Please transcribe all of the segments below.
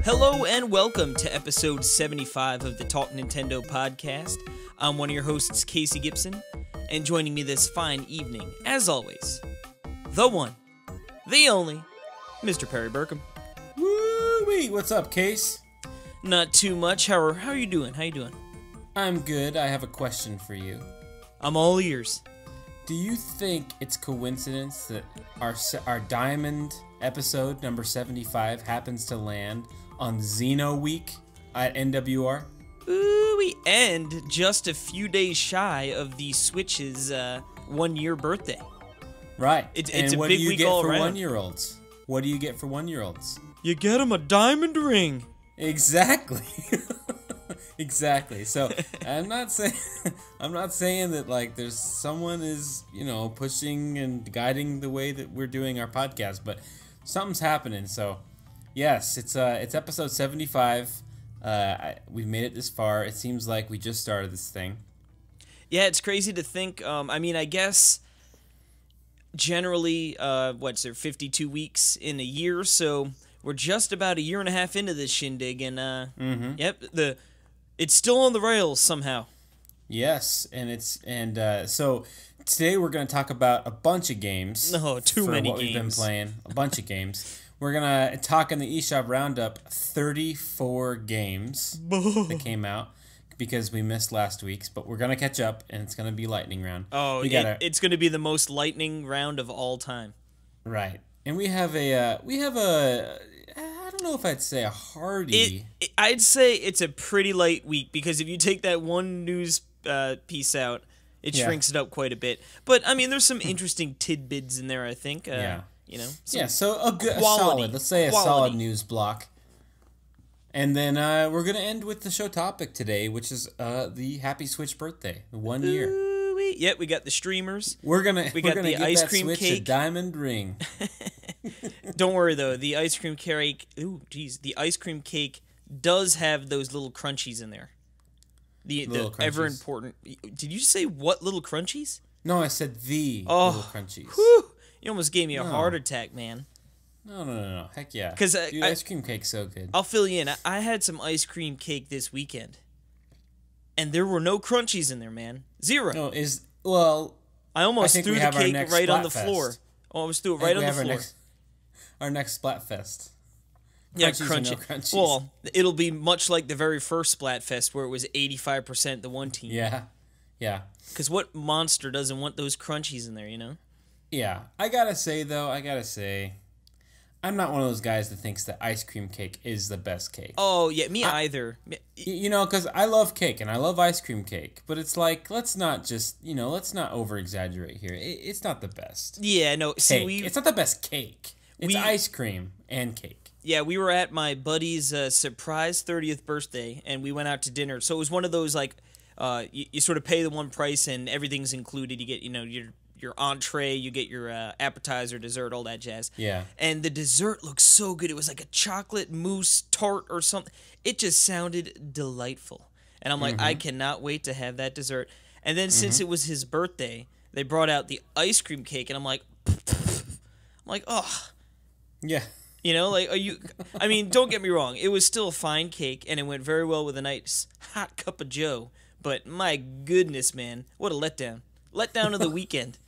Hello and welcome to episode 75 of the Talk Nintendo podcast. I'm one of your hosts, Casey Gibson, and joining me this fine evening, as always, the one, the only, Mr. Perry Burkham. Woo-wee! What's up, Case? Not too much. How are you doing? How you doing? I'm good. I have a question for you. I'm all ears. Do you think it's coincidence that our Diamond episode, number 75, happens to land on Xeno Week at NWR? Ooh, and just a few days shy of the Switch's 1-year birthday. Right. It's and a what big do you week get all for around. 1-year-olds? What do you get for 1-year-olds? You get them a diamond ring. Exactly. Exactly. So I'm not saying that like there's someone is, pushing and guiding the way that we're doing our podcast, but something's happening. So yes, it's episode 75. We've made it this far. It seems like we just started this thing. Yeah, it's crazy to think. I guess generally, 52 weeks in a year, so we're just about a year and a half into this shindig, and yep, it's still on the rails somehow. Yes, so today we're going to talk about a bunch of games. No, too many games. We've been playing, a bunch of games. We're going to talk in the eShop Roundup 34 games that came out because we missed last week's, but we're going to catch up, and it's going to be lightning round. Oh, it's going to be the most lightning round of all time. Right. And we have a I don't know if I'd say a hearty. I'd say it's a pretty light week because if you take that one news piece out, it shrinks it up quite a bit. But I mean, there's some interesting tidbits in there. I think. So a solid. Let's say a solid news block. And then we're gonna end with the show topic today, which is the Happy Switch birthday, 1 year. Yep, we got the streamers. We're gonna give the ice cream Switch cake a diamond ring. Don't worry though, the ice cream cake. Ooh, geez, the ice cream cake does have those little crunchies in there. The ever important. Did you say what little crunchies? No, I said the little crunchies. Whew, you almost gave me a heart attack, man. No. Heck yeah. Because ice cream cake's so good. I'll fill you in. I had some ice cream cake this weekend, and there were no crunchies in there, man. Zero. No, I almost threw the cake right on the floor. Oh, I almost threw it right on the floor. Our next Splatfest. Yeah, crunchy. No crunchies. Well, it'll be much like the very first Splatfest where it was 85% the one team. Yeah. Because what monster doesn't want those crunchies in there, Yeah. I gotta say, I'm not one of those guys that thinks that ice cream cake is the best cake. Oh, yeah, me either. Because I love cake and I love ice cream cake, but it's like, let's not over-exaggerate here. It's not the best. Yeah, no, see, it's not the best cake. It's ice cream and cake. Yeah, we were at my buddy's surprise 30th birthday, and we went out to dinner. So it was one of those, like, you sort of pay the one price and everything's included. You get, your entree, you get your appetizer, dessert, all that jazz. Yeah. And the dessert looked so good. It was like a chocolate mousse tart or something. It just sounded delightful. And I'm like, I cannot wait to have that dessert. And then since it was his birthday, they brought out the ice cream cake, and I'm like, oh. Yeah. I mean, don't get me wrong. It was still a fine cake, and it went very well with a nice hot cup of joe. But my goodness, man, what a letdown. Letdown of the weekend.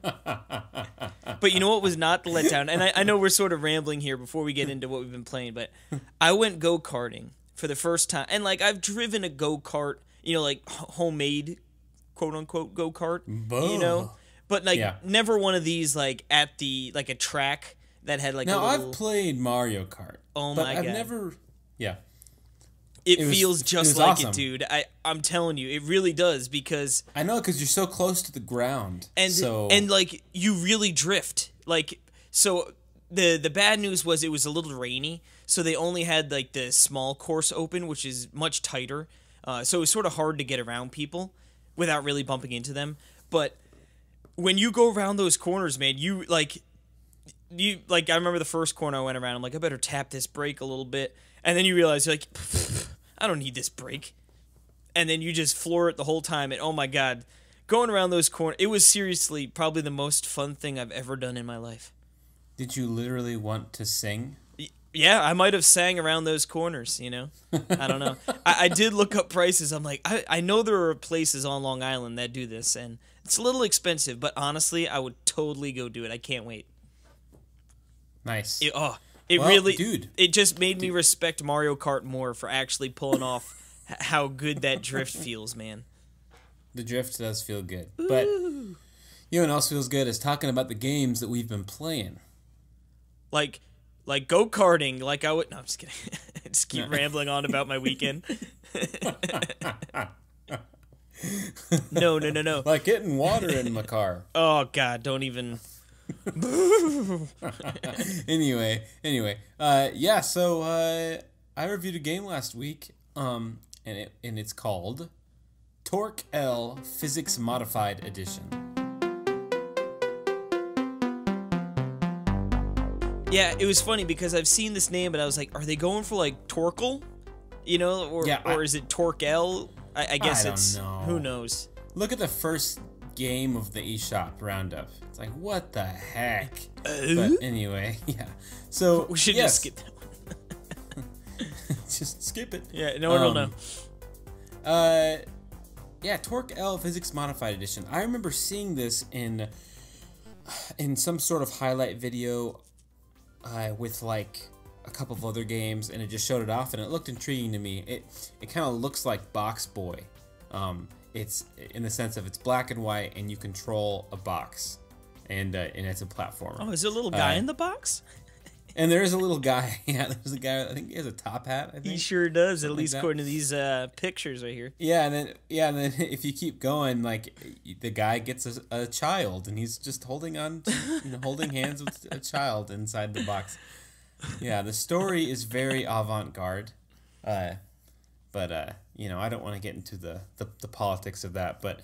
But you know what was not the letdown? And I know we're sort of rambling here before we get into what we've been playing, but I went go-karting for the first time. And, like, I've driven a go-kart, like homemade, quote-unquote, go-kart, But, like, never one of these, like, at the, like, a track that had, like, I've played Mario Kart. Oh, but my I've God. never... Yeah. It feels just like awesome. it, dude. I'm telling you, it really does, because... I know, because you're so close to the ground. And like, you really drift. Like, so the bad news was it was a little rainy, so they only had, like, the small course open, which is much tighter. So it was sort of hard to get around people without really bumping into them. But when you go around those corners, man, I remember the first corner I went around, I'm like, I better tap this brake a little bit. And then you realize, you're like, I don't need this brake. And then you just floor it the whole time, and oh my God, going around those corners, it was seriously probably the most fun thing I've ever done in my life. Did you literally want to sing? Yeah, I might have sang around those corners, you know? I don't know. I did look up prices. I'm like, I know there are places on Long Island that do this, and it's a little expensive, but honestly, I would totally go do it. I can't wait. Nice. It just made me respect Mario Kart more for actually pulling off how good that drift feels, man. The drift does feel good. Ooh. But you know what else feels good is talking about the games that we've been playing. Like go-karting, no, I'm just kidding. Just keep rambling on about my weekend. No. Like getting water in my car. Oh, God, don't even... Anyway, so I reviewed a game last week, and it's called TorqueL Physics Modified Edition. Yeah, it was funny because I've seen this name, but I was like, are they going for like TorqueL? You know, or is it TorqueL? I guess it's... know. Who knows? Look at the first game of the eShop Roundup. It's like, what the heck? But anyway, yeah. So we should just skip that one. Just skip it. Yeah, no one will know. Yeah, TorqueL Physics Modified Edition. I remember seeing this in some sort of highlight video with like a couple of other games, and it just showed it off, and it looked intriguing to me. It kind of looks like Box Boy. It's in the sense of it's black and white, and you control a box, and it's a platformer. Oh, is there a little guy in the box? And there is a little guy. Yeah, there's a guy. I think he has a top hat. I think he sure does. Something at least according to these pictures right here. Yeah, and then if you keep going, like the guy gets a child, and he's just holding on, holding hands with a child inside the box. Yeah, the story is very avant-garde, but I don't want to get into the politics of that. But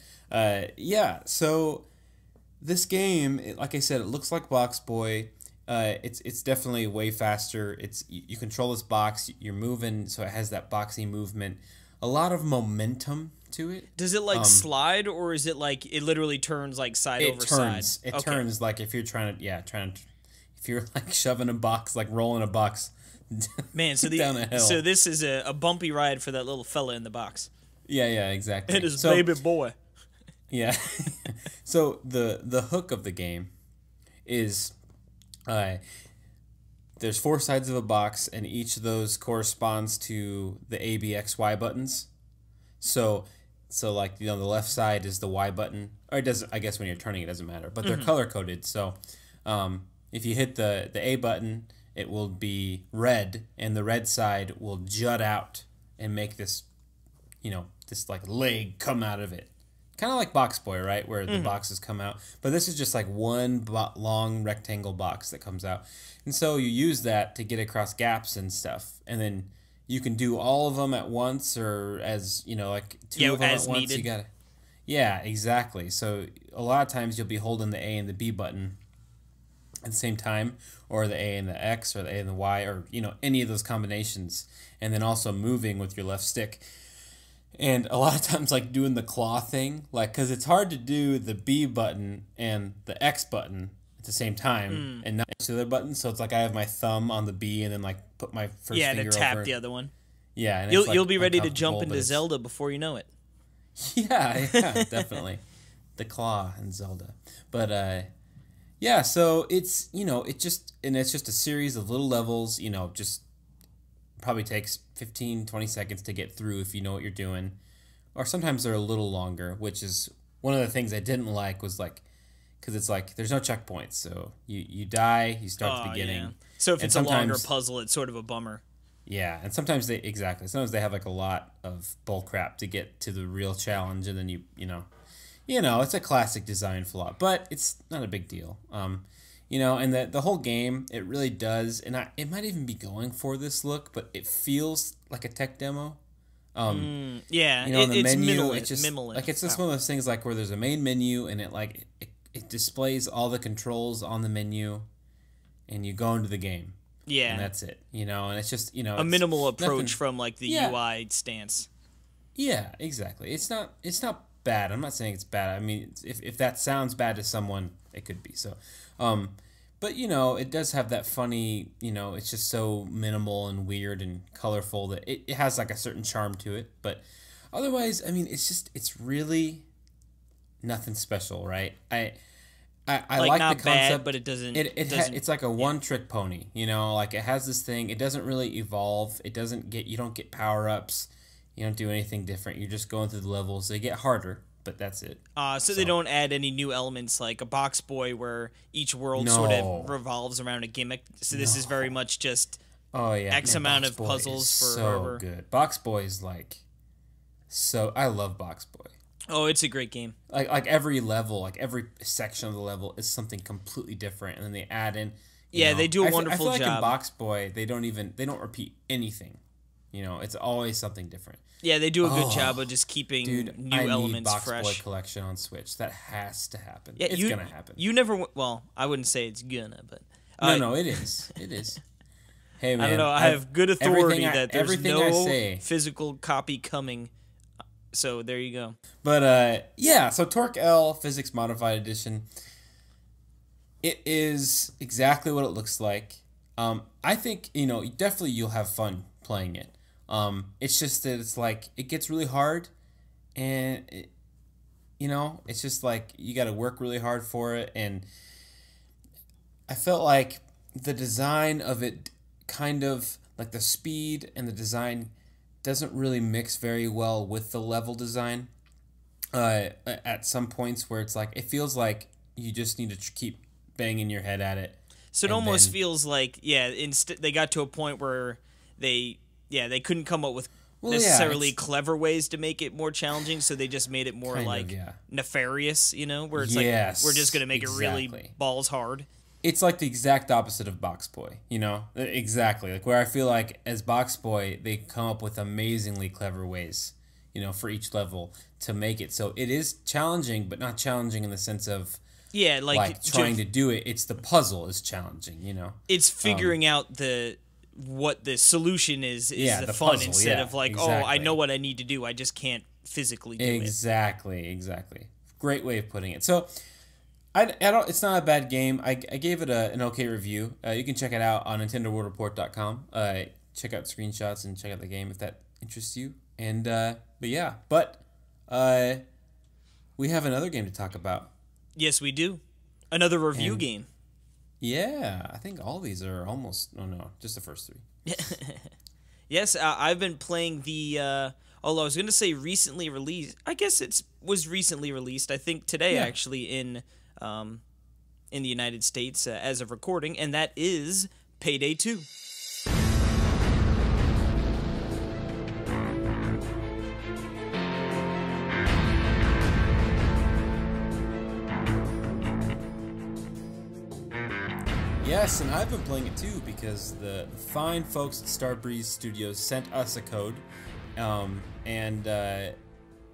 yeah, so this game, like I said, it looks like Box Boy. It's definitely way faster. You control this box, you're moving, so it has that boxy movement. A lot of momentum to it. Does it slide, or is it like it literally turns like side over side? It turns like if you're if you're like shoving a box, like rolling a box. Man, so down a hill. So this is a bumpy ride for that little fella in the box. Yeah, exactly. And his baby boy. Yeah. So the hook of the game is there's 4 sides of a box, and each of those corresponds to the A, B, X, Y buttons. So like the left side is the Y button, or it doesn't. I guess when you're turning it doesn't matter, but they're color coded. So if you hit the A button, it will be red, and the red side will jut out and make this this like leg come out of it. Kind of like Box Boy, right? Where the boxes come out. But this is just like one long rectangle box that comes out. And so you use that to get across gaps and stuff. And then you can do all of them at once, or as, like 2 of them at once. Needed. You gotta, yeah, exactly. So a lot of times you'll be holding the A and the B button at the same time, or the A and the X, or the A and the Y, or, any of those combinations. And then also moving with your left stick. And a lot of times, like, doing the claw thing, like, because it's hard to do the B button and the X button at the same time, and not the other button. So it's like I have my thumb on the B, and then, like, put my first finger over. to tap the other one. Yeah. And you'll be ready to jump into Zelda before you know it. Yeah, definitely. The claw and Zelda. But, yeah, so it's, it's just a series of little levels, just probably takes 15-20 seconds to get through if you know what you're doing, or sometimes they're a little longer, which is one of the things I didn't like, was like, because it's like there's no checkpoints, so you die, you start at the beginning. Yeah. So if it's a longer puzzle, it's sort of a bummer. Yeah, and sometimes sometimes they have like a lot of bull crap to get to the real challenge, and then it's a classic design flaw, but it's not a big deal. And the whole game, it really does, and it might even be going for this look, but it feels like a tech demo. Yeah, the it's menu, minimalist. it just like it's just one of those things like where there's a main menu, and it displays all the controls on the menu, and you go into the game. Yeah, and that's it. And it's just a minimal approach from like the UI stance. Yeah, exactly. It's not bad. I'm not saying it's bad. I mean, if that sounds bad to someone, it could be. So, but you know, it does have that funny. You know, it's just so minimal and weird and colorful that it has like a certain charm to it. But otherwise, I mean, it's really nothing special, right? I like not the concept, bad, but it doesn't. It's like a one-trick pony, you know. Like it has this thing. It doesn't really evolve. It doesn't get. You don't get power-ups. You don't do anything different. You're just going through the levels. They get harder, but that's it. So they don't add any new elements like a Box Boy, where each world sort of revolves around a gimmick. So this is very much just X amount of puzzles for so whoever. Good. Box Boy is like so. I love Box Boy. Oh, it's a great game. Like every level, like every section of the level is something completely different, and then they add in. Yeah, they do a wonderful job. I feel like job. in Box Boy, they don't repeat anything. You know, it's always something different. Yeah, they do a good job of just keeping new I elements need Box fresh. Boy collection on Switch. That has to happen. Yeah, it's gonna happen. You never. Well, I wouldn't say it's gonna, but no, it is. It is. Hey man, I don't know. I have good authority that there's no say, physical copy coming. So there you go. But yeah, so TorqueL Physics Modified Edition. It is exactly what it looks like. I think definitely you'll have fun playing it. It's just that it's like it gets really hard, and it's just like you got to work really hard for it. And I felt like the design of it, kind of like the speed and the design, doesn't really mix very well with the level design. At some points where it's like it feels like you just need to keep banging your head at it. So it almost feels like they got to a point where they couldn't come up with necessarily clever ways to make it more challenging, so they just made it more nefarious, where it's like we're just gonna make it really balls hard. It's like the exact opposite of Box Boy, exactly, like where I feel like as Box Boy they come up with amazingly clever ways, for each level to make it so it is challenging, but not challenging in the sense of like trying to do it. It's the puzzle is challenging, It's figuring out what the solution is the fun puzzle, instead of like, exactly. Oh, I know what I need to do, I just can't physically do it. Exactly. Great way of putting it. So I don't. It's not a bad game. I gave it an okay review. You can check it out on NintendoWorldReport.com. Check out screenshots and check out the game if that interests you. And but we have another game to talk about. Yes, we do. Another review game. Yeah, I think all these are almost. Oh no, just the first three. Yes, I've been playing the. Although I was going to say recently released, I guess it was recently released. I think today actually in the United States as of recording, and that is Payday 2. Yes, and I've been playing it too because the fine folks at Starbreeze Studios sent us a code, and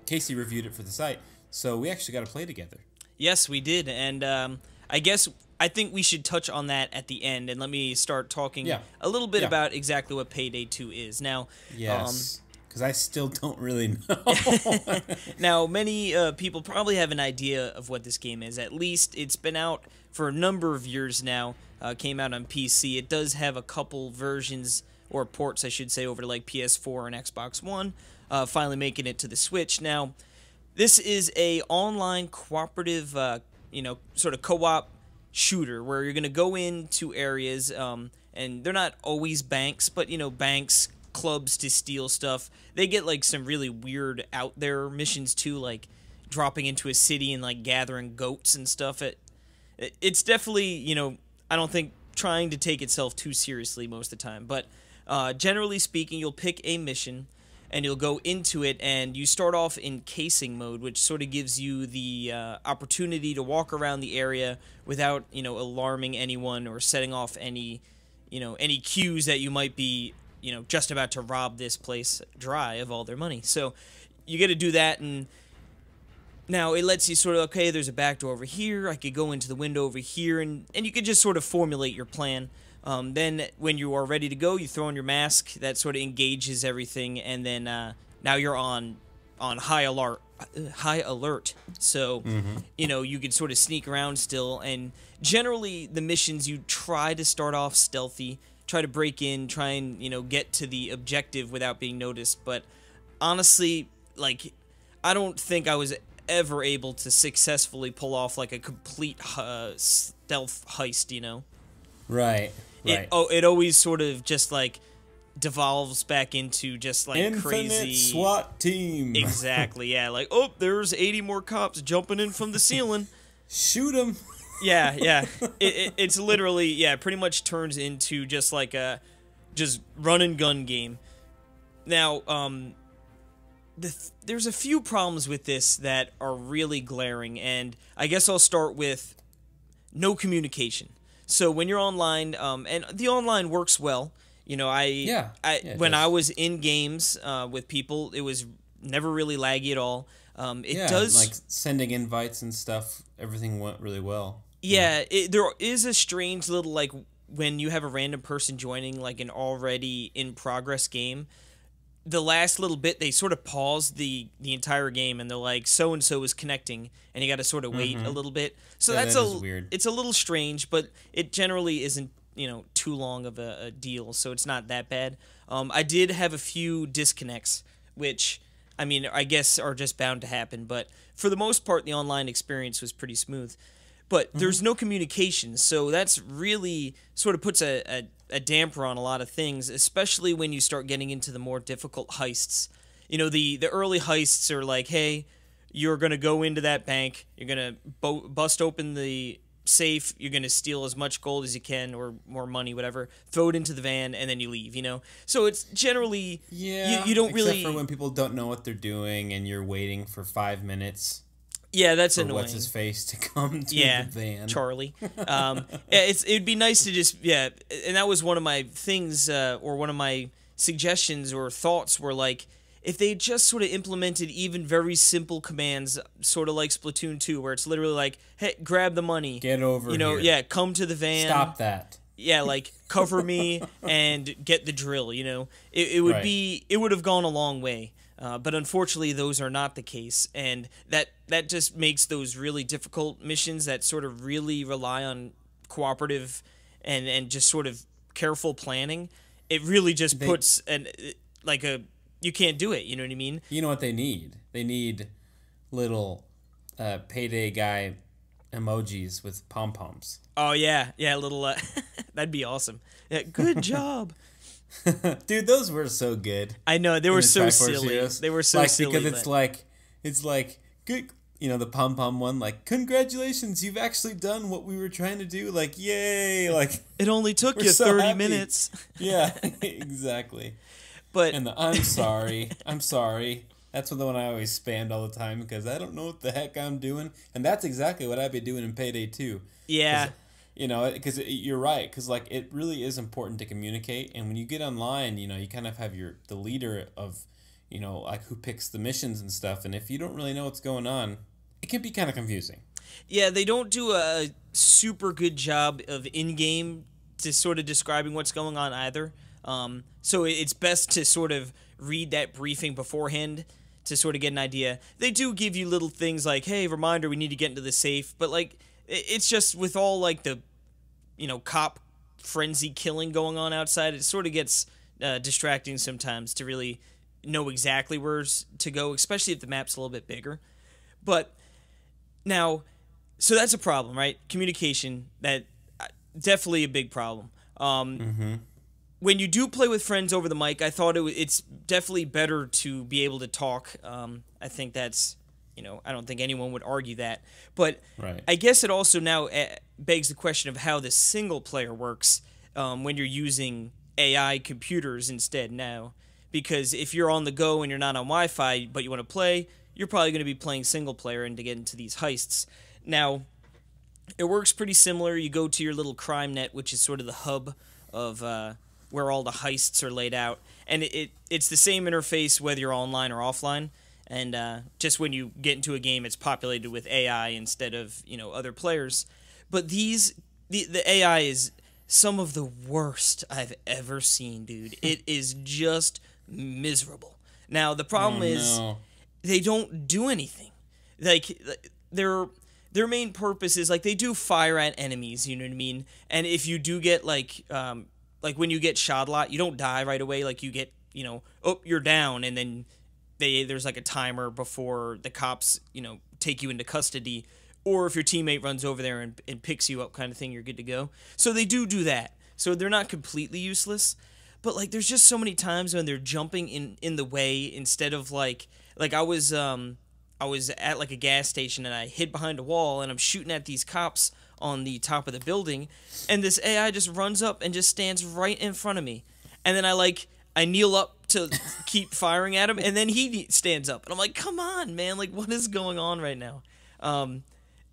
Casey reviewed it for the site, so we actually got to play together. Yes, we did, and I think we should touch on that at the end, and let me start talking a little bit about exactly what Payday 2 is. Now, yes, because I still don't really know. Now, many people probably have an idea of what this game is. At least it's been out for a number of years now. Came out on PC. It does have a couple versions, or ports, I should say, over to like PS4 and Xbox One, finally making it to the Switch. Now, this is a online cooperative, sort of co-op shooter where you're going to go into areas, and they're not always banks, but, banks, clubs to steal stuff. They get, like, some really weird out there missions, too, like dropping into a city and, like, gathering goats and stuff. It's definitely, I don't think trying to take itself too seriously most of the time, but generally speaking, you'll pick a mission and you'll go into it, and you start off in casing mode, which sort of gives you the opportunity to walk around the area without, alarming anyone or setting off any cues that you might be, just about to rob this place dry of all their money. So you get to do that, and now it lets you sort of, okay, there's a back door over here, I could go into the window over here, and you could just sort of formulate your plan. Then when you are ready to go, you throw on your mask. That sort of engages everything, and then now you're on high alert high alert. So, you know, you could sort of sneak around still. And generally, the missions, you try to start off stealthy, try to break in, try and, you know, get to the objective without being noticed. But honestly, like, I don't think I was ever able to successfully pull off, like, a complete stealth heist, you know? Right. It always sort of just, like, devolves back into just like Infinite crazy SWAT team. Exactly, yeah. Like, oh, there's 80 more cops jumping in from the ceiling. Shoot them. Yeah. It's literally, yeah, pretty much turns into just like a just run and gun game. Now, there's a few problems with this that are really glaring, and I guess I'll start with no communication. So when you're online, and the online works well. You know, when I was in games with people, it was never really laggy at all. It does, like sending invites and stuff. Everything went really well. Yeah, there is a strange little, like, when you have a random person joining like an already in progress game. The last little bit, they sort of pause the entire game, and they're like, so and so is connecting, and you got to sort of wait a little bit. So that's weird. It's a little strange, but it generally isn't, you know, too long of a deal, so it's not that bad. I did have a few disconnects, which, I mean, I guess are just bound to happen, but for the most part, the online experience was pretty smooth. But there's no communication, so that's really sort of puts a damper on a lot of things, especially when you start getting into the more difficult heists. You know, the early heists are like, hey, you're going to go into that bank, you're going to bust open the safe, you're going to steal as much gold as you can or more money, whatever, throw it into the van, and then you leave, you know? So it's generally, you don't really... Except for when people don't know what they're doing and you're waiting for 5 minutes. Yeah, that's annoying. What's his face to come to the van? Charlie. It'd be nice to just, and that was one of my things, or one of my suggestions or thoughts were like, if they just sort of implemented even very simple commands, sort of like Splatoon 2, where it's literally like, hey, grab the money. Get over here. Yeah, come to the van. Stop that. Yeah, like, cover me and get the drill, you know? It would it would have gone a long way. But unfortunately, those are not the case, and that just makes those really difficult missions that sort of really rely on cooperative and just sort of careful planning. It really just puts you can't do it. You know what I mean? You know what they need? They need little Payday guy emojis with pom poms. Oh yeah, little. That'd be awesome. Yeah, good job. Dude, those were so good. I know, they were so silly. Zeros. They were so silly. Because it's like good, you know, the pom pom one, like, congratulations, you've actually done what we were trying to do. Like, yay! Like, it only took you 30 minutes. Yeah, exactly. And I'm sorry. That's the one I always spammed all the time because I don't know what the heck I'm doing, and that's exactly what I'd be doing in Payday 2. Yeah. You know, because you're right, because like it really is important to communicate, and when you get online, you know, you kind of have the leader of, you know, like who picks the missions and stuff, and if you don't really know what's going on, it can be kind of confusing. Yeah, they don't do a super good job of in-game to sort of describing what's going on either. So it's best to sort of read that briefing beforehand to sort of get an idea. They do give you little things like, hey, reminder, we need to get into the safe, but like, it's just with all like the, you know, cop frenzy killing going on outside, it sort of gets distracting sometimes to really know exactly where to go, especially if the map's a little bit bigger. But now, so that's a problem, right? Communication, that definitely a big problem. When you do play with friends over the mic, I thought it's definitely better to be able to talk. I think that's, you know, I don't think anyone would argue that. But I guess it also now begs the question of how the single player works when you're using AI computers instead now. Because if you're on the go and you're not on Wi-Fi, but you want to play, you're probably going to be playing single player and to get into these heists. Now, it works pretty similar. You go to your little crime net, which is sort of the hub of where all the heists are laid out. And it's the same interface whether you're online or offline. And just when you get into a game, it's populated with AI instead of, you know, other players. But the AI is some of the worst I've ever seen, dude. It is just miserable. Now, the problem is they don't do anything. Like their main purpose is like they do fire at enemies, you know what I mean? And if you do get like when you get shot a lot, you don't die right away. Like you get, oh, you're down, and then there's like a timer before the cops, take you into custody, or if your teammate runs over there and picks you up, kind of thing, you're good to go. So they do that. So they're not completely useless, but like there's just so many times when they're jumping in the way instead of like I was at like a gas station and I hid behind a wall and I'm shooting at these cops on the top of the building, and this AI just runs up and just stands right in front of me, and then I kneel up to keep firing at him, and then he stands up, and I'm like, come on, man, like what is going on right now? And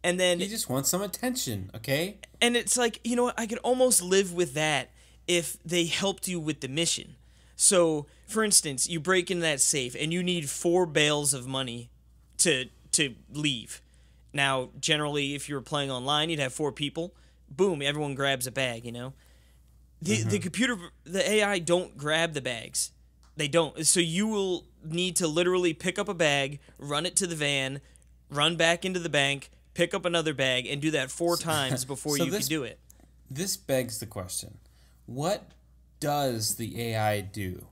then he just wants some attention, okay? And it's like, you know what, I could almost live with that if they helped you with the mission. So, for instance, you break into that safe and you need 4 bales of money to leave. Now, generally, if you were playing online, you'd have 4 people. Boom, everyone grabs a bag, The computer, the AI don't grab the bags. They don't. So you will need to literally pick up a bag, run it to the van, run back into the bank, pick up another bag, and do that 4 times before you can do it. This begs the question. What does the AI do?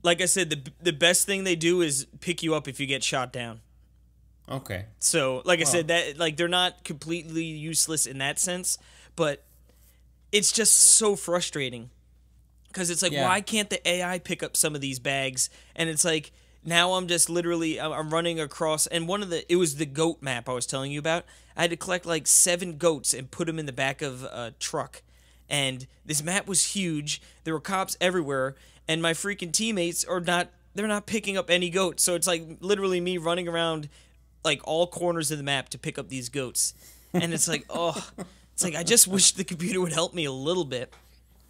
Like I said, the best thing they do is pick you up if you get shot down. Okay. So, I said, that like they're not completely useless in that sense, but it's just so frustrating because it's like, why can't the AI pick up some of these bags? And it's like, now I'm just literally, I'm running across, and it was the goat map I was telling you about. I had to collect like 7 goats and put them in the back of a truck. And this map was huge. There were cops everywhere, and my freaking teammates they're not picking up any goats. So it's like literally me running around like all corners of the map to pick up these goats. And it's like, it's like I just wish the computer would help me a little bit.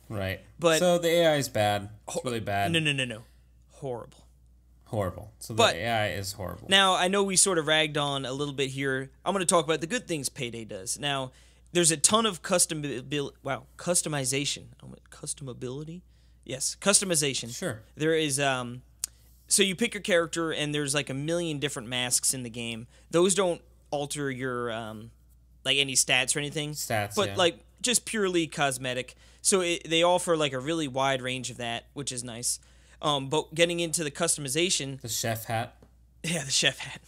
Right. But so the AI is bad. It's really bad. No. Horrible. So the AI is horrible. Now, I know we sort of ragged on a little bit here. I'm going to talk about the good things Payday does. Now, there's a ton of customization. Customability? Yes, customization. Sure. There is so you pick your character, and there's like a million different masks in the game. Those don't alter your like any stats or anything. But like just purely cosmetic. So they offer like a really wide range of that, which is nice. But getting into the customization, the chef hat. Yeah, the chef hat.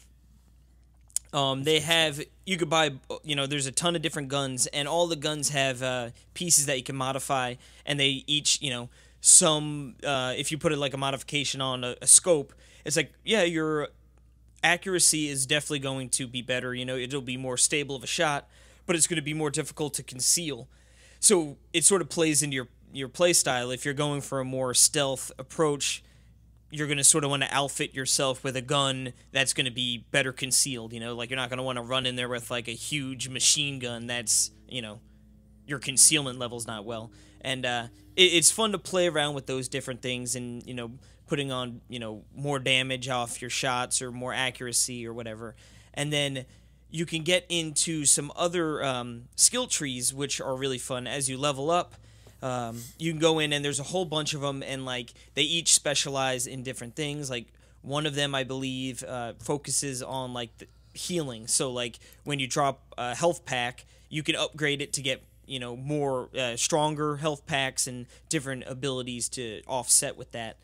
You could buy, there's a ton of different guns, and all the guns have pieces that you can modify, and they each, if you put it like a modification on a scope, it's like, yeah, your accuracy is definitely going to be better, it'll be more stable of a shot, but it's going to be more difficult to conceal. So it sort of plays into your play style. If you're going for a more stealth approach, you're going to sort of want to outfit yourself with a gun that's going to be better concealed, like you're not going to want to run in there with like a huge machine gun that's, your concealment level's not well. And it's fun to play around with those different things and, putting on, more damage off your shots or more accuracy or whatever. And then you can get into some other skill trees, which are really fun as you level up. You can go in and there's a whole bunch of them, and like they each specialize in different things. Like one of them, I believe, focuses on like the healing. So like when you drop a health pack, you can upgrade it to get more stronger health packs and different abilities to offset with that.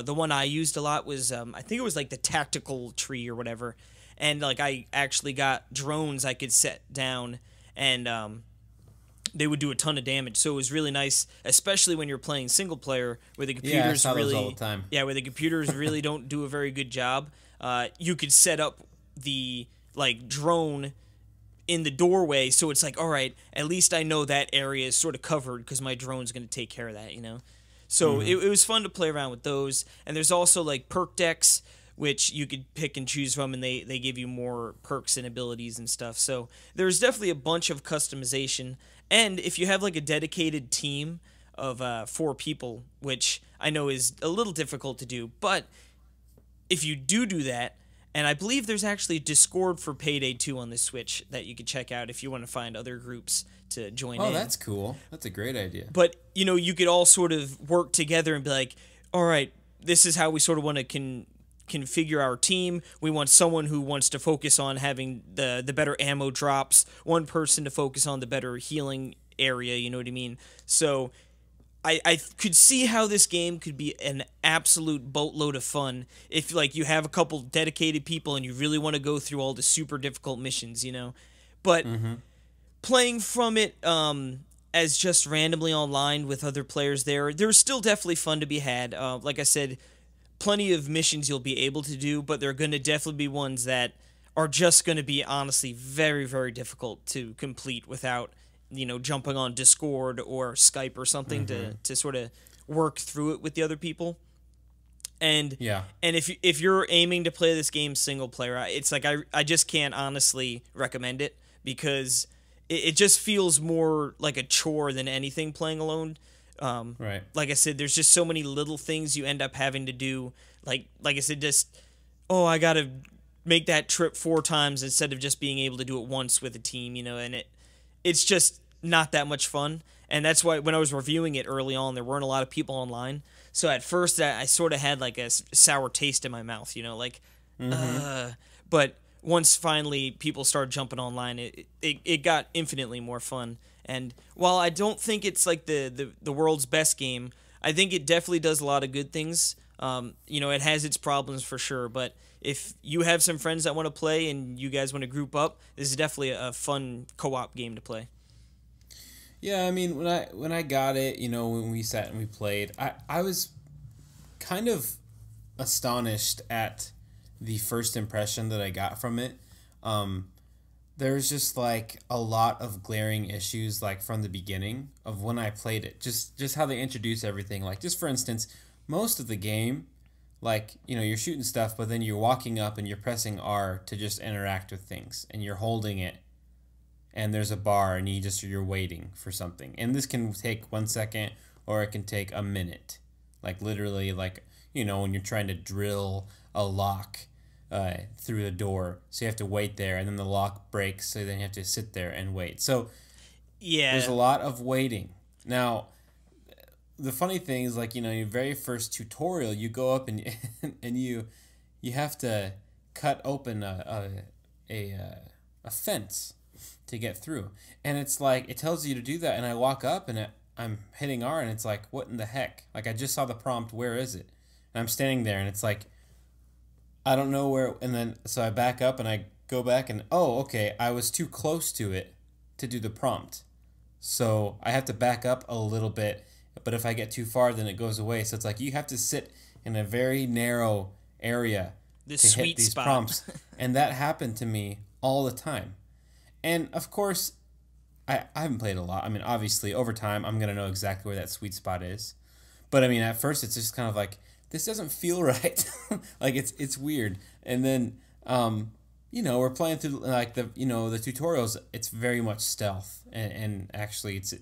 The one I used a lot was I think it was like the tactical tree or whatever, and like I actually got drones I could set down and they would do a ton of damage. So it was really nice, especially when you're playing single player where the computers those all the time. Where the computers really don't do a very good job. You could set up the like drone in the doorway, so it's like, all right, at least I know that area is sort of covered because my drone's going to take care of that, So it was fun to play around with those. And there's also like perk decks, which you could pick and choose from, and they give you more perks and abilities and stuff. So there's definitely a bunch of customization. And if you have like a dedicated team of 4 people, which I know is a little difficult to do, but if you do that, and I believe there's actually a Discord for Payday 2 on the Switch that you can check out if you want to find other groups to join in. Oh, that's cool. That's a great idea. But, you could all sort of work together and be like, all right, this is how we sort of want to configure our team. We want someone who wants to focus on having the better ammo drops, one person to focus on the better healing area, you know what I mean? So I could see how this game could be an absolute boatload of fun if like you have a couple dedicated people and you really want to go through all the super difficult missions, you know. But playing from it as just randomly online with other players there's still definitely fun to be had. Like I said, plenty of missions you'll be able to do, but they're going to definitely be ones that are just going to be honestly very, very difficult to complete without, you know, jumping on Discord or Skype or something to sort of work through it with the other people. And and if you're aiming to play this game single player, it's like I just can't honestly recommend it, because it just feels more like a chore than anything playing alone. Right. Like I said, there's just so many little things you end up having to do. Like I said, just, oh, I got to make that trip 4 times instead of just being able to do it once with a team, you know, and it's just not that much fun. And that's why when I was reviewing it early on, there weren't a lot of people online. So at first I sort of had like a sour taste in my mouth, you know, like, but once finally people started jumping online, it got infinitely more fun. And while I don't think it's like the world's best game, I think it definitely does a lot of good things. You know, it has its problems for sure, but if you have some friends that want to play and you guys want to group up, this is definitely a fun co-op game to play. Yeah, I mean, when I got it, you know, when we sat and we played, I was kind of astonished at the first impression that I got from it. There's just like a lot of glaring issues, like from the beginning of when I played it. Just how they introduce everything. Like, just for instance, most of the game, like, you know, you're shooting stuff, but then you're walking up and you're pressing R to just interact with things, and you're holding it, and there's a bar, and you're waiting for something. And this can take 1 second, or it can take a minute. Like, literally, like, you know, when you're trying to drill a lock through the door, so you have to wait there, and then the lock breaks, so then you have to sit there and wait. So yeah, there's a lot of waiting. Now, the funny thing is, like, you know, your very first tutorial, you go up and and you have to cut open a fence to get through, and it's like, it tells you to do that, and I walk up and I'm hitting R, and it's like, what in the heck? Like, I just saw the prompt, where is it? And I'm standing there, and it's like, I don't know where. And then so I back up and I go back, and oh, okay, I was too close to it to do the prompt, so I have to back up a little bit. But if I get too far, then it goes away. So it's like, you have to sit in a very narrow area to hit these prompts. And that happened to me all the time. And of course, I haven't played a lot. I mean, obviously, over time, I'm going to know exactly where that sweet spot is. But I mean, at first, it's just kind of like, this doesn't feel right. Like, it's weird. And then, you know, we're playing through, like, the tutorials. It's very much stealth. And actually, it's,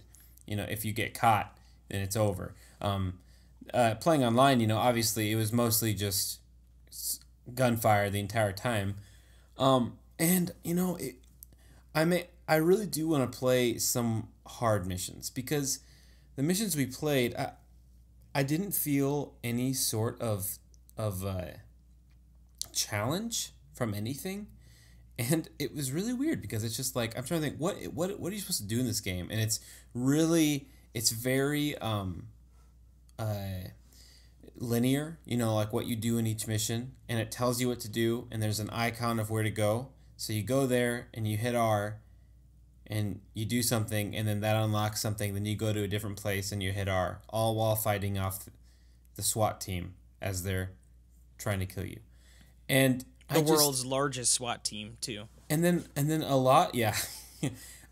you know, if you get caught, then it's over. Playing online, you know, obviously, it was mostly just gunfire the entire time. And, you know, I really do want to play some hard missions, because the missions we played, I didn't feel any sort of challenge from anything, and it was really weird, because it's just like, I'm trying to think, what are you supposed to do in this game? And it's very linear, you know, like what you do in each mission, and it tells you what to do, and there's an icon of where to go. So you go there and you hit R and you do something, and then that unlocks something, then you go to a different place and you hit R, all while fighting off the SWAT team as they're trying to kill you. And the world's largest SWAT team too. And then a lot, yeah.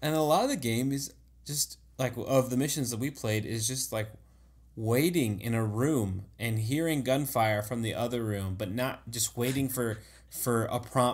And a lot of the game is just like, of the missions that we played, is just like waiting in a room and hearing gunfire from the other room, but not just waiting for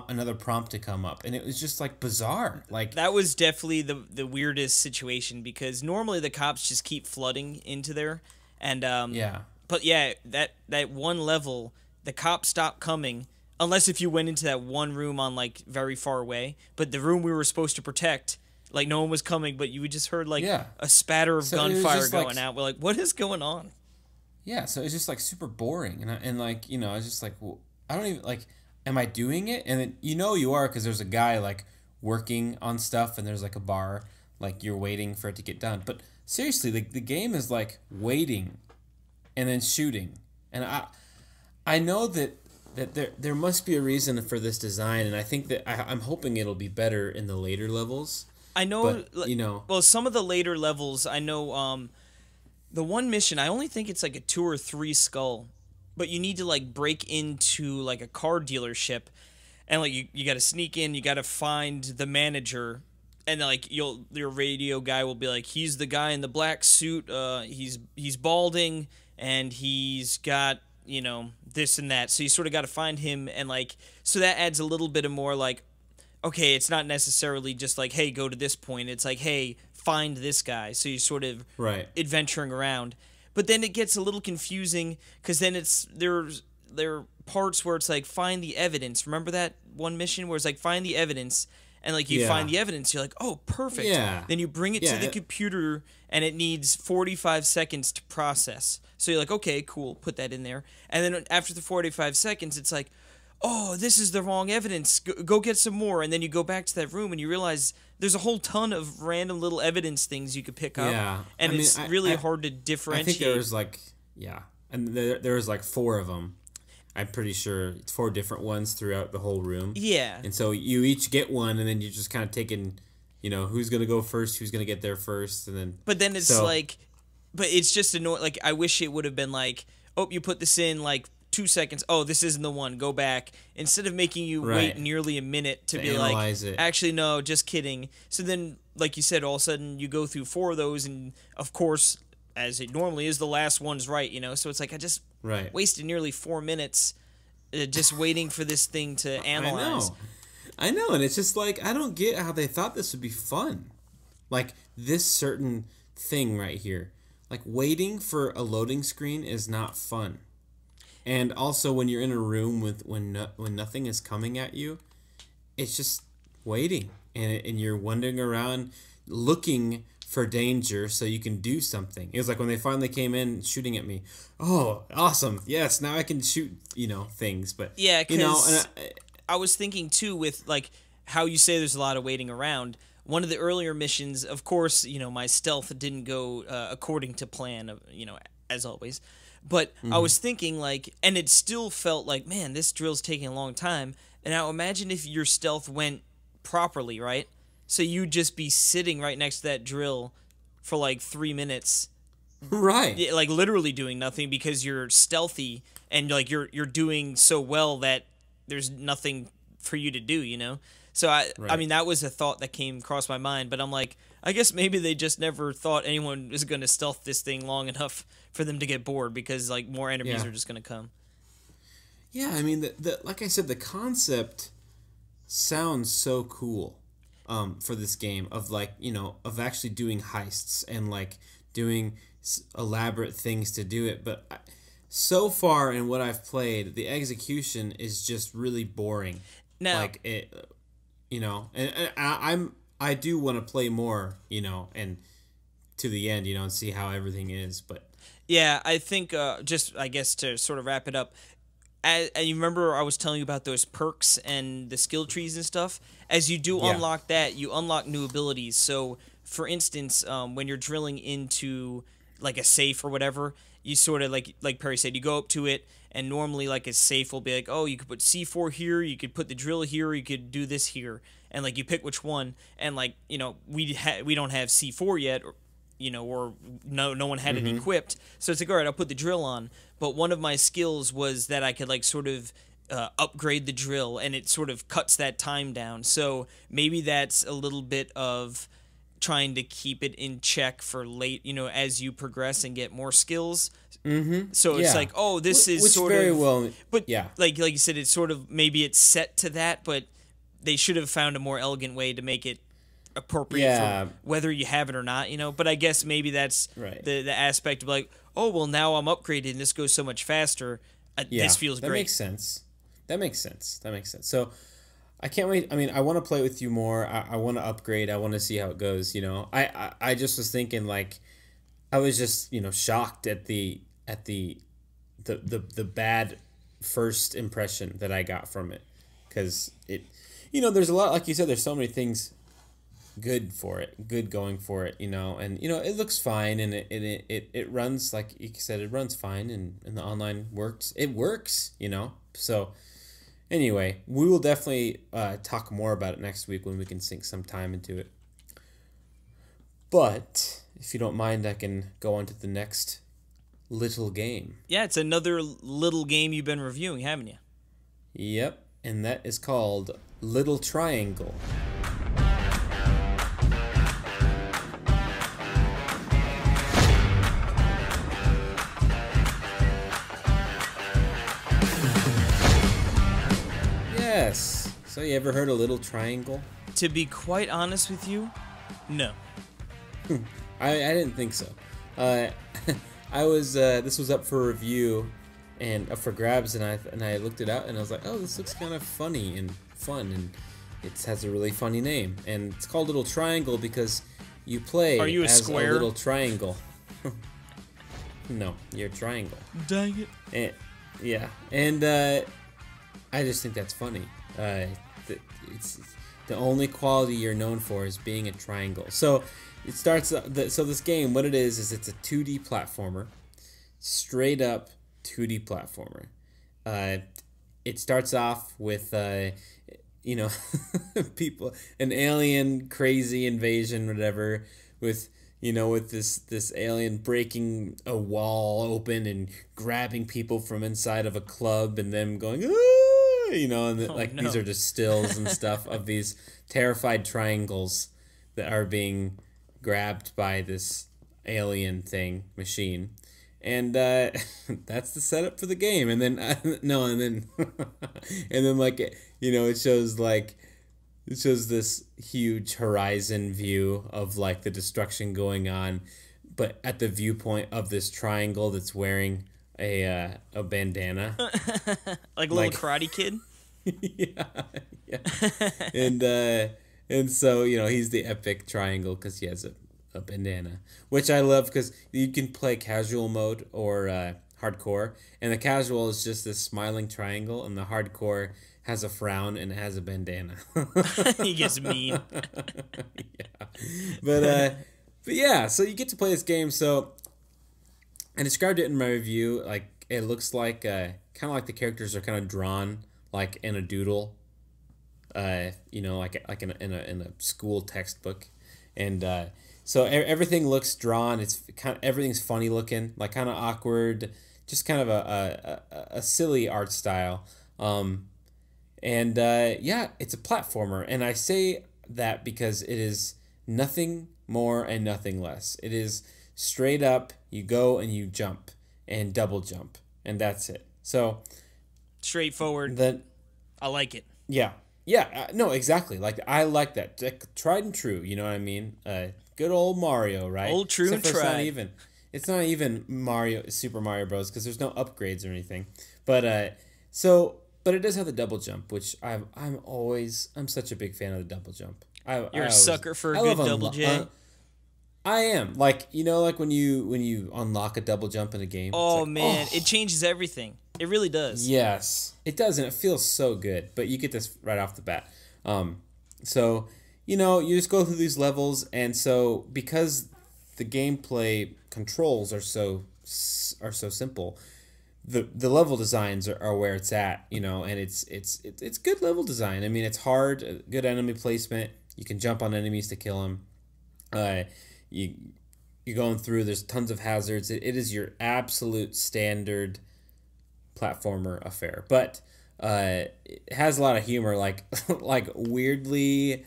another prompt to come up. And it was just like bizarre. Like, that was definitely the weirdest situation, because normally the cops just keep flooding into there, and yeah. But yeah, that one level, the cops stopped coming unless if you went into that one room on like very far away. But the room we were supposed to protect, like, no one was coming, but you just heard like a spatter of gunfire going out. We're like, what is going on? Yeah, so it's just like super boring, and like, you know, I was just like, well, I don't even like. Am I doing it? And then you are because there's a guy like working on stuff, and there's like a bar, like you're waiting for it to get done. But seriously, the game is like waiting, and then shooting, and I know that there must be a reason for this design, and I think that I'm hoping it'll be better in the later levels. I know, But well, some of the later levels, I know, the one mission, I only think it's like a 2 or 3 skull, but you need to like break into like a car dealership, and like you got to sneak in, you got to find the manager, and like your radio guy will be like, he's the guy in the black suit, he's balding, and he's got this and that, so you sort of got to find him, and like so that adds a little bit of more like, okay, it's not necessarily just like, hey, go to this point. It's like, hey, find this guy. So you're sort of right. adventuring around. But then it gets a little confusing because then there are parts where it's like, find the evidence. Remember that one mission where it's like, find the evidence, and like you find the evidence, you're like, oh, perfect. Yeah. Then you bring it to the computer, and it needs 45 seconds to process. So you're like, okay, cool, put that in there. And then after the 45 seconds, it's like, oh, this is the wrong evidence. Go get some more. And then you go back to that room and you realize there's a whole ton of random little evidence things you could pick up. Yeah. And it's really hard to differentiate. I think there was like, and there was like 4 of them. I'm pretty sure it's 4 different ones throughout the whole room. Yeah. And so you each get one, and then you just kind of taking, who's going to go first, who's going to get there first. And then. But then it's like, but it's just annoying. Like, I wish it would have been like, oh, you put this in like 2 seconds. Oh, this isn't the one. Go back. Instead of making you wait nearly a minute to be like, actually, no, just kidding. So then, like you said, all of a sudden you go through 4 of those, and of course, as it normally is, the last one's right, So it's like I just wasted nearly 4 minutes just waiting for this thing to analyze. I know, and it's just like, I don't get how they thought this would be fun. Like, this certain thing right here. Like, waiting for a loading screen is not fun. And also, when you're in a room when nothing is coming at you, it's just waiting, and you're wandering around looking for danger so you can do something. It was like when they finally came in shooting at me. Oh, awesome! Yes, now I can shoot things. But yeah, because I was thinking too with like how you say there's a lot of waiting around. One of the earlier missions, of course, my stealth didn't go according to plan. As always. But I was thinking, like, and it still felt like, man, this drill's taking a long time. And now imagine if your stealth went properly, right? So you'd just be sitting right next to that drill for like 3 minutes. Right. Like literally doing nothing because you're stealthy and like you're doing so well that there's nothing for you to do, So I mean, that was a thought that came across my mind, but I'm like, I guess maybe they just never thought anyone was going to stealth this thing long enough for them to get bored because like more enemies are just going to come. Yeah, I mean, like I said, the concept sounds so cool for this game of like, of actually doing heists and like doing elaborate things to do it. But so far in what I've played, the execution is just really boring. Now, like it, and I do want to play more, and to the end, and see how everything is. But yeah, I think just I guess to sort of wrap it up, you remember I was telling you about those perks and the skill trees and stuff. As you do unlock that, you unlock new abilities. So, for instance, when you're drilling into like a safe or whatever, you sort of like Perry said, you go up to it, and normally like a safe will be like, oh, you could put C4 here, you could put the drill here, you could do this here, and like you pick which one, and like we don't have C4 yet, or no one had it equipped, so it's like, all right, I'll put the drill on. But one of my skills was that I could like sort of upgrade the drill, and it sort of cuts that time down. So maybe that's a little bit of trying to keep it in check for late, as you progress and get more skills. Mm-hmm. So it's like, oh, this is which sort very of, well, but like you said, it's sort of maybe it's set to that, but they should have found a more elegant way to make it appropriate for whether you have it or not, But I guess maybe that's the aspect of like, oh, well, now I'm upgraded and this goes so much faster. This feels great. That makes sense. So I can't wait. I mean, I want to play with you more. I want to upgrade. I want to see how it goes. I just was thinking like, I was just shocked at the bad first impression that I got from it, because it, there's a lot, like you said, there's so many things good going for it, and it looks fine, and it runs, like you said, it runs fine, and the online works. It works, So anyway, we will definitely talk more about it next week when we can sink some time into it. But if you don't mind, I can go on to the next little game. Yeah, it's another little game you've been reviewing, haven't you? Yep, and that is called Little Triangle. Yes. So you ever heard of Little Triangle? To be quite honest with you, no. I didn't think so. I was this was up for review and up for grabs, and I looked it out and I was like, oh, this looks kind of funny and fun, and it has a really funny name, and it's called Little Triangle because you play as square? a little triangle. No, you're a triangle. Dang it. And, yeah, and I just think that's funny. It's the only quality you're known for is being a triangle. So it starts. So this game, what it is it's a 2D platformer, straight up 2D platformer. It starts off with people, an alien crazy invasion, whatever, with this alien breaking a wall open and grabbing people from inside of a club and them going, these are just stills and stuff of these terrified triangles that are being grabbed by this alien machine. And that's the setup for the game. And then it shows this huge horizon view of like the destruction going on, but at the viewpoint of this triangle that's wearing a bandana, like a little Karate Kid. yeah. And so he's the epic triangle because he has a bandana, which I love because you can play casual mode or hardcore, and the casual is just this smiling triangle, and the hardcore has a frown and it has a bandana. He gets mean. Yeah, but yeah, so you get to play this game. So I described it in my review, like it looks like kind of like the characters are kind of drawn like in a doodle, like in a school textbook, and so everything looks drawn. It's everything's funny looking, like kind of awkward, just kind of a silly art style. And it's a platformer, and I say that because it is nothing more and nothing less. It is straight up, you go and you jump and double jump, and that's it. So straightforward. I like it. Yeah, no, exactly. Like I like that, like, tried and true. You know what I mean? Good old Mario, right? Old true and tried. It's not even Super Mario Bros. Because there's no upgrades or anything. But But it does have the double jump, which I'm such a big fan of the double jump. You're a sucker for a good double J. I am. Like when you unlock a double jump in a game. Oh man, it changes everything. It really does. Yes, it does, and it feels so good. But you get this right off the bat. So you just go through these levels, and so because the gameplay controls are so simple, the level designs are where it's at, and it's good level design. I mean, it's hard, good enemy placement. You can jump on enemies to kill them. You're going through. There's tons of hazards. It is your absolute standard platformer affair, but it has a lot of humor, like weirdly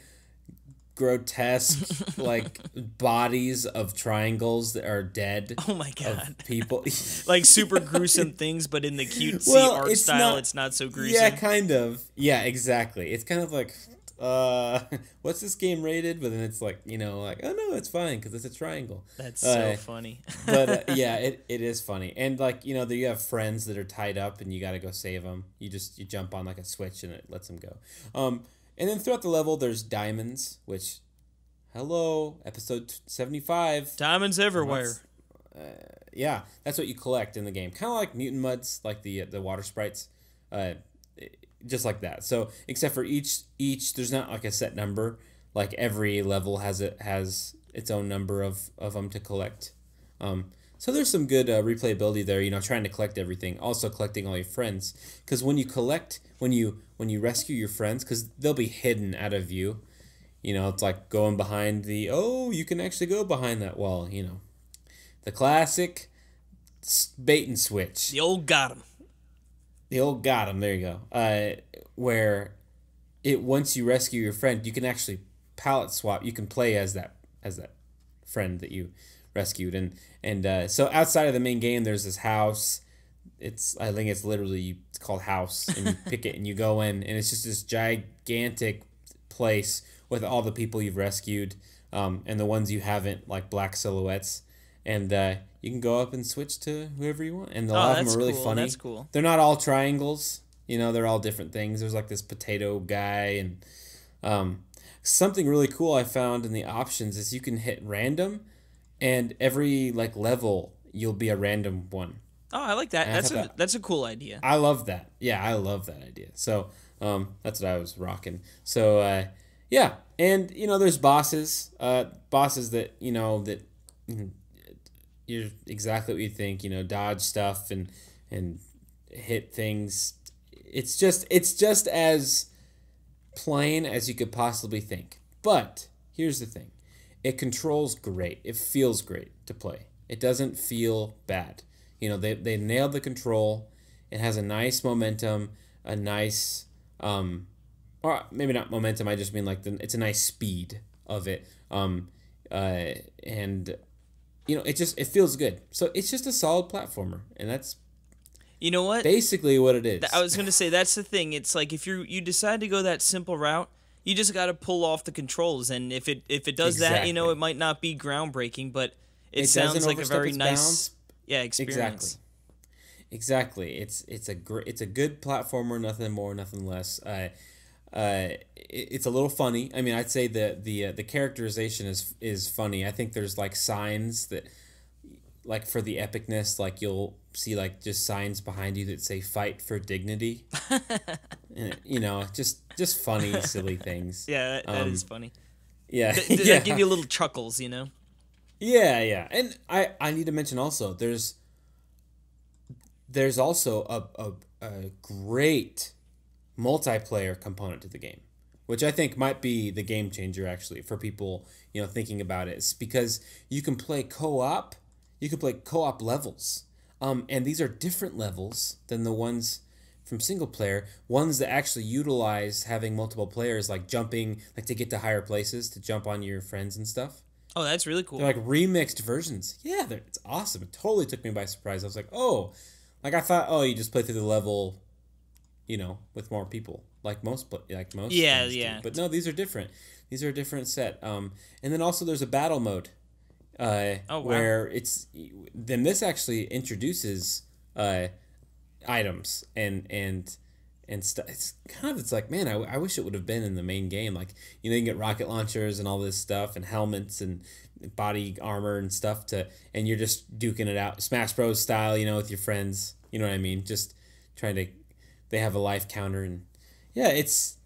grotesque like bodies of triangles that are dead. Oh my god! Of people like super gruesome things, but in the cutesy art style, it's not so gruesome. Yeah, kind of. Yeah, exactly. It's kind of like, what's this game rated? But then it's like, like, oh no, it's fine because it's a triangle. That's so funny. But yeah, it is funny, and like you have friends that are tied up, and you got to go save them. You jump on like a switch, and it lets them go. And then throughout the level, there's diamonds, which, hello, episode 75. Diamonds everywhere. Yeah, that's what you collect in the game. Kind of like Mutant Muds, like the water sprites. uh, just like that. So except for each there's not like a set number. Like every level has its own number of them to collect. So there's some good replayability there. You know, trying to collect everything, also collecting all your friends. Because when you rescue your friends, because they'll be hidden out of view. You know, it's like going behind you can actually go behind that wall. You know, the classic bait and switch. The old got him. The old got him. There you go. Where once you rescue your friend, you can actually palette swap. You can play as that friend that you rescued, and so outside of the main game, there's this house. I think it's called House, and you pick it and you go in, and it's just this gigantic place with all the people you've rescued, and the ones you haven't, like black silhouettes, and you can go up and switch to whoever you want, and a lot of them are really funny. That's cool. They're not all triangles, you know. They're all different things. There's like this potato guy, and something really cool I found in the options is you can hit random, and every like level you'll be a random one. Oh, I like that. That's a cool idea. I love that. Yeah, I love that idea. So that's what I was rocking. So yeah, and you know there's bosses that you know that you're exactly what you think. You know, dodge stuff and hit things. It's just as plain as you could possibly think. But here's the thing. It controls great. It feels great to play. It doesn't feel bad. You know, they nailed the control. It has a nice momentum, a nice or maybe not momentum, I just mean like it's a nice speed of it. And you know, it feels good. So it's just a solid platformer, and that's you know what? Basically what it is. I was going to say that's the thing. It's like if you decide to go that simple route, you just got to pull off the controls, and if it does that, you know, it might not be groundbreaking, but it sounds like a very nice experience. Exactly. It's a good platformer, nothing more, nothing less. It's a little funny. I mean, I'd say the characterization is funny. I think there's like signs that, like for the epicness, like you'll see like just signs behind you that say "Fight for Dignity." And, you know, just funny, silly things. Yeah, that is funny. Yeah, that give you little chuckles, you know. Yeah, and I need to mention also there's also a great multiplayer component to the game, which I think might be the game changer actually for people, you know, thinking about it. It's because you can play co-op. You can play co-op levels, and these are different levels than the ones from single player. Ones that actually utilize having multiple players, like jumping, like to get to higher places, to jump on your friends and stuff. Oh, that's really cool. They're like remixed versions. Yeah, it's awesome. It totally took me by surprise. I was like, oh, like I thought, oh, you just play through the level, you know, with more people, like most Yeah. do. But no, these are different. These are a different set. And then also there's a battle mode. Wow. Where then this actually introduces items and stuff. It's like, man, I wish it would have been in the main game. Like, you know, you can get rocket launchers and all this stuff and helmets and body armor and stuff and you're just duking it out Smash Bros style, you know, with your friends. You know what I mean? Just trying to. They have a life counter, and yeah, it's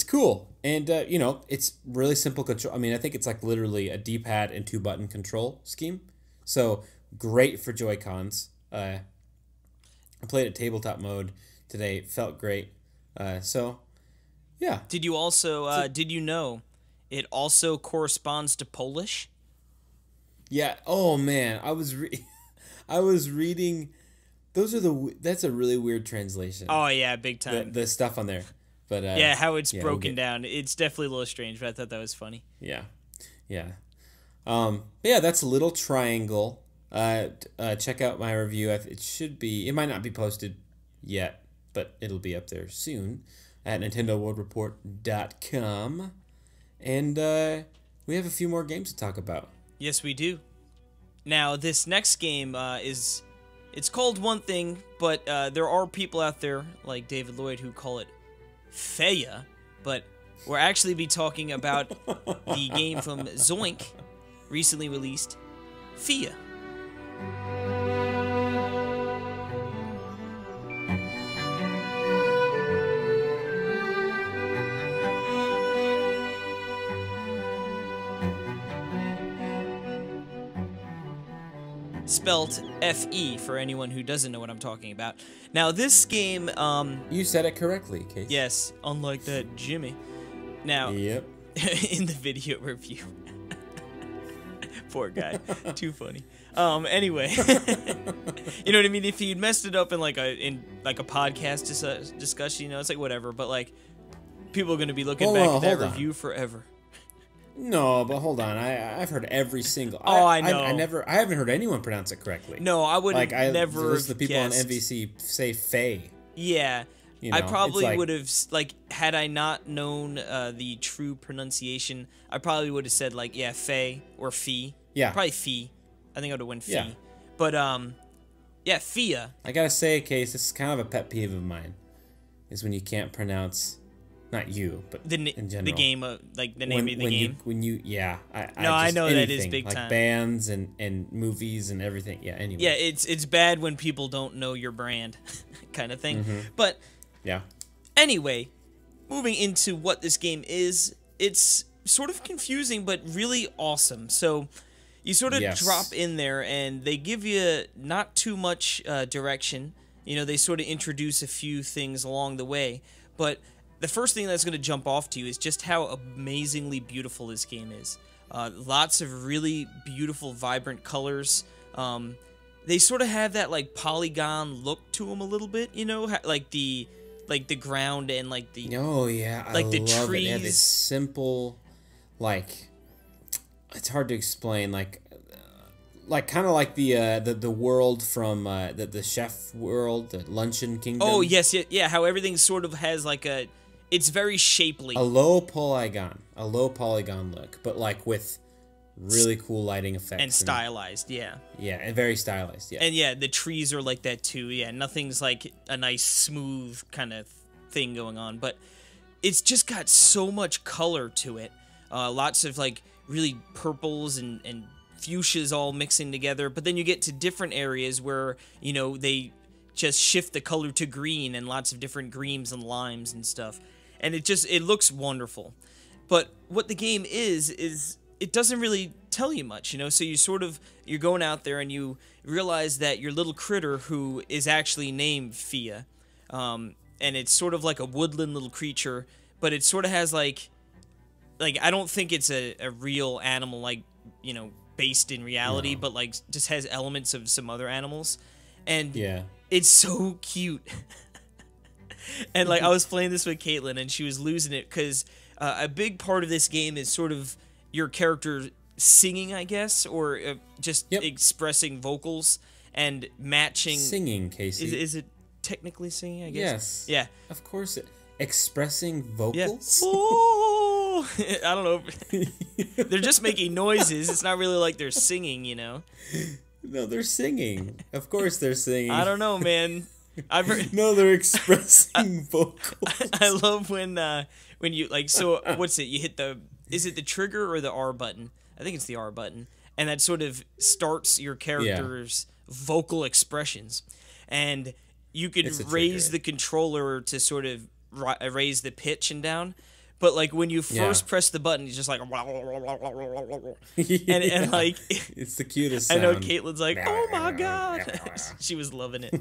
cool. And you know, it's really simple control. I mean, I think it's like literally a D-pad and 2-button control scheme. So great for Joy-Cons. I played it tabletop mode today. It felt great. So yeah. Did you also did you know it also corresponds to Polish? Yeah. Oh man, I was reading. That's a really weird translation. Oh yeah, big time. The stuff on there. But yeah, how it's broken down. It's definitely a little strange, but I thought that was funny. Yeah. Yeah, that's Little Triangle. Check out my review. It might not be posted yet, but it'll be up there soon at NintendoWorldReport.com. And we have a few more games to talk about. Yes, we do. Now, this next game it's called one thing, but there are people out there like David Lloyd who call it Feya, but we'll actually be talking about the game from Zoink, recently released, Feya. spelt F-E for anyone who doesn't know what I'm talking about. Now, this game, You said it correctly, Case. yes, unlike that Jimmy. Now, Yep. in the video review. Poor guy. Too funny. Anyway. You know what I mean? If he'd messed it up in like a podcast discussion, you know, it's like whatever, but like people are going to be looking back at that review forever. No, but hold on. I've heard every single. Oh, I know. I haven't heard anyone pronounce it correctly. No, I would never. Those are the people guessed. on MVC say Faye. Yeah. You know, I probably like, would have, like, had I not known the true pronunciation, I probably would have said, like, yeah, Faye or Fee. Yeah. Probably Fee. I think I would have went Fee. Yeah. But, yeah, Fia. I gotta say, Case, this is kind of a pet peeve of mine, is when you can't pronounce, not you, but in general. The game, like, the name of the game. I know anything, that is big like time. bands and movies and everything. Yeah, anyway. Yeah, it's bad when people don't know your brand kind of thing. Mm-hmm. But, yeah. anyway, moving into what this game is, it's sort of confusing but really awesome. So you sort of drop in there and they give you not too much direction. You know, they sort of introduce a few things along the way. But the first thing that's going to jump off to you is just how amazingly beautiful this game is. Lots of really beautiful, vibrant colors. They sort of have that like polygon look to them a little bit, you know, like the ground and like the like the love trees. It. They have this simple, like, it's hard to explain, like kind of like the world from the chef world, the luncheon kingdom. Oh yes, yeah. How everything sort of has like it's very shapely. A low polygon look, but like with really cool lighting effects and stylized, yeah. Yeah, and very stylized, yeah. And yeah, the trees are like that too. Yeah, nothing's like a nice smooth kind of thing going on, but it's just got so much color to it. Lots of like really purples and fuchsias all mixing together, but then you get to different areas where, you know, they just shift the color to green and lots of different greens and limes and stuff. And it looks wonderful. But what the game is it doesn't really tell you much, you know? So you're going out there and you realize that your little critter who is actually named Fia, and it's sort of like a woodland little creature, but it sort of has like I don't think it's a real animal, like, you know, based in reality, but like just has elements of some other animals. And it's so cute. And like I was playing this with Caitlin and she was losing it because a big part of this game is sort of your character singing, I guess, or just expressing vocals and matching. Singing, Casey. Is it technically singing, I guess? Yes. Yeah. Of course. Expressing vocals? Yeah. Oh! I don't know. They're just making noises. It's not really like they're singing, you know? No, they're singing. Of course they're singing. I don't know, man. I've heard. No, they're expressing vocals. I love when you like. So what's it? You hit the. Is it the trigger or the R button? I think it's the R button, and that sort of starts your character's vocal expressions, and you could raise the controller to sort of raise the pitch and down. But like when you first press the button, it's just like, and like it's the cutest sound. I know Caitlin's like, oh my god, she was loving it.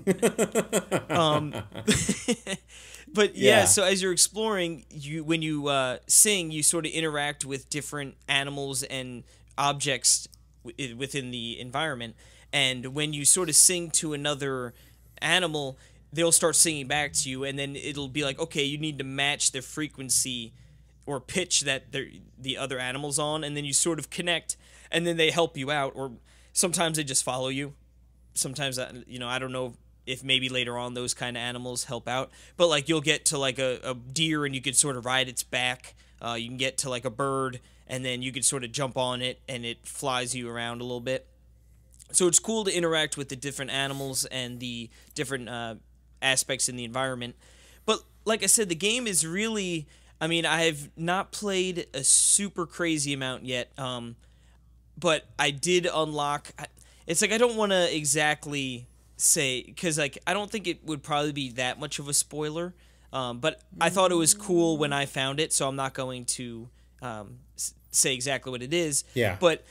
But yeah, so as you're exploring, when you sing, you sort of interact with different animals and objects within the environment. And when you sort of sing to another animal, they'll start singing back to you, and then it'll be like, okay, you need to match the frequency or pitch that the other animal's on, and then you sort of connect, and then they help you out, or sometimes they just follow you. Sometimes, you know, I don't know if maybe later on those kind of animals help out, but like you'll get to like a deer and you could sort of ride its back. You can get to like a bird, and then you could sort of jump on it, and it flies you around a little bit. So it's cool to interact with the different animals and the different aspects in the environment. But like I said, the game is really, I mean, I've not played a super crazy amount yet, but I did unlock, it's like I don't want to exactly say, because like I don't think it would probably be that much of a spoiler, but I thought it was cool when I found it, so I'm not going to say exactly what it is. Yeah. But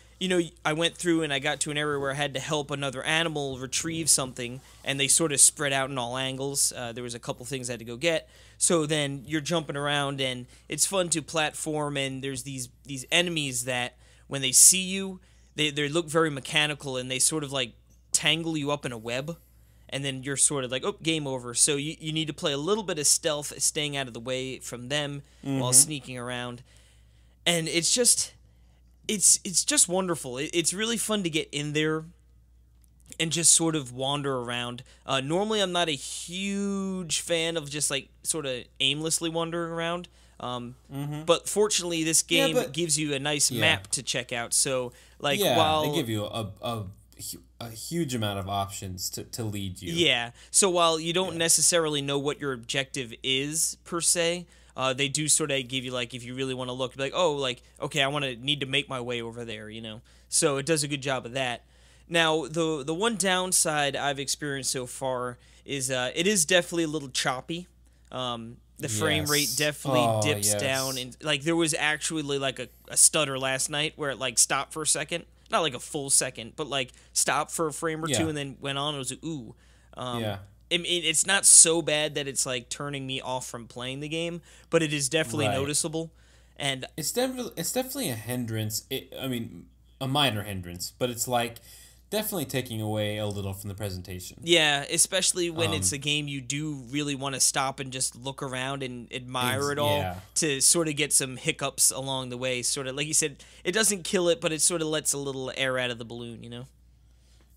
I went through and I got to an area where I had to help another animal retrieve something, and they sort of spread out in all angles. There was a couple things I had to go get. So then you're jumping around, and it's fun to platform, and there's these enemies that when they see you, they look very mechanical, and they sort of like tangle you up in a web, and then you're sort of like, oh, game over. So you need to play a little bit of stealth, staying out of the way from them while sneaking around. And it's just wonderful. It's really fun to get in there and just sort of wander around. Normally, I'm not a huge fan of just like sort of aimlessly wandering around. But fortunately, this game gives you a nice map to check out. So like while they give you a huge amount of options to lead you. Yeah. So while you don't necessarily know what your objective is per se, they do sort of give you, like, if you really want to look, like, oh, like, okay, I need to make my way over there, So it does a good job of that. Now, the one downside I've experienced so far is it is definitely a little choppy. The frame rate definitely dips down, and like there was actually like a stutter last night where it like stopped for a second. Not like a full second, but like stopped for a frame or two and then went on. It was like, ooh. It's not so bad that it's like turning me off from playing the game, but it is definitely noticeable. And it's definitely a hindrance. A minor hindrance, but it's like definitely taking away a little from the presentation. Yeah, especially when it's a game you do really want to stop and just look around and admire it all to sort of get some hiccups along the way. Sort of, like you said, it doesn't kill it, but it sort of lets a little air out of the balloon,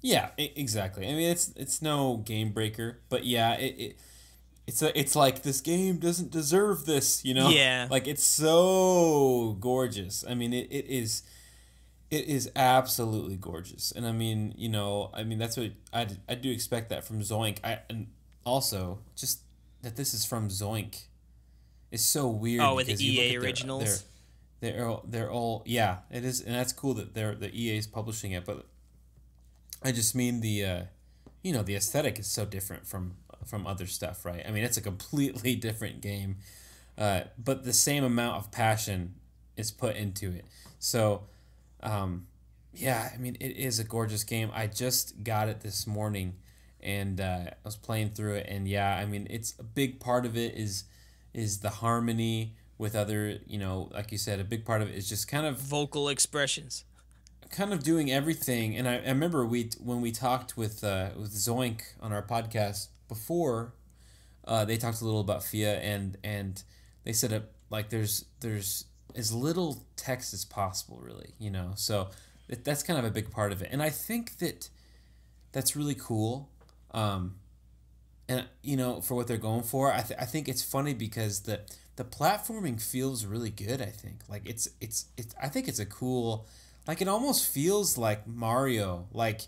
Yeah, exactly. I mean, it's no game breaker, but yeah, it's like this game doesn't deserve this, Yeah. Like, it's so gorgeous. I mean, it is absolutely gorgeous, and I mean, that's what I do expect that from Zoink. And also just that this is from Zoink is so weird. Oh, with the EA originals. They're all it is, and that's cool that the EA is publishing it, but I just mean the the aesthetic is so different from other stuff, right? I mean, it's a completely different game, but the same amount of passion is put into it. So, I mean, it is a gorgeous game. I just got it this morning, and I was playing through it, and I mean, it's a big part of it is the harmony with other, like you said, a big part of it is just kind of vocal expressions. Kind of doing everything, and I remember when we talked with Zoink on our podcast before, they talked a little about FIA, and they said like there's as little text as possible, really, so that's kind of a big part of it, and I think that's really cool, and for what they're going for, I think it's funny because the platforming feels really good. I think like it's I think it's a cool. Like, it almost feels like Mario. Like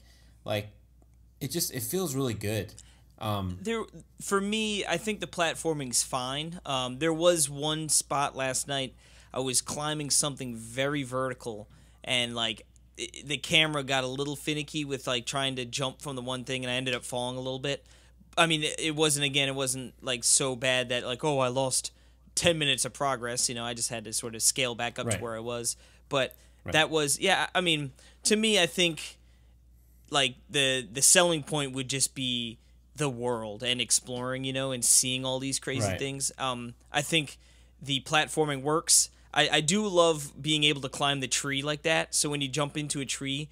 it feels really good. For me, I think the platforming's fine. There was one spot last night I was climbing something very vertical, and like the camera got a little finicky with like trying to jump from the one thing, and I ended up falling a little bit. I mean, it wasn't like so bad that like, oh, I lost 10 minutes of progress. I just had to sort of scale back up to where I was, but. Right. That was, I mean, to me, I think, like, the selling point would just be the world and exploring, and seeing all these crazy things. I think the platforming works. I do love being able to climb the tree like that. So when you jump into a tree,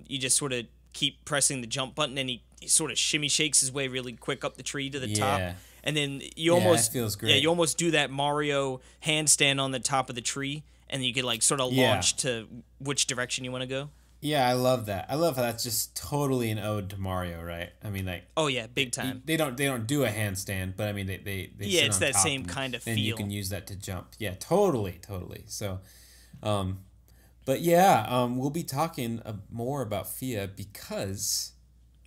you just sort of keep pressing the jump button, and he sort of shimmy shakes his way really quick up the tree to the top. And then you almost, feels great. Yeah, you almost do that Mario handstand on the top of the tree. And you could like sort of launch to which direction you want to go. Yeah, I love that. I love how that's just totally an ode to Mario, right? I mean, like, oh yeah, big time. They don't do a handstand, but I mean they sit it's on that top, same kind of feel. And you can use that to jump. Yeah, totally. So, but we'll be talking more about FIA because.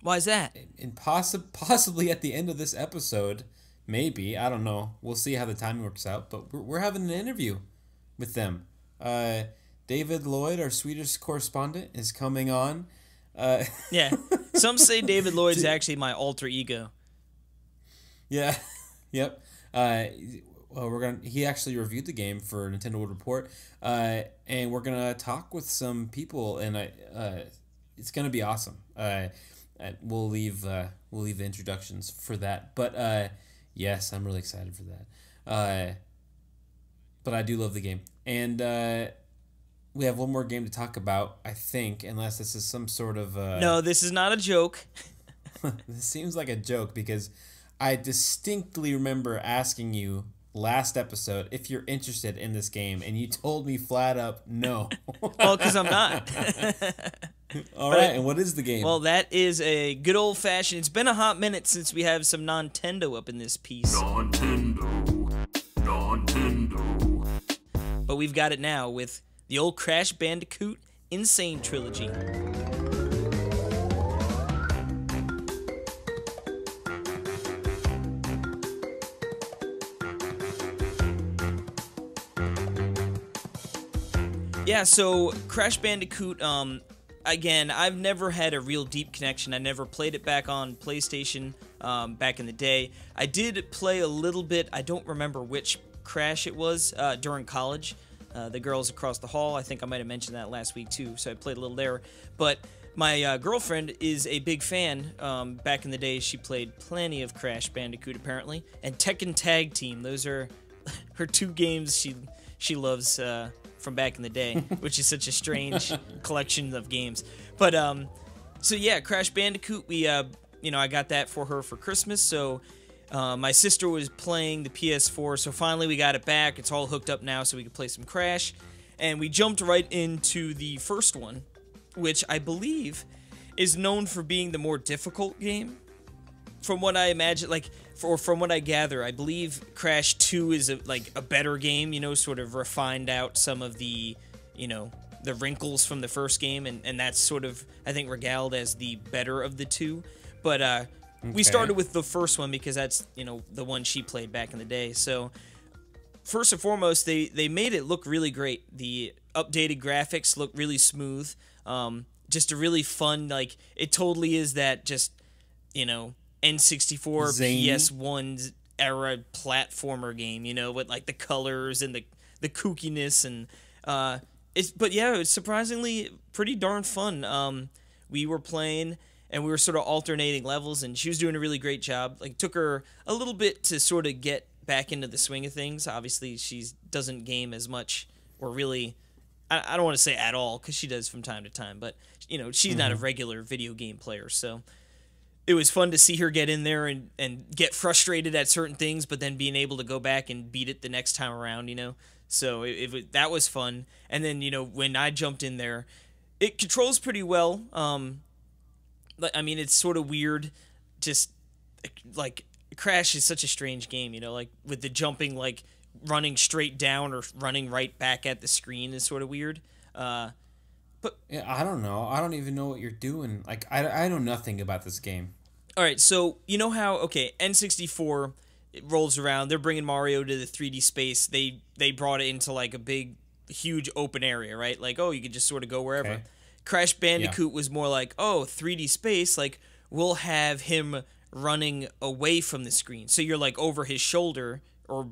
Why is that? And possibly at the end of this episode, maybe, I don't know. We'll see how the timing works out. But we're having an interview with them. David Lloyd, our Swedish correspondent, is coming on. Yeah, some say David Lloyd's actually my alter ego. Yeah, yep. well, he actually reviewed the game for Nintendo World Report, and we're gonna talk with some people, and it's gonna be awesome. We'll leave the introductions for that, but yes, I'm really excited for that. But I do love the game, and we have one more game to talk about, I think, unless this is some sort of No, this is not a joke. This seems like a joke because I distinctly remember asking you last episode if you're interested in this game, and you told me flat up no. Well, because I'm not. All right, and what is the game? Well, that is a good old-fashioned... It's been a hot minute since we have some Nintendo up in this piece. Nintendo. But we've got it now with the old Crash Bandicoot Sane Trilogy. Yeah, so Crash Bandicoot, again, I've never had a real deep connection. I never played it back on PlayStation back in the day. I did play a little bit, I don't remember which Crash it was, during college. The girls across the hall, I think I might have mentioned that last week too, so I played a little there. But my girlfriend is a big fan. Back in the day, she played plenty of Crash Bandicoot, apparently. And Tekken Tag Team, those are her two games she loves from back in the day, which is such a strange collection of games. But so yeah, Crash Bandicoot, we I got that for her for Christmas. So my sister was playing the PS4, so finally we got it back. It's all hooked up now, so we can play some Crash. And we jumped right into the first one, which I believe is known for being the more difficult game. From what I imagine, from what I gather, I believe Crash 2 is a better game, sort of refined out some of the, the wrinkles from the first game, and that's sort of, I think, regaled as the better of the two. But we started with the first one because that's, the one she played back in the day. So, first and foremost, they made it look really great. The updated graphics look really smooth. Just a really fun, it totally is that just, N64, Zany. PS1 era platformer game, with the colors and the kookiness, and it's surprisingly pretty darn fun. We were playing and we were sort of alternating levels, and she was doing a really great job. Took her a little bit to sort of get back into the swing of things. Obviously, she doesn't game as much, or really, I don't want to say at all, because she does from time to time, but she's not a regular video game player, so it was fun to see her get in there and get frustrated at certain things, but then being able to go back and beat it the next time around, So that was fun. And then, when I jumped in there, it controls pretty well. It's sort of weird. Just, Crash is such a strange game, with the jumping, running straight down or running right back at the screen is sort of weird. But yeah, I don't know. I don't even know what you're doing. I know nothing about this game. All right, so you know how N64 it rolls around. They're bringing Mario to the 3D space. They brought it into a big, huge open area, right? You could just sort of go wherever. Okay. Crash Bandicoot was more 3D space. We'll have him running away from the screen, so you're over his shoulder, or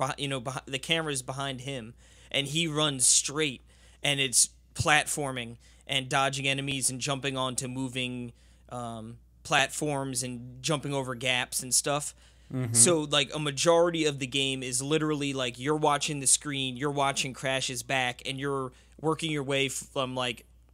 the camera's behind him, and he runs straight, and it's platforming and dodging enemies and jumping onto moving platforms and jumping over gaps and stuff. Mm-hmm. So, a majority of the game is literally, you're watching the screen, you're watching Crash's back, and you're working your way from,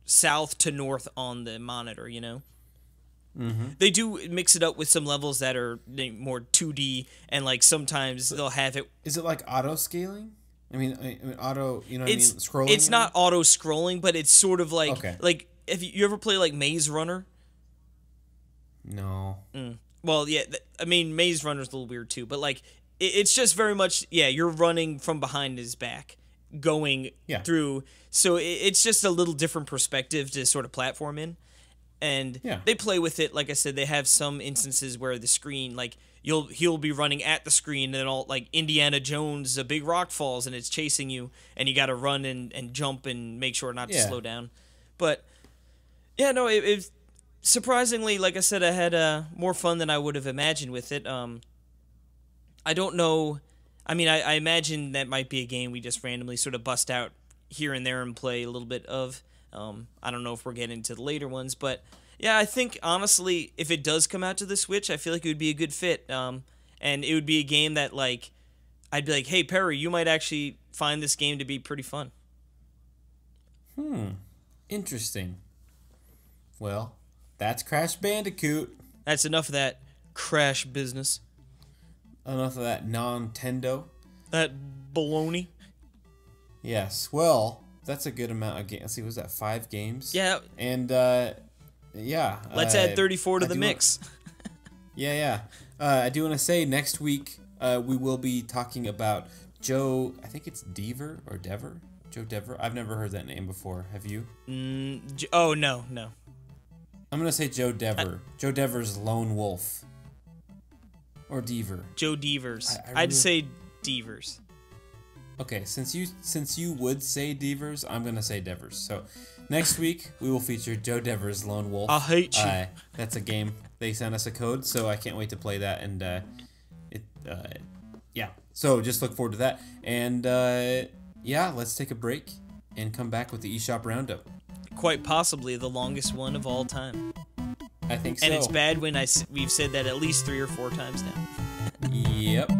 south to north on the monitor, Mm-hmm. They do mix it up with some levels that are more 2D, and, sometimes they'll have it... Is it, auto-scaling? I mean, auto, scrolling? It's not auto-scrolling, but it's sort of have you ever play, Maze Runner? No. Well, yeah, Maze Runner's a little weird, too, but, it's just very much, you're running from behind his back, going through, so it's just a little different perspective to sort of platform in, and they play with it. Like I said, they have some instances where the screen, he'll be running at the screen, and then all Indiana Jones, a big rock falls and it's chasing you, and you got to run and jump and make sure not to slow down. But it surprisingly, like I said, I had more fun than I would have imagined with it. I don't know. I mean, I imagine that might be a game we just randomly sort of bust out here and there and play a little bit of. I don't know if we're getting to the later ones, but yeah, I think honestly, if it does come out to the Switch, I feel like it would be a good fit. And it would be a game that like I'd be like, hey Perry, you might actually find this game to be pretty fun. Interesting. Well, that's Crash Bandicoot. That's enough of that Crash business. Enough of that Nintendo. That baloney. Yes. Well, that's a good amount of games. Let's see, was that 5 games? Yeah. And yeah. Let's add 34 to the mix. Yeah. I do want to say next week we will be talking about Joe. I think it's Dever or Dever. Joe Dever. I've never heard that name before. Have you? Oh no. I'm gonna say Joe Dever. Joe Dever's Lone Wolf. Or Dever. Joe Devers. I'd say Devers. Okay, since you would say Devers, I'm gonna say Devers. So next week we will feature Joe Devers' Lone Wolf. I hate you. That's a game. They sent us a code, so I can't wait to play that. And yeah. So just look forward to that. And yeah, let's take a break and come back with the eShop Roundup. Quite possibly the longest one of all time. I think so. And it's bad when we've said that at least 3 or 4 times now. Yep.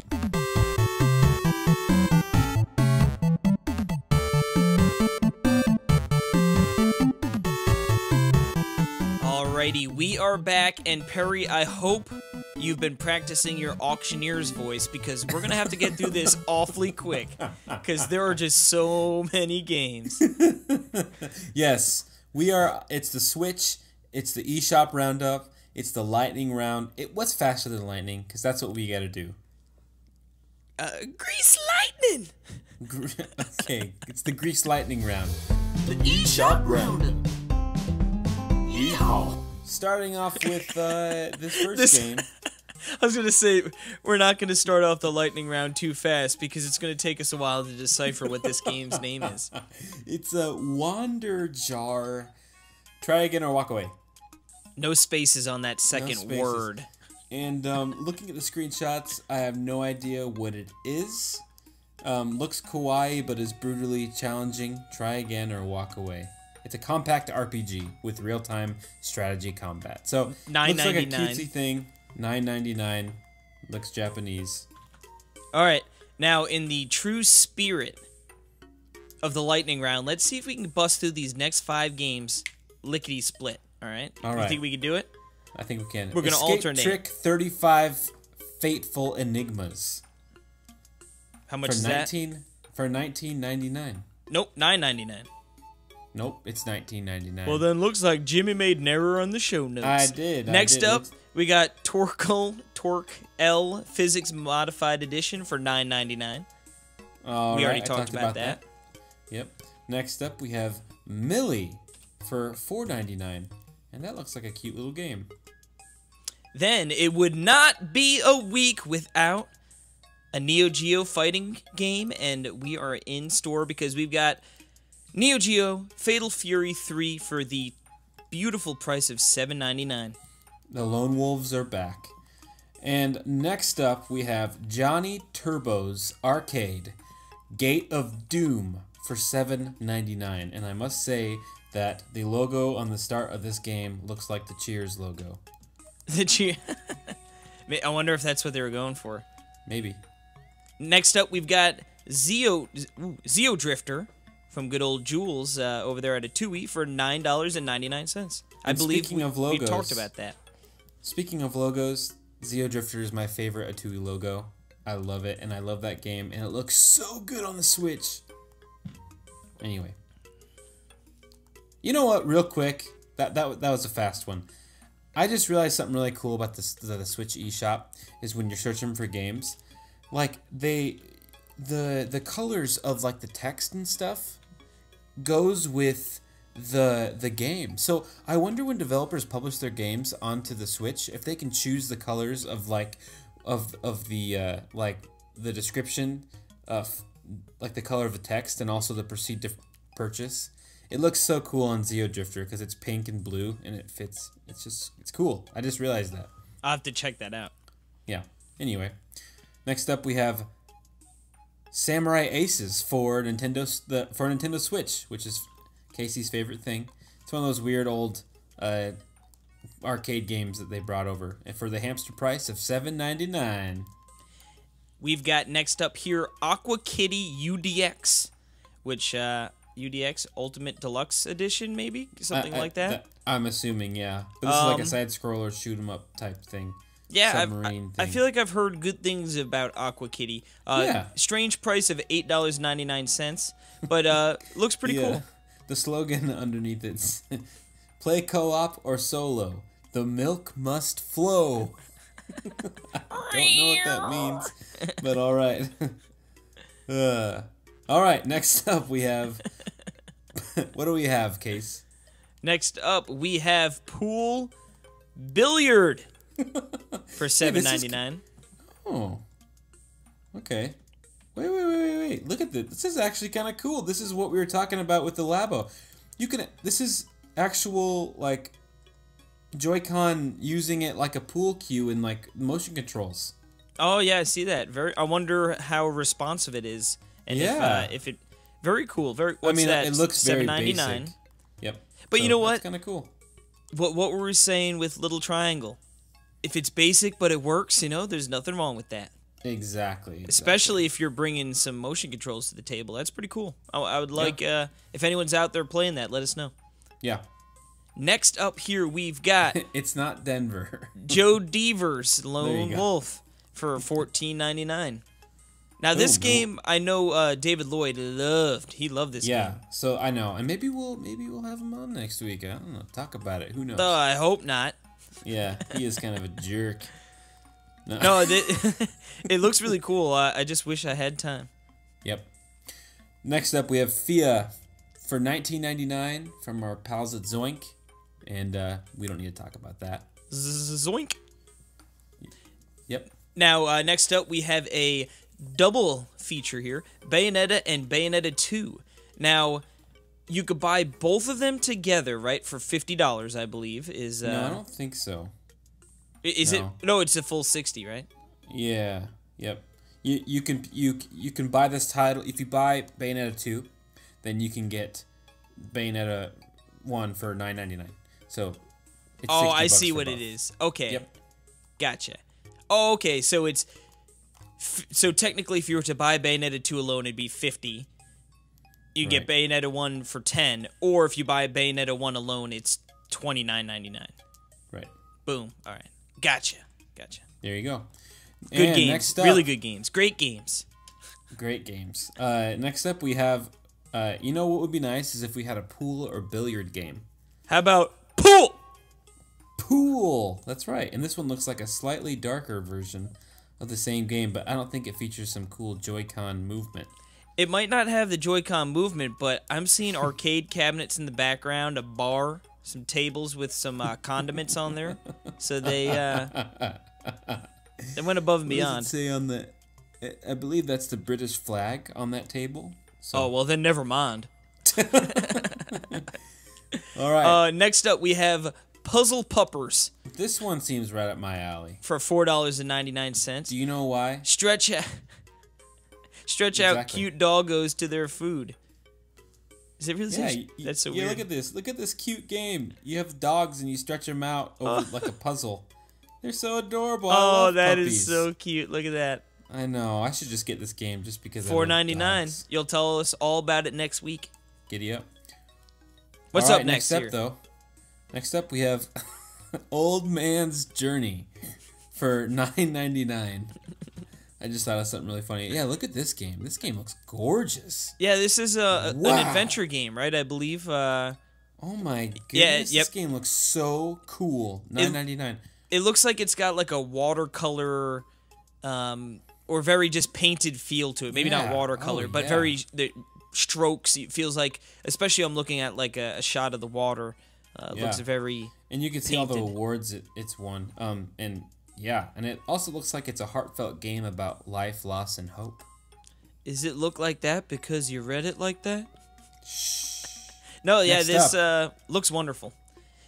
Alrighty, we are back, and Perry, I hope you've been practicing your auctioneer's voice because we're gonna have to get through this awfully quick because there are just so many games. Yes, we are. It's the Switch. It's the eShop Roundup. It's the Lightning Round. What's faster than lightning? Because that's what we got to do. Grease Lightning! Okay, it's the Grease Lightning Round. The eShop Roundup. Yeehaw! Starting off with this first game. I was going to say, we're not going to start off the lightning round too fast because it's going to take us a while to decipher what this game's name is. It's a Wander Jar. Try again or walk away. No spaces on that second word. And looking at the screenshots, I have no idea what it is. Looks kawaii, but is brutally challenging. Try again or walk away. It's a compact RPG with real-time strategy combat. So, looks like a cutesy thing. $9.99. Looks Japanese. Alright, now in the true spirit of the lightning round, let's see if we can bust through these next 5 games lickety-split. Alright? Alright. You think we can do it? I think we can. We're going to alternate. Trick 35 Fateful Enigmas. How much is that? For $19.99. Nope, $9.99. Nope, it's $19.99. Well, then looks like Jimmy made an error on the show notes. I did. Next up, we got TorqueL Physics Modified Edition for $9.99. We already talked about that. Yep. Next up, we have Millie for $4.99. And that looks like a cute little game. Then, it would not be a week without a Neo Geo fighting game. And we are in store because we've got Neo Geo Fatal Fury 3 for the beautiful price of $7.99. The Lone Wolves are back. And next up, we have Johnny Turbo's Arcade Gate of Doom for $7.99. And I must say that the logo on the start of this game looks like the Cheers logo. The Cheers. I wonder if that's what they were going for. Maybe. Next up, we've got Zeo Drifter from good old Jules over there at a TUI for $9.99. I believe we talked about that. Speaking of logos, Zeo Drifter is my favorite Atui logo. I love it, and I love that game, and it looks so good on the Switch. Anyway. You know what, real quick, that was a fast one. I just realized something really cool about the Switch eShop is when you're searching for games, like the colors of like the text and stuff goes with the game. So I wonder when developers publish their games onto the Switch if they can choose the colors of like the description of like the color of the text and also the proceed to purchase. It looks so cool on Zeo Drifter because it's pink and blue and it fits. It's cool. I just realized that. I'll have to check that out. Yeah. Anyway, next up we have Samurai Aces for Nintendo Switch, which is Casey's favorite thing. It's one of those weird old arcade games that they brought over, and for the hamster price of $7.99. We've got next up here Aqua Kitty UDX, which UDX Ultimate Deluxe Edition, maybe something like that. I'm assuming, yeah. But this is like a side scroller shoot 'em up type thing. Yeah, I feel like I've heard good things about Aqua Kitty. Strange price of $8.99, but looks pretty cool. The slogan underneath it's play co-op or solo. The milk must flow. I don't know what that means, but all right. All right, next up we have... what do we have, Case? Next up we have Pool Billiard for $7.99. Oh. Okay. Wait. Look at this. This is actually kind of cool. This is what we were talking about with the Labo. This is actual, like, Joy-Con using it like a pool cue in, like, motion controls. Oh, yeah, I see that. I wonder how responsive it is. And if it... Very cool. What's that? It looks very $7.99. basic. Yep. But you know what? That's kind of cool. What were we saying with Little Triangle? If it's basic but it works, there's nothing wrong with that. Exactly. Especially if you're bringing some motion controls to the table. That's pretty cool. I would like, if anyone's out there playing that, let us know. Yeah. Next up here, we've got... It's not Denver. Joe Devers, Lone Wolf, for $14.99. Now, this game, I know David Lloyd loved. He loved this game. Yeah, so I know. And maybe we'll have him on next week. I don't know. Talk about it. Who knows? I hope not. Yeah, he is kind of a jerk. No, it looks really cool. I just wish I had time. Yep. Next up, we have Fia for $19.99 from our pals at Zoink. And we don't need to talk about that. Zoink. Yep. Now, next up, we have a double feature here, Bayonetta and Bayonetta 2. Now, you could buy both of them together, right, for $50, I believe. No, I don't think so. Is it? No, it's a full 60, right? Yeah. Yep. You can buy this title if you buy Bayonetta 2, then you can get Bayonetta 1 for $9.99. So it's $60 I see what both. it is. Okay. Yep. Gotcha. Oh, okay, so it's so technically if you were to buy Bayonetta 2 alone it'd be $50. You get Bayonetta 1 for $10, or if you buy Bayonetta 1 alone it's $29.99. Right. Boom. All right. Gotcha. There you go. Good games. Next up, really good games. Great games. Great games. Next up we have you know what would be nice is if we had a pool or billiard game. How about pool? Pool. That's right. And this one looks like a slightly darker version of the same game, but I don't think it features some cool Joy-Con movement. It might not have the Joy-Con movement, but I'm seeing arcade cabinets in the background, a bar, some tables with some condiments on there. So they went above and beyond. What does it say on the... I believe that's the British flag on that table. So. Oh, well, then never mind. All right. Next up, we have Puzzle Puppers. This one seems right up my alley. For $4.99. Do you know why? Stretch out cute doggos to their food. Is it really? Yeah, that's so weird. Look at this. Look at this cute game. You have dogs and you stretch them out over like a puzzle. They're so adorable. Oh, that is so cute. Look at that. I know. I should just get this game just because. $4.99. You'll tell us all about it next week. Giddy up. What's up next? Next up, we have Old Man's Journey for $9.99. I just thought of something really funny. Yeah, look at this game. This game looks gorgeous. Yeah, this is an adventure game, right? I believe. Oh my goodness! Yeah, This game looks so cool. $9.99. It looks like it's got like a watercolor, or very just painted feel to it. Maybe not watercolor, but very the strokes. It feels like, especially I'm looking at like a shot of the water. Looks very. And you can see all the awards it's won. And it also looks like it's a heartfelt game about life, loss, and hope. Does it look like that because you read it like that? Shh. No, yeah, this looks wonderful.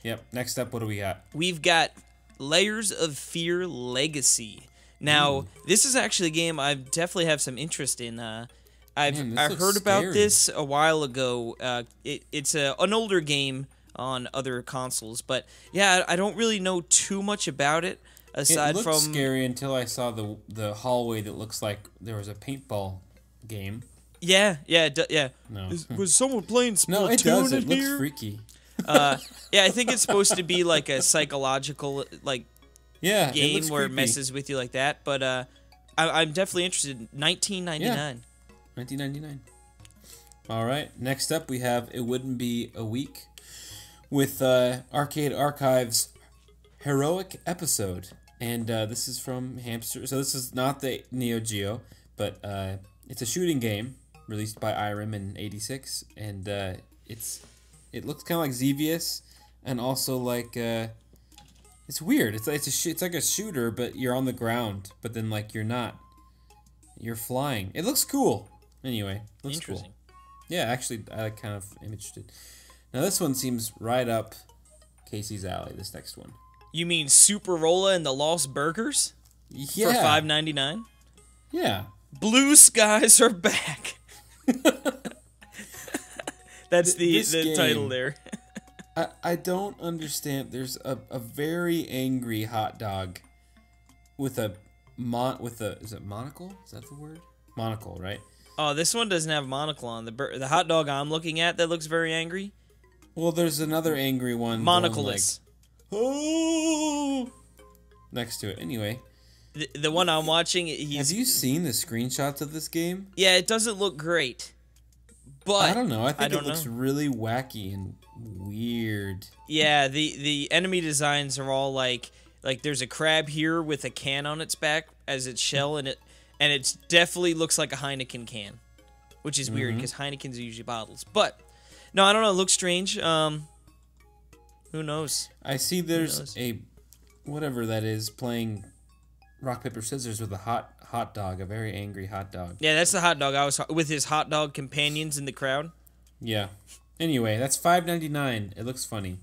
Yep. Next up, what do we got? We've got Layers of Fear Legacy. Now, this is actually a game I definitely have some interest in. I heard about scary. this a while ago. It's an older game on other consoles, but yeah, I don't really know too much about it aside It looked from scary until I saw the hallway that looks like there was a paintball game. yeah. No. Was someone playing Splatoon No, it does. It in looks here? freaky. Yeah, I think it's supposed to be like a psychological Yeah, game it looks where it creepy. messes with you like that. But I'm definitely interested. 1999. 1999. All right. Next up, we have It Wouldn't Be a Week with Arcade Archive's Heroic Episode. And this is from Hamster. So this is not the Neo Geo, but it's a shooting game released by Irem in '86, and it looks kind of like Xevious, and also like it's weird. It's like a shooter, but you're on the ground, but then like you're not. You're flying. It looks cool. Anyway, looks Interesting. cool. Yeah, actually, I kind of am interested. Now this one seems right up Casey's alley. This next one. You mean Super Rolla and the Lost Burgers Yeah. for $5.99? Yeah. Blue skies are back. That's the game- title there. I don't understand. There's a very angry hot dog with a is it monocle? Is that the word? Monocle, right? Oh, this one doesn't have a monocle on. The hot dog I'm looking at that looks very angry. Well, there's another angry one. going Monocleless. Like, oh! Next to it. Anyway, The one I'm watching, have he's you seen the screenshots of this game? yeah, it doesn't look great. But I don't know. I think don't it looks know. really wacky and weird. Yeah, the enemy designs are all like there's a crab here with a can on its back as its shell, and it definitely looks like a Heineken can, which is weird because Heinekens are usually bottles. But no, I don't know. It looks strange. Who knows? I see there's a whatever that is playing rock paper scissors with a hot dog, a very angry hot dog. Yeah, that's the hot dog I was with his hot dog companions in the crowd. Yeah. Anyway, that's $5.99. It looks funny.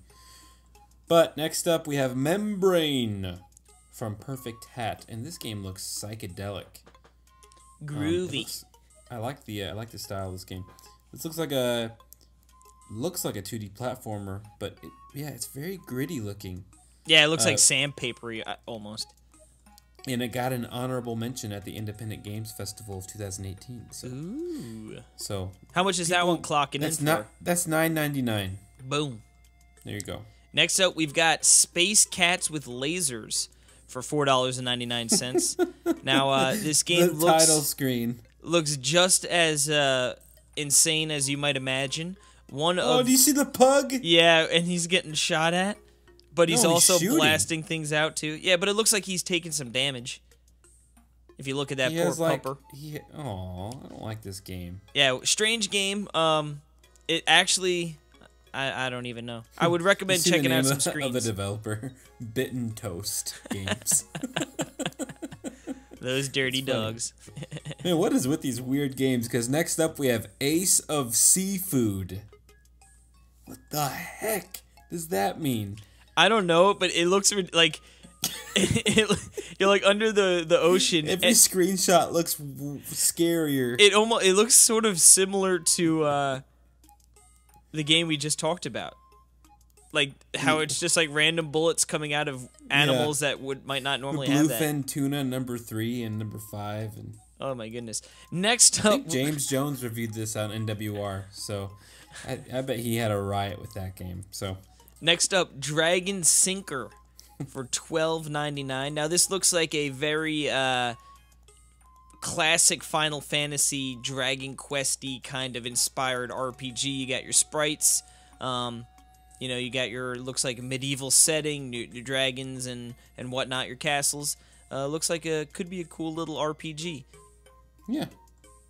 But next up, we have Membrane from Perfect Hat, and this game looks psychedelic. Groovy. I like the style of this game. This looks like a 2D platformer, but it's very gritty looking, Yeah, it looks like sandpapery almost. and it got an honorable mention at the Independent Games Festival of 2018. Ooh. So How much is that one clocking in that's for? that's $9.99. Boom. There you go. Next up, we've got Space Cats with Lasers for $4.99. Now, this game The title screen. looks just as insane as you might imagine. Oh, do you see the pug? Yeah, and he's getting shot at, but he's No, he's also shooting. blasting things out too. Yeah, but it looks like he's taking some damage. If you look at that He poor has like, pupper. I don't like this game. Yeah, strange game. It actually, I don't even know. I would recommend You see the checking out name some of screens. the developer, Bitten Toast Games. Those dirty funny. dogs. Man, what is with these weird games? Because next up we have Ace of Seafood. What the heck does that mean? I don't know, but it looks like you're like under the ocean. Every screenshot looks scarier. It looks sort of similar to the game we just talked about, like how it's just like random bullets coming out of animals that might not normally have that. Bluefin tuna number 3 and number 5, and Oh my goodness! Next I up, think James Jones reviewed this on NWR, so I bet he had a riot with that game. So next up, Dragon Sinker for $12.99. Now this looks like a very classic Final Fantasy Dragon Questy kind of inspired RPG. You got your sprites, you got your looks like a medieval setting, your dragons and whatnot, your castles. Looks like could be a cool little RPG. yeah,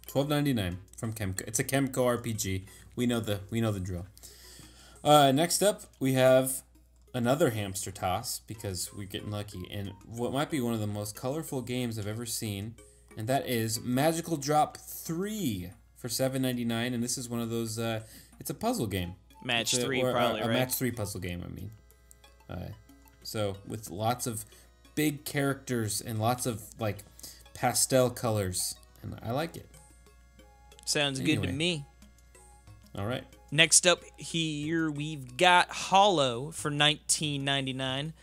$12.99 from Kemco. It's a Kemco RPG. We know the drill. Next up, we have another hamster toss because we're getting lucky, and what might be one of the most colorful games I've ever seen, and that is Magical Drop 3 for $7.99. And this is one of those. It's a puzzle game. Match 3, probably, a right? Match 3 puzzle game. I mean, so with lots of big characters and lots of like pastel colors, and I like it. Sounds good to me. All right. Next up here, we've got Hollow for $19.99.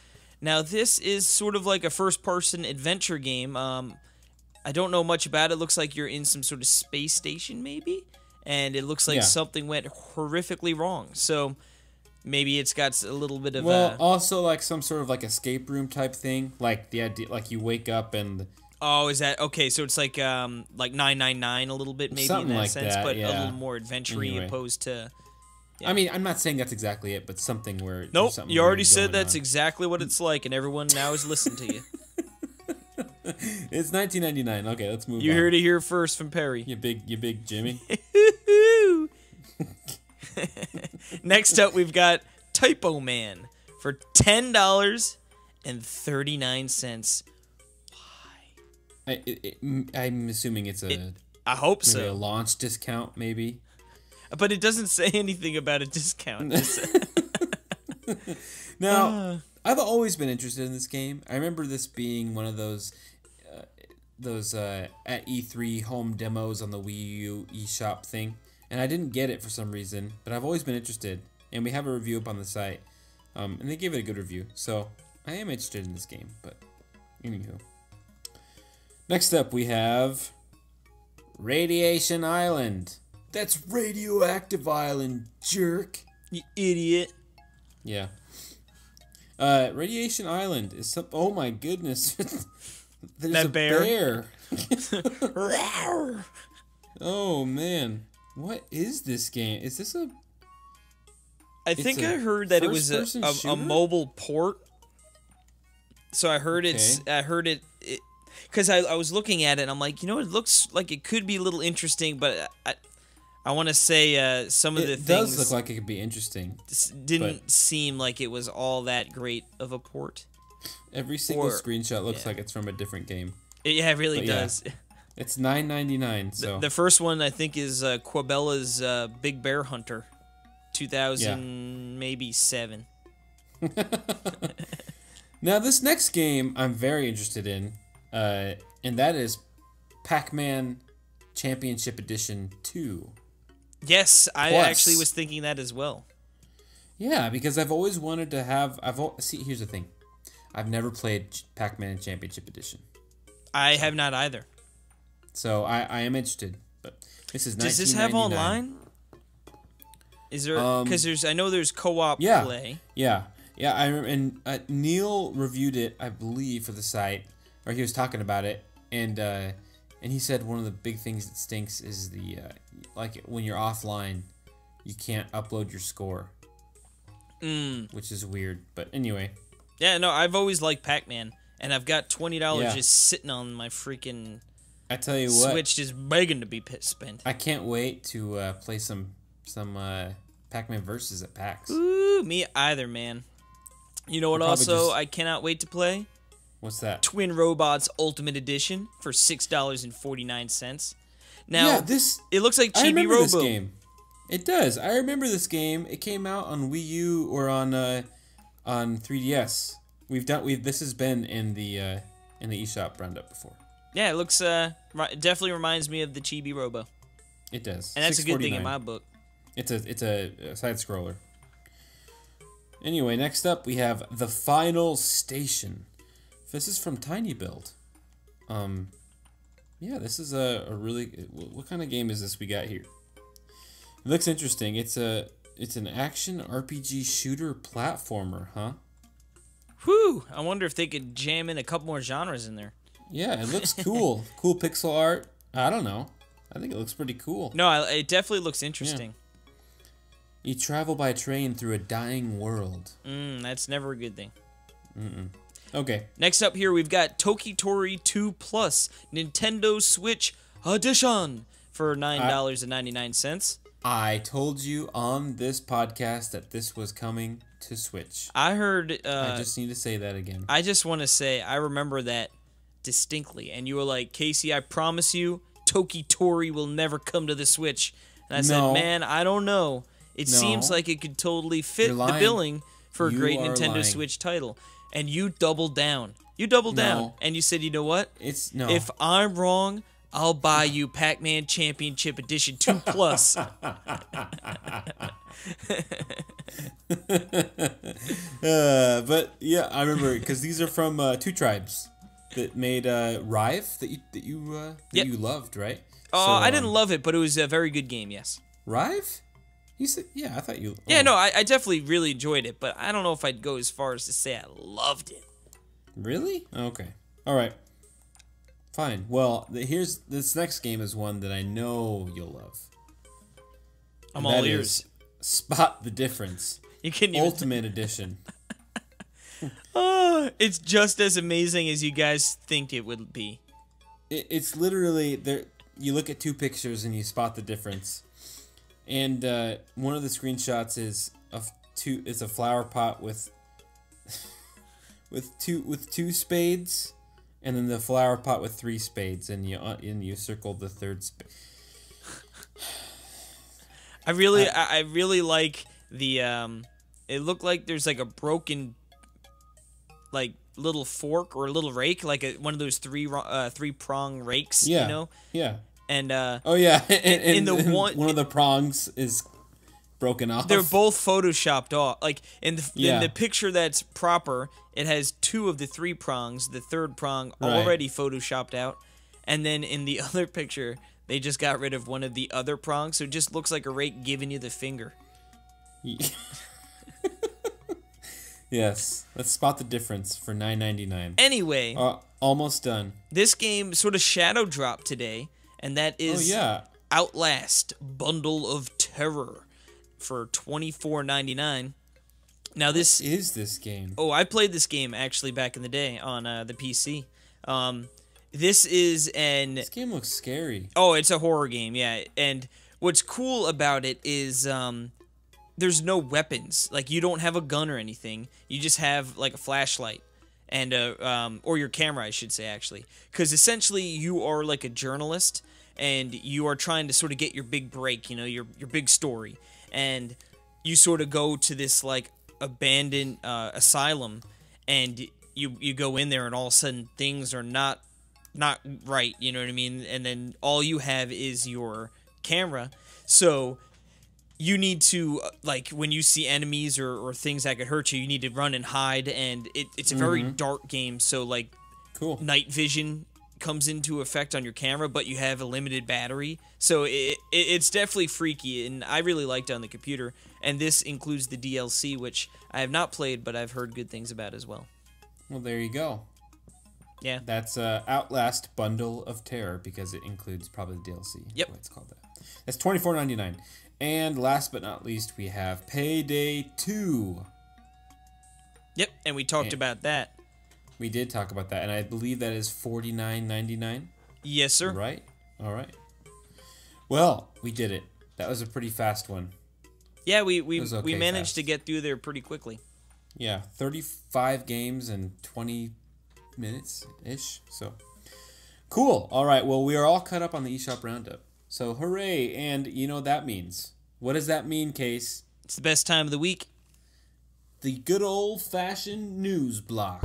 Now, this is sort of like a first-person adventure game. I don't know much about it. It looks like you're in some sort of space station, maybe? And it looks like something went horrifically wrong. So maybe it's got a little bit of also like some sort of like escape room type thing. Like the idea, like you wake up and... Oh, is that... Okay, so it's like 999 a little bit, maybe, something in that like sense. that, But a little more adventure-y Anyway. opposed to... Yeah. I mean, I'm not saying that's exactly it, but something where... Nope, something you already weird said going that's on. exactly what it's like, and everyone now is listening to you. It's $19.99. Okay, let's move on. You heard it here first from Perry. You big Jimmy. Next up, we've got Typo Man for $10.39. I'm assuming it's I hope maybe a so. launch discount, maybe. But it doesn't say anything about a discount. Now, I've always been interested in this game. I remember this being one of those at E3 home demos on the Wii U eShop thing, and I didn't get it for some reason, but I've always been interested, and we have a review up on the site, and they gave it a good review, so I am interested in this game, but anywho. Next up, we have Radiation Island. That's Radioactive Island, jerk. You idiot. Yeah. Radiation Island is some... Oh my goodness. There's That a bear. Oh man. What is this game? Is this a... I think I heard that it was first-person a shooter? mobile port. So I heard it because I was looking at it and I'm like, it looks like it could be a little interesting, but I want to say some of the It things does look like it could be interesting. didn't seem like it was all that great of a port. Every single screenshot looks like it's from a different game. Yeah, it really does. It's $9.99. So the first one I think is Quabella's Big Bear Hunter, 2000 maybe 7. Now this next game I'm very interested in, and that is Pac-Man Championship Edition 2. Yes, I Plus. actually was thinking that as well. Yeah, because I've always wanted to have... See, here's the thing. I've never played Pac-Man Championship Edition. I have not either. So I am interested. But this is $19.99. Does this have online? Is there... Because I know there's co-op play. Yeah. I remember, and Neil reviewed it, I believe, for the site, or he was talking about it, and he said one of the big things that stinks is the like when you're offline, you can't upload your score, which is weird. But anyway. Yeah, no, I've always liked Pac-Man, and I've got $20 just sitting on my freaking I tell you what, Switch, just begging to be spent. I can't wait to play some Pac-Man Versus at PAX. Ooh, me either, man. You know what also I cannot wait to play? What's that? Twin Robots Ultimate Edition for $6.49. Now, it looks like I Chibi remember Robo. this game. It does. I remember this game. It came out on Wii U or on 3DS. This has been in the eShop Roundup before. Yeah, it looks definitely reminds me of the Chibi Robo. It does. And that's a good thing in my book. It's a side scroller. Anyway, next up we have The Final Station. This is from Tiny Build. Yeah, this is a really... What kind of game is this we got here? It looks interesting. It's an action RPG shooter platformer, huh? Whew! I wonder if they could jam in a couple more genres in there. Yeah, it looks cool. Cool pixel art. I don't know. I think it looks pretty cool. No, it definitely looks interesting. You travel by train through a dying world. That's never a good thing. Okay. Next up here, we've got Tokitori 2 Plus Nintendo Switch Edition for $9.99. I told you on this podcast that this was coming to Switch. I heard... I just need to say that again. I just want to say, I remember that distinctly. And you were like, Casey, I promise you, Tokitori will never come to the Switch. And I said, man, I don't know. It seems like it could totally fit the billing for a great Nintendo Switch title. And you doubled down. You doubled down, No. and you said, you know what? It's no. If I'm wrong, I'll buy you Pac-Man Championship Edition 2 Plus. But yeah, I remember because these are from two tribes that made Rive that you loved, right? Oh, So, I didn't love it, but it was a very good game. Yes. Rive. You said, yeah, I thought you. Yeah, oh. no, I definitely really enjoyed it, but I don't know if I'd go as far as to say I loved it. Really? Okay. All right. Fine. Well, here's this next game is one that I know you'll love. I'm And all that ears. is Spot the Difference. You can even. Ultimate Edition. Oh, it's just as amazing as you guys think it would be. It's literally there. You look at two pictures and you spot the difference. And one of the screenshots is it's a flower pot with two spades, and then the flower pot with 3 spades, and you circled the third spade. I really like the it looked like there's like a broken like little fork or a little rake, like one of those three prong rakes, Yeah. you know? Yeah. And Oh yeah, and one of the prongs is broken off. they're both photoshopped off. Like in Yeah. the picture that's proper, it has 2 of the 3 prongs, the third prong Right. already photoshopped out. And then in the other picture, they just got rid of one of the other prongs, so it just looks like a rake giving you the finger. Yes, let's spot the difference for $9.99. Anyway, Almost done. this game sort of shadow dropped today, and that is Oh yeah. Outlast Bundle of Terror for $24.99. Now this Is this game? Oh, I played this game actually back in the day on the PC. This is This game looks scary. Oh, it's a horror game, yeah. And what's cool about it is there's no weapons. Like, you don't have a gun or anything. You just have like a flashlight and or your camera, I should say, actually. Because essentially you are like a journalist and you are trying to sort of get your big break, you know, your big story. And you sort of go to this like abandoned asylum, and you go in there, and all of a sudden things are not right, you know what I mean? And then all you have is your camera, so you need to, like, when you see enemies or things that could hurt you, you need to run and hide, and it's a very dark game, so like Cool. night vision comes into effect on your camera, but you have a limited battery, so it's definitely freaky, and I really liked it on the computer. And this includes the DLC, which I have not played, but I've heard good things about as well. Well, there you go. Yeah. That's Outlast Bundle of Terror, because it includes probably the DLC. Yep. That's called that. That's $24.99. And last but not least, we have Payday 2. Yep, and we talked about that. We did talk about that, and I believe that is $49.99. Yes, sir. Right? All right. Well, we did it. That was a pretty fast one. Yeah, we was okay managed fast. to get through there pretty quickly. Yeah, 35 games and 20 minutes-ish. So, cool. All right, well, we are all caught up on the eShop Roundup. So, hooray. And you know what that means. What does that mean, Case? It's the best time of the week. The good old-fashioned news block.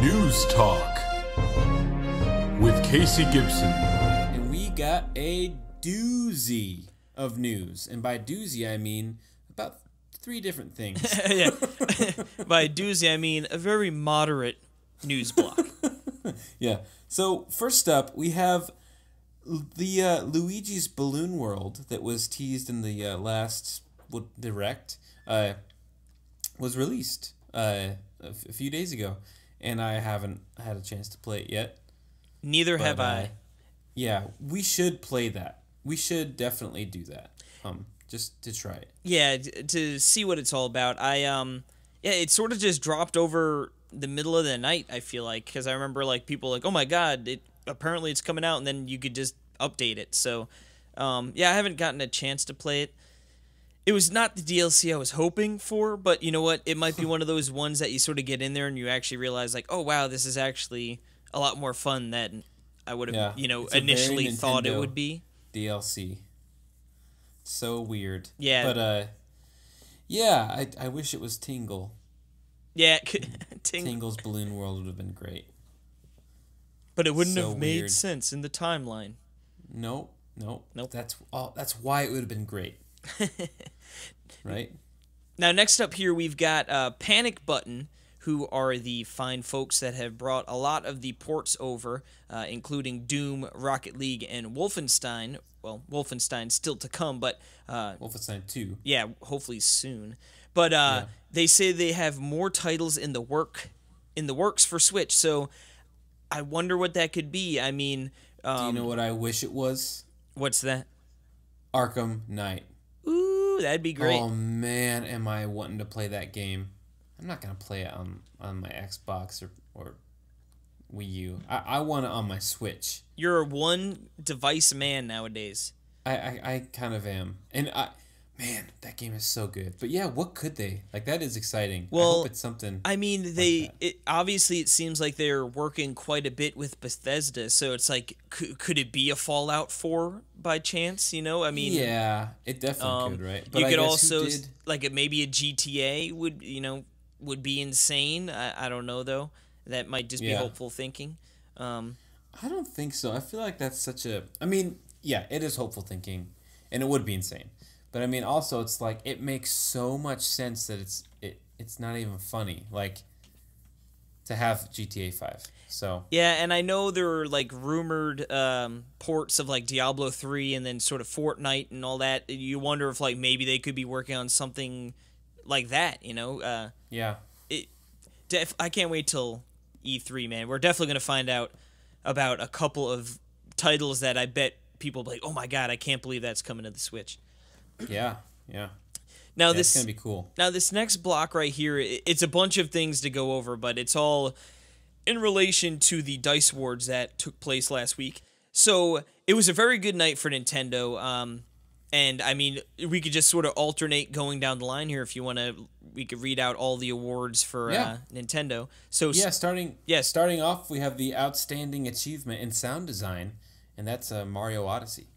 News Talk with Casey Gibson. And we got a doozy of news. And by doozy, I mean about 3 different things. Yeah. By doozy, I mean a very moderate news block. Yeah. So, first up, we have the Luigi's Balloon World that was teased in the last Direct was released a few days ago. And I haven't had a chance to play it yet. Neither have I. Yeah, we should play that. We should definitely do that. Just to try it. Yeah, to see what it's all about. It sort of just dropped over the middle of the night, I feel like, because I remember like people like, oh my god, apparently it's coming out, and then you could just update it. So, I haven't gotten a chance to play it. It was not the DLC I was hoping for, but you know what? It might be one of those ones that you sort of get in there and you actually realize, like, oh wow, this is actually a lot more fun than I would have, it's a initially very thought it Nintendo would be. DLC. So weird. Yeah. But I wish it was Tingle. Yeah, Tingle's Balloon World would have been great. But it wouldn't So have made weird. sense in the timeline. Nope. Nope. That's why it would have been great. Right? Now, next up here, we've got Panic Button, who are the fine folks that have brought a lot of the ports over, including Doom, Rocket League, and Wolfenstein. Well, Wolfenstein's still to come, but... Wolfenstein 2. Yeah, hopefully soon. But they say they have more titles in the works for Switch, so I wonder what that could be. I mean... Do you know what I wish it was? What's that? Arkham Knight. Ooh, that'd be great. Oh, man, am I wanting to play that game. I'm not going to play it on my Xbox or Wii U. I want it on my Switch. You're a one-device man nowadays. I kind of am. And man, that game is so good. But yeah, what could they? Like, that is exciting. Well, I hope it's something. I mean, obviously it seems like they're working quite a bit with Bethesda, so it's like, could it be a Fallout 4 by chance? You know, I mean, yeah, it definitely could, right? But you I could guess also who did? like maybe a GTA would be insane. I don't know though. That might just be hopeful thinking. I don't think so. I feel like that's such a. I mean, yeah, it is hopeful thinking, and it would be insane. But I mean, also, it's like it makes so much sense that it's not even funny. Like to have GTA 5. So yeah, and I know there are like rumored ports of like Diablo 3 and then sort of Fortnite and all that. You wonder if like maybe they could be working on something like that. You know? Yeah. I can't wait till E3, man. We're definitely gonna find out about a couple of titles that I bet people will be like, oh my god, I can't believe that's coming to the Switch. Yeah. Now That's gonna be cool. Now this next block right here, it's a bunch of things to go over, but it's all in relation to the DICE Awards that took place last week. So it was a very good night for Nintendo. And I mean, we could just sort of alternate going down the line here if you want to. We could read out all the awards for Nintendo. So starting off, we have the outstanding achievement in sound design, and that's Mario Odyssey.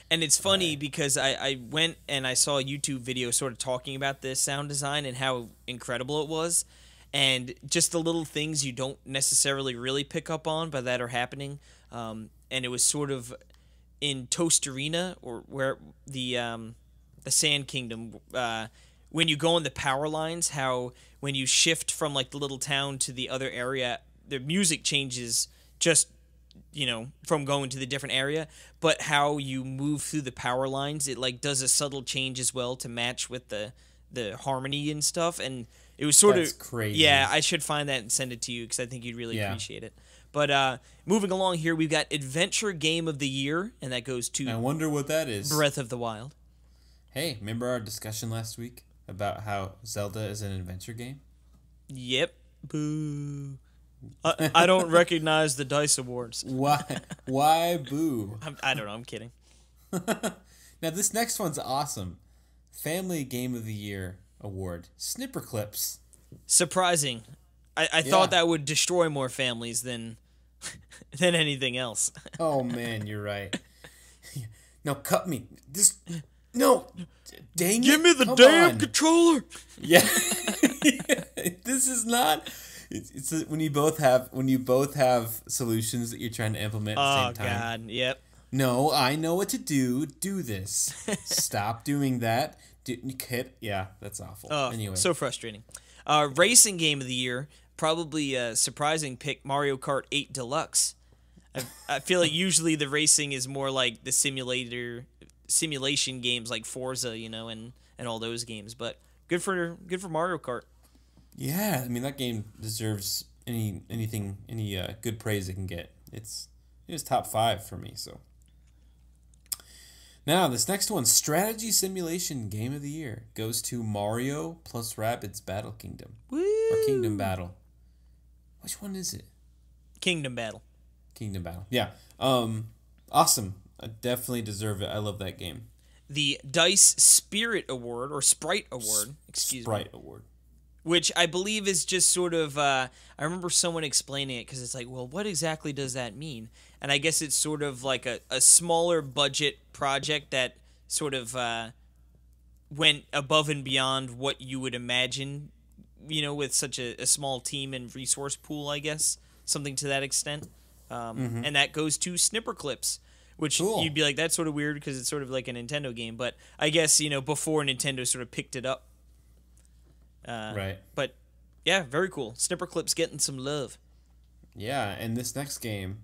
And it's funny because I went and I saw a YouTube video sort of talking about this sound design and how incredible it was. And just the little things you don't necessarily really pick up on, but that are happening. And it was sort of in Toast Arena, or where the Sand Kingdom, when you go on the power lines, how when you shift from like the little town to the other area, the music changes just, from going to the different area, but how you move through the power lines, it like does a subtle change as well to match with the harmony and stuff. And it was That's crazy. Yeah, I should find that and send it to you because I think you'd really appreciate it. But moving along here, we've got Adventure Game of the Year, and that goes to I wonder what that is. Breath of the Wild. Hey, remember our discussion last week about how Zelda is an adventure game? Yep. Boo. I don't recognize the DICE Awards. Why boo? I don't know. I'm kidding. Now, this next one's awesome. Family Game of the Year award. Snipper Clips. Surprising. I thought that would destroy more families than anything else. Oh, man, you're right. No, cut me. No. Dang it. Give me the damn controller. Yeah. This is not... It's when you both have solutions that you're trying to implement at the same time. Oh god, yep. No, I know what to do. Do this. Stop doing that. Yeah, that's awful. Oh, anyway, so frustrating. Racing Game of the Year, probably a surprising pick. Mario Kart 8 Deluxe. I feel like usually the racing is more like the simulation games like Forza, and all those games. But good for Mario Kart. Yeah, I mean that game deserves any good praise it can get. It was top 5 for me. So now this next one, Strategy Simulation Game of the Year, goes to Mario plus Rabbids Battle Kingdom. Woo! Or Kingdom Battle. Which one is it? Kingdom Battle. Kingdom Battle. Yeah. Awesome. I definitely deserve it. I love that game. The DICE Spirit Award or Sprite Award, excuse me. Sprite Award. Which I believe is just sort of, I remember someone explaining it because it's like, well, what exactly does that mean? And I guess it's sort of like a smaller budget project that sort of went above and beyond what you would imagine with such a small team and resource pool, I guess, something to that extent. And that goes to Snipper Clips, which you'd be like, that's sort of weird because it's sort of like a Nintendo game. But I guess, before Nintendo sort of picked it up. Right. But, yeah, very cool. Snipper Clips getting some love. Yeah, and this next game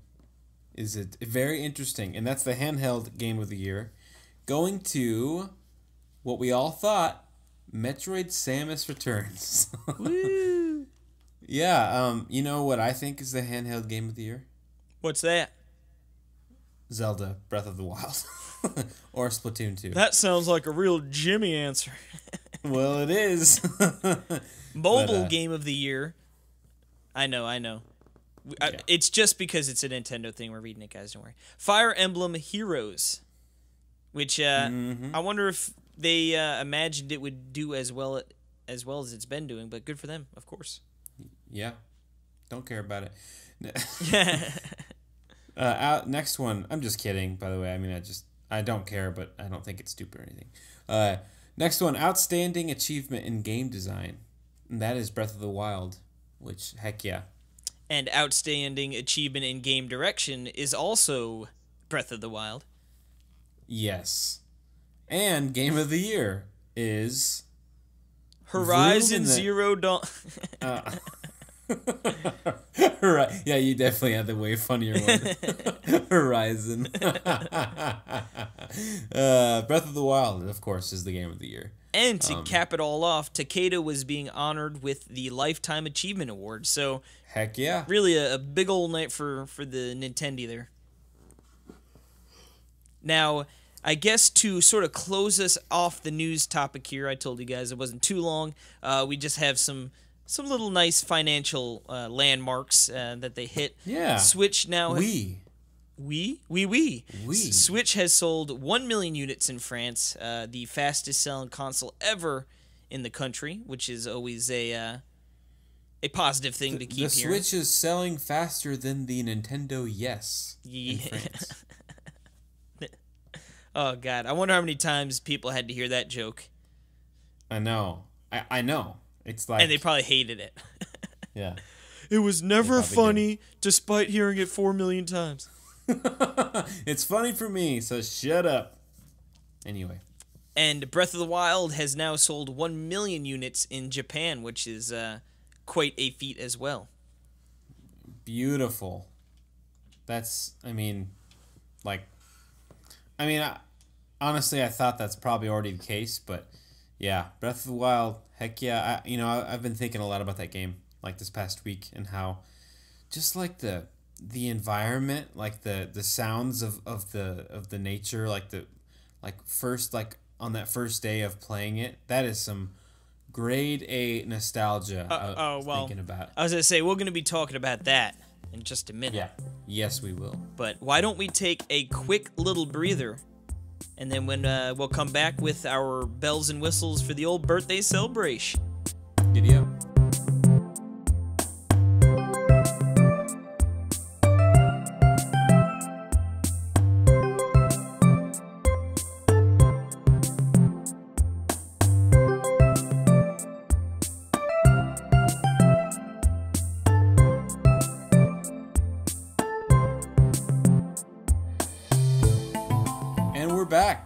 is very interesting, and that's the handheld game of the year. Going to what we all thought, Metroid Samus Returns. Woo! Yeah, you know what I think is the handheld game of the year? What's that? Zelda Breath of the Wild. Or Splatoon 2. That sounds like a real Jimmy answer. Well, it is. Mobile game of the year. I know. Yeah. It's just because it's a Nintendo thing. We're reading it, guys. Don't worry. Fire Emblem Heroes, which I wonder if they imagined it would do as well as it's been doing. But good for them, of course. Yeah. Don't care about it. Yeah. Next one. I'm just kidding, by the way. I mean, I don't care, but I don't think it's stupid or anything. Next one. Outstanding achievement in game design. And that is Breath of the Wild, which, heck yeah. And outstanding achievement in game direction is also Breath of the Wild. Yes. And game of the year is Horizon Zero Dawn. Right. Yeah, you definitely had the way funnier one. Horizon. Breath of the Wild, of course, is the game of the year. And to cap it all off, Takeda was being honored with the Lifetime Achievement Award. So, heck yeah. Really a big old night for the Nintendo there. Now, I guess to sort of close us off the news topic here, I told you guys it wasn't too long. We just have some little nice financial landmarks that they hit. Yeah. Switch now... We. Switch has sold 1 million units in France, the fastest selling console ever in the country, which is always a positive thing to keep the hearing. Switch is selling faster than the Nintendo Yes in France. Oh, God. I wonder how many times people had to hear that joke. I know. I know. It's like... And they probably hated it. Yeah. It was never funny, despite hearing it 4 million times. It's funny for me, so shut up. Anyway. And Breath of the Wild has now sold 1 million units in Japan, which is quite a feat as well. Beautiful. That's, honestly, I thought that's probably already the case, but yeah, Breath of the Wild, heck yeah. I've been thinking a lot about that game, like this past week, and how just like the environment, like the sounds of the nature, first on that first day of playing it, that is some grade A nostalgia. Thinking about. I was gonna say we're gonna be talking about that in just a minute. Yeah. Yes, we will. But why don't we take a quick little breather, and then when we'll come back with our bells and whistles for the old birthday celebration. Giddy up.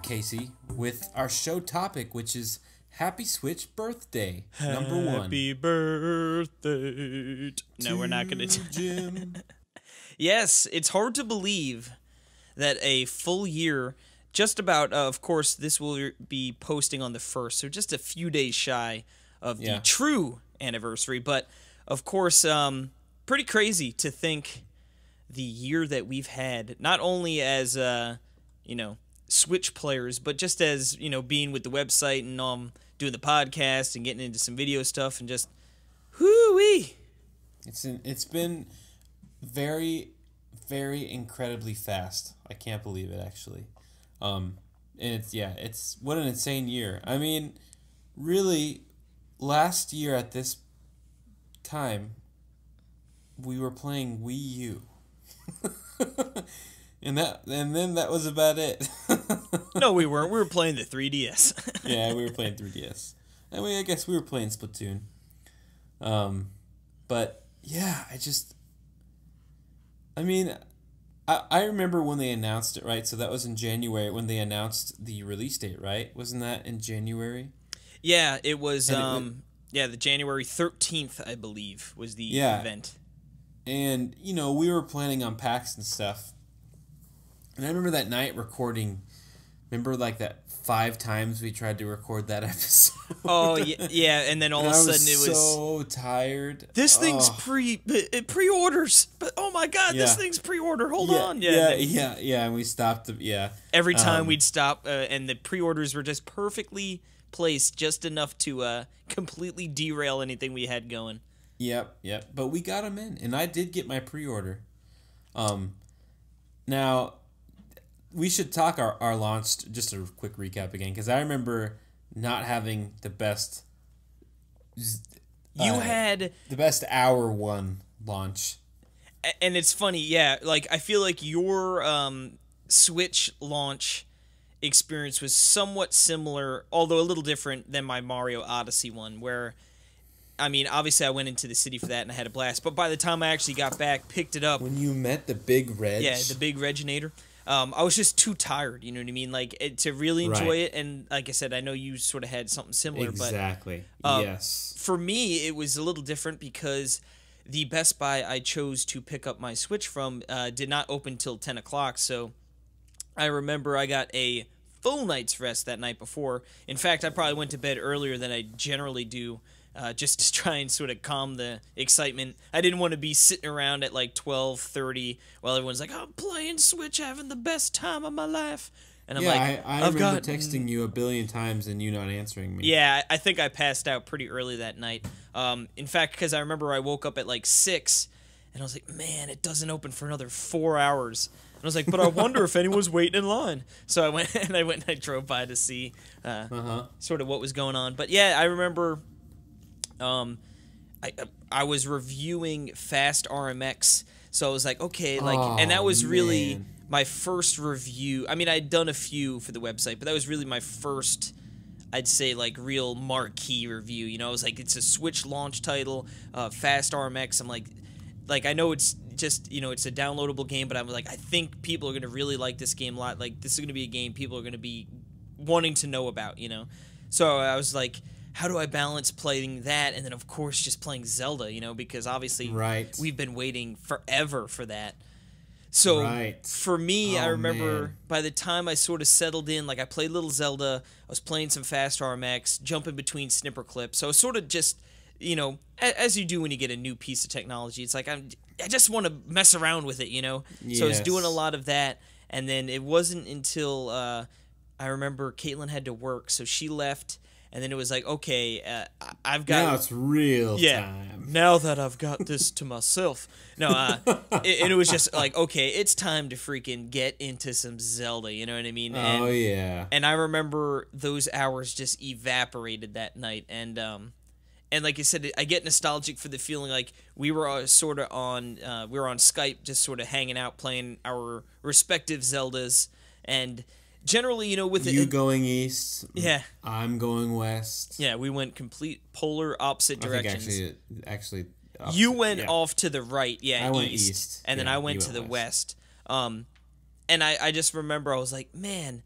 Casey, with our show topic, which is Happy Switch Birthday, number 1. Happy birthday. No, we're not going to Jim. Yes, it's hard to believe that a full year, just about, of course, this will be posting on the 1st, so just a few days shy of the true anniversary. But, of course, pretty crazy to think the year that we've had, not only as, Switch players, but just as, being with the website and doing the podcast and getting into some video stuff and just whoo-wee. It's been very, very incredibly fast. I can't believe it, actually. And it's what an insane year. I mean, really, last year at this time, we were playing Wii U. And then that was about it. No, we weren't. We were playing the 3DS. Yeah, we were playing 3DS. I mean, I guess we were playing Splatoon. But yeah, I mean, I remember when they announced it, right? So that was in January when they announced the release date, right? Wasn't that in January? Yeah, it was. The January 13th, I believe, was the event. And we were planning on packs and stuff. And I remember that night recording. Remember, like that 5 times we tried to record that episode. Oh yeah, and then all of a sudden it was so tired. This thing's pre-orders, but oh my god, this thing's pre-order. Hold on, and we stopped. Every time we'd stop, and the pre-orders were just perfectly placed, just enough to completely derail anything we had going. Yep. But we got them in, and I did get my pre-order. Now, we should talk our launch, just a quick recap again, because I remember not having the best... You had... The best hour one launch. And it's funny, yeah, like, I feel like your Switch launch experience was somewhat similar, although a little different than my Mario Odyssey one, where... I mean, obviously I went into the city for that and I had a blast, but by the time I actually got back, picked it up... When you met the Big Reg... Yeah, the Big Reginator. I was just too tired, you know what I mean? Like, to really enjoy it, and like I said, I know you sort of had something similar. Exactly, but, yes. For me, it was a little different because the Best Buy I chose to pick up my Switch from did not open till 10 o'clock, so I remember I got a full night's rest that night before. In fact, I probably went to bed earlier than I generally do, just to try and sort of calm the excitement. I didn't want to be sitting around at like 12:30 while everyone's like, I'm playing Switch, having the best time of my life. And I'm like, I remember texting you a billion times and you not answering me. Yeah, I think I passed out pretty early that night. In fact, because I remember I woke up at like 6, and I was like, man, it doesn't open for another 4 hours. And I was like, but I wonder if anyone's waiting in line. So I went and I drove by to see sort of what was going on. But yeah, I remember... I was reviewing Fast RMX, so I was like, okay, like, and that was really my first review. I mean, I'd done a few for the website, but that was really my first, I'd say, like, real marquee review. You know, I was like, it's a Switch launch title, Fast RMX. I'm like, I know it's just, you know, it's a downloadable game, but I'm like, I think people are going to really like this game a lot. Like, this is going to be a game people are going to be wanting to know about, you know? So I was like, how do I balance playing that and then, of course, just playing Zelda, you know, because obviously we've been waiting forever for that. So for me, I remember by the time I sort of settled in, like I played little Zelda, I was playing some Fast RMX, jumping between snipper clips. So I was sort of just, you know, as you do when you get a new piece of technology, it's like I just want to mess around with it, you know. Yes. So I was doing a lot of that, and then it wasn't until I remember Caitlin had to work, so she left. And then it was like, okay, I've got... Now it's real time. Now that I've got this to myself. No, and it was just like, okay, it's time to freaking get into some Zelda, you know what I mean? And, yeah. And I remember those hours just evaporated that night. And like I said, I get nostalgic for the feeling like we were sort of on... we were on Skype just sort of hanging out, playing our respective Zeldas, and... Generally, you know, with you going east, yeah, I'm going west. Yeah, we went complete polar opposite directions. I think actually, opposite, you went off to the right, I went east, and then I went to the west. And I just remember I was like, man,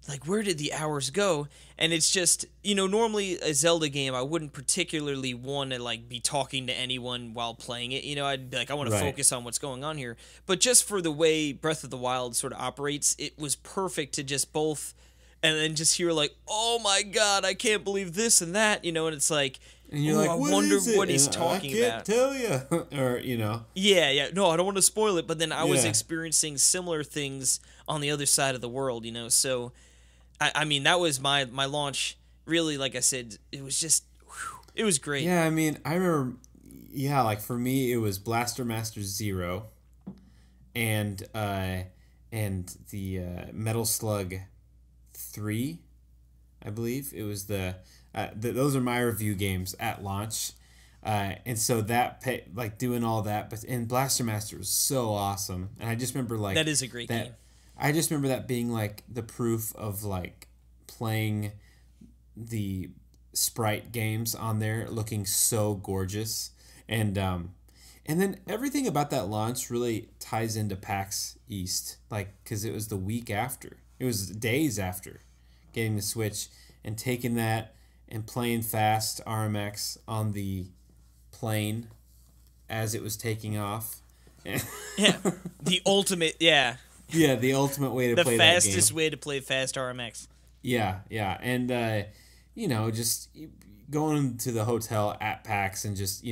like where did the hours go? And it's just, you know, normally a Zelda game, I wouldn't particularly want to like be talking to anyone while playing it. You know, I'd be like, I want to focus on what's going on here. But just for the way Breath of the Wild sort of operates, it was perfect to just both, and then just hear like, oh my god, I can't believe this and that, you know, and it's like, and you're like, I wonder what he's talking about. I can't tell you, or you know. Yeah, no, I don't want to spoil it, but then I was experiencing similar things on the other side of the world, you know, so. I mean, that was my launch. Really, like I said, it was just, it was great. Yeah, I mean, I remember, like for me, it was Blaster Master Zero, and the Metal Slug 3, I believe it was those are my review games at launch, and so that like doing all that, and Blaster Master was so awesome, and I just remember like that is a great game. I just remember that being like the proof of like playing the sprite games on there, looking so gorgeous, and then everything about that launch really ties into PAX East, like because it was the week after, it was days after getting the Switch and taking that and playing fast RMX on the plane as it was taking off. Yeah, the ultimate, yeah. Yeah, the ultimate way to play that game. The fastest way to play fast RMX. Yeah, and just going to the hotel at PAX and just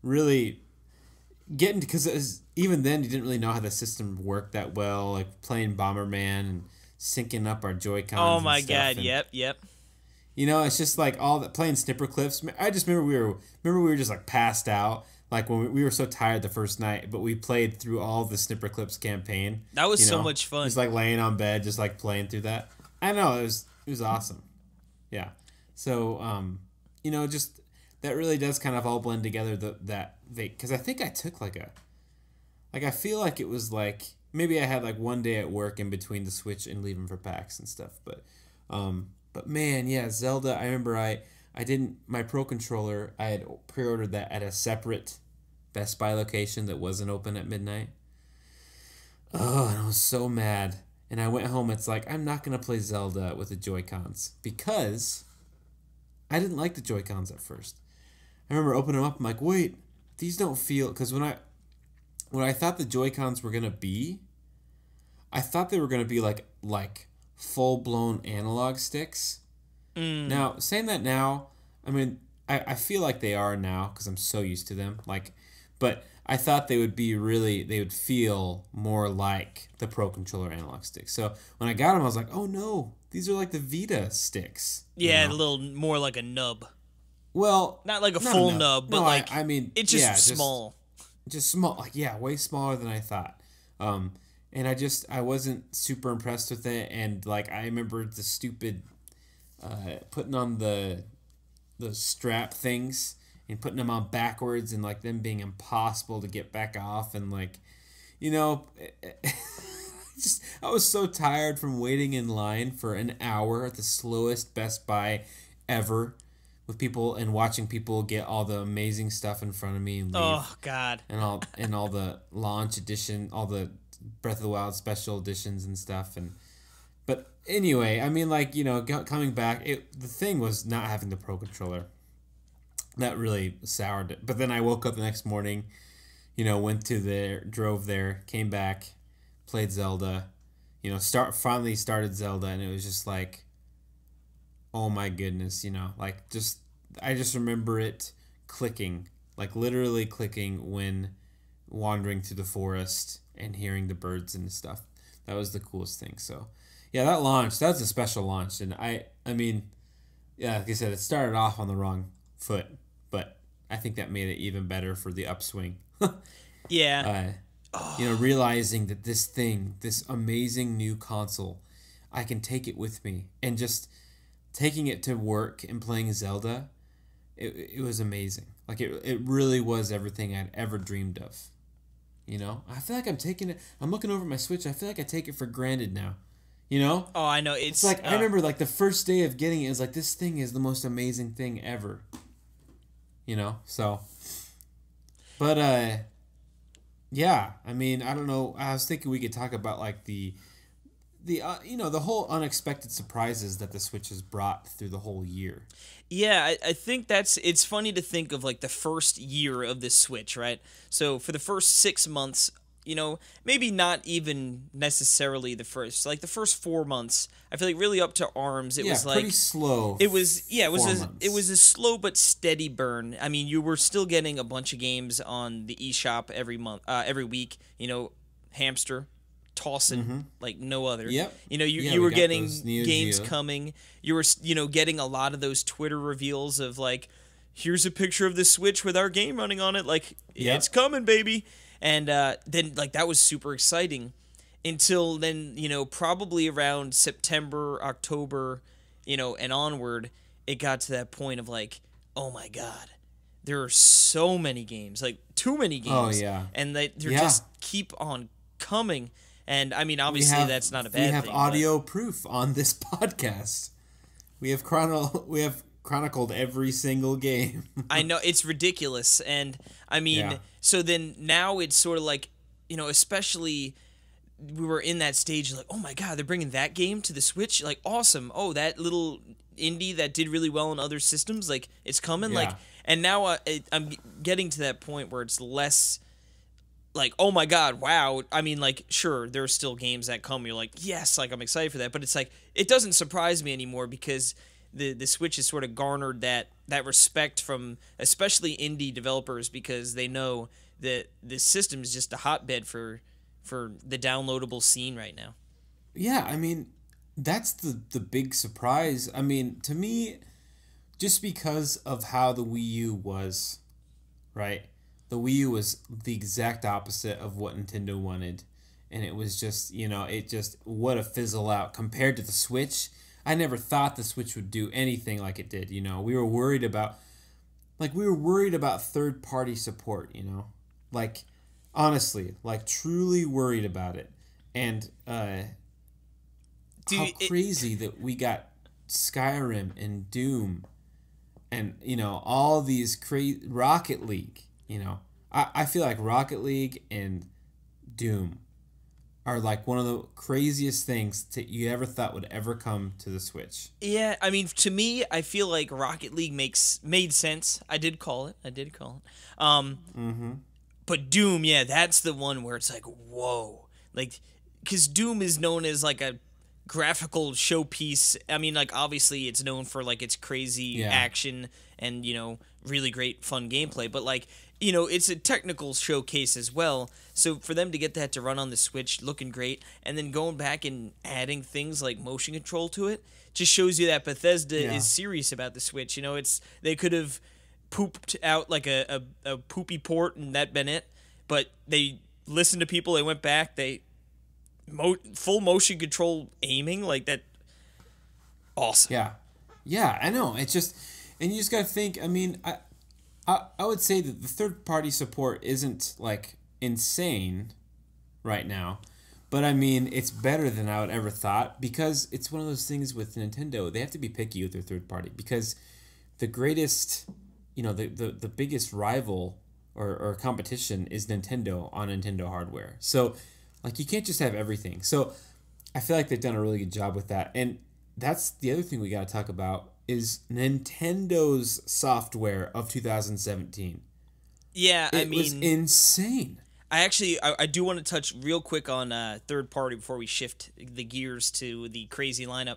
really getting, because even then you didn't really know how the system worked that well, like playing Bomberman and syncing up our Joy-Cons. Oh my and stuff. god! And, yep. It's just like all that, playing Snipper Clips. I just remember we were just like passed out. Like when we were so tired the first night, but we played through all the Snipper Clips campaign. That was so much fun. Just like laying on bed, just like playing through that. I know, it was awesome. Yeah. So just that really does kind of all blend together. Because I think I took I feel like it was like maybe I had like one day at work in between the Switch and leaving for PAX and stuff. But man, yeah, Zelda. I remember I didn't, my Pro Controller, I had pre-ordered that at a separate Best Buy location that wasn't open at midnight. Oh, and I was so mad. And I went home, it's like, I'm not going to play Zelda with the Joy-Cons because I didn't like the Joy-Cons at first. I remember opening them up, I'm like, wait, these don't feel, because when I thought the Joy-Cons were going to be, I thought they were going to be like full-blown analog sticks. Now, saying that now, I mean, I feel like they are now because I'm so used to them. But I thought they would feel more like the Pro Controller analog sticks. So when I got them, I was like, oh no, these are like the Vita sticks. Yeah, a little more like a nub. Well, not like a full nub, but I mean, it's just small. Just small, way smaller than I thought. And I wasn't super impressed with it. And I remember the stupid. Putting on the strap things and putting them on backwards and them being impossible to get back off and I was so tired from waiting in line for an hour at the slowest Best Buy ever with people and watching people get all the amazing stuff in front of me and leave. Oh God. And all the launch edition, all the Breath of the Wild special editions and stuff. But anyway, I mean, coming back, the thing was not having the Pro Controller. That really soured it. But then I woke up the next morning, drove there, came back, played Zelda, finally started Zelda, and it was just like, oh my goodness, I just remember it clicking, literally clicking when wandering through the forest and hearing the birds and stuff. That was the coolest thing, so... Yeah, that was a special launch, and I mean, yeah, like I said, it started off on the wrong foot, but I think that made it even better for the upswing. Yeah. Realizing that this amazing new console, I can take it with me, and just taking it to work and playing Zelda, it was amazing. It really was everything I'd ever dreamed of. I feel like I'm looking over at my Switch, I feel like I take it for granted now. Oh, I know. It's like, I remember the first day of getting it, this thing is the most amazing thing ever. So. But, yeah, I mean, I don't know. I was thinking we could talk about, the whole unexpected surprises that the Switch has brought through the whole year. Yeah, I think it's funny to think of, the first year of the Switch, right? So, for the first 6 months... maybe not even necessarily the first 4 months. I feel like really up to ARMS, it was pretty slow. It was a slow but steady burn. I mean, you were still getting a bunch of games on the eShop every week. Hamster, tossing like no other. Yep. You were getting games coming. You were getting a lot of those Twitter reveals of here's a picture of the Switch with our game running on it. It's coming, baby. And then, that was super exciting until then, probably around September, October, and onward, it got to that point of, oh, my God, there are so many games, too many games. Oh, yeah. And they just keep on coming. And, I mean, obviously, that's not a bad thing. We have audio proof on this podcast. We have chronicled every single game. I know, it's ridiculous. And I mean, so then now it's sort of like, especially we were in that stage like, oh my God, they're bringing that game to the Switch. Like, awesome. Oh, that little indie that did really well on other systems, like, it's coming. Like, and now I'm getting to that point where it's less like, oh my God, wow. I mean, like, sure, there are still games that come. You're like, yes, like, I'm excited for that. But it's like, it doesn't surprise me anymore because the Switch has sort of garnered that respect from especially indie developers because they know that the system is just a hotbed for the downloadable scene right now. Yeah, I mean, that's the big surprise. I mean, to me, just because of how the Wii U was, right? The Wii U was the exact opposite of what Nintendo wanted. And it was just, what a fizzle out compared to the Switch. I never thought the Switch would do anything like it did, We were worried about third-party support, Like, honestly, like, truly worried about it. And crazy that we got Skyrim and Doom and, all these Rocket League, I feel like Rocket League and Doom are like one of the craziest things that you ever thought would ever come to the Switch. Yeah, I mean, to me, I feel like Rocket League made sense. I did call it. But Doom, yeah, that's the one where it's like, whoa. Like, because Doom is known as like a graphical showpiece. I mean, like, obviously it's known for like its crazy action and, really great fun gameplay. But like, it's a technical showcase as well. So for them to get that to run on the Switch looking great and then going back and adding things like motion control to it just shows you that Bethesda is serious about the Switch. They could have pooped out like a poopy port and that been it, but they listened to people, they went back, they full motion control aiming like that. Awesome. Yeah, I know. It's just, and you just gotta think, I mean, I would say that the third-party support isn't, like, insane right now. But, I mean, it's better than I would ever thought because it's one of those things with Nintendo. They have to be picky with their third-party because the greatest, the biggest rival or competition is Nintendo on Nintendo hardware. So, like, you can't just have everything. So, I feel like they've done a really good job with that. And that's the other thing we got to talk about is Nintendo's software of 2017. Yeah, it was insane. I do want to touch real quick on third party before we shift the gears to the crazy lineup.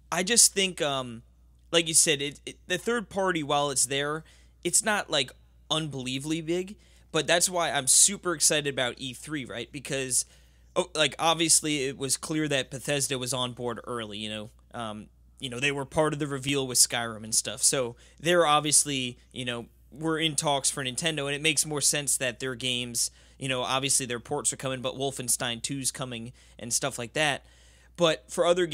I just think, like you said, the third party, while it's there, it's not like unbelievably big, but that's why I'm super excited about E3, right? Because, like, obviously it was clear that Bethesda was on board early, they were part of the reveal with Skyrim and stuff. So they're obviously, we're in talks for Nintendo, and it makes more sense that their games, obviously their ports are coming, but Wolfenstein 2's coming and stuff like that. But for other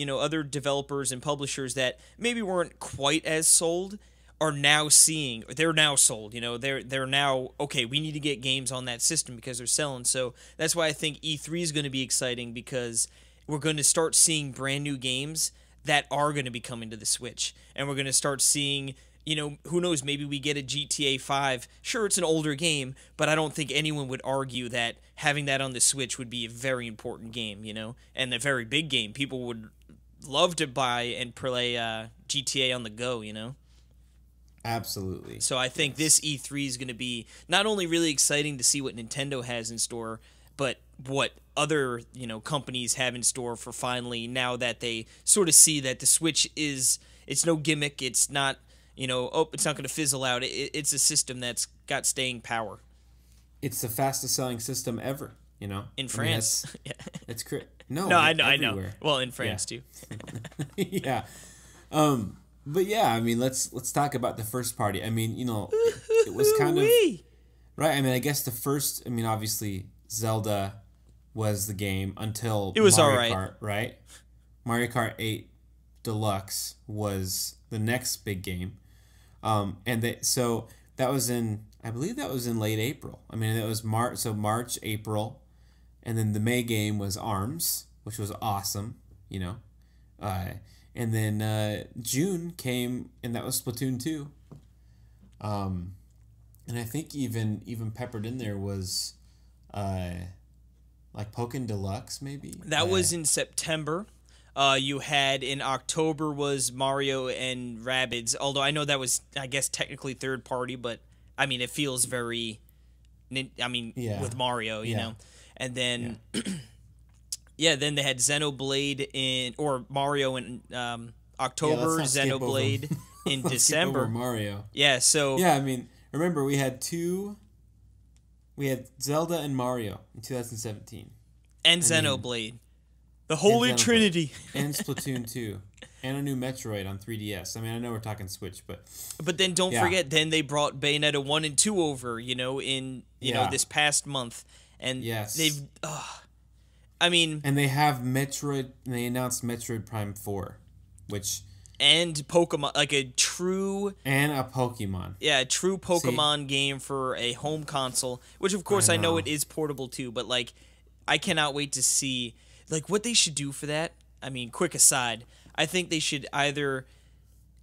other developers and publishers that maybe weren't quite as sold are now seeing, they're now sold, they're now, okay, we need to get games on that system because they're selling. So that's why I think E3 is going to be exciting because we're going to start seeing brand new games that are going to be coming to the Switch. And we're going to start seeing, who knows, maybe we get a GTA 5. Sure, it's an older game, but I don't think anyone would argue that having that on the Switch would be a very important game, and a very big game. People would love to buy and play GTA on the go, Absolutely. So I think this E3 is going to be not only really exciting to see what Nintendo has in store, but what other, companies have in store for finally, now that they sort of see that the Switch it's no gimmick, it's not, it's not going to fizzle out. It's a system that's got staying power. It's the fastest selling system ever, In France. That's great. No, I know. Well, in France too. Yeah. But yeah, I mean, let's talk about the first party. I mean, it was kind of right. I mean, I guess the first. I mean, obviously, Zelda was the game until it was Mario all right. Kart, right? Mario Kart 8 Deluxe was the next big game, so that was in. I believe that was in late April. I mean, it was March, April, and then the May game was ARMS, which was awesome. And then June came, and that was Splatoon 2. And I think even peppered in there was like Pokken Deluxe, maybe? That was in September. You had in October was Mario and Rabbids, although I know that was, I guess, technically third party, but I mean, it feels very, with Mario, you know. And then, then they had Xenoblade or Mario in October, Xenoblade in December. Mario. Yeah, so. Yeah, I mean, remember, we had Zelda and Mario in 2017. And Xenoblade. The Holy Trinity. And Splatoon 2. And a new Metroid on 3DS. I mean, I know we're talking Switch, but... But then don't forget, then they brought Bayonetta 1 and 2 over, you know, in, you know, this past month. And they've... And they have Metroid... And they announced Metroid Prime 4, which... And Pokemon, like a true... And a Pokemon. Yeah, a true Pokemon game for a home console, which, of course, I know it is portable, too, but, like, I cannot wait to see... Like, what they should do for that, I mean, quick aside, I think they should either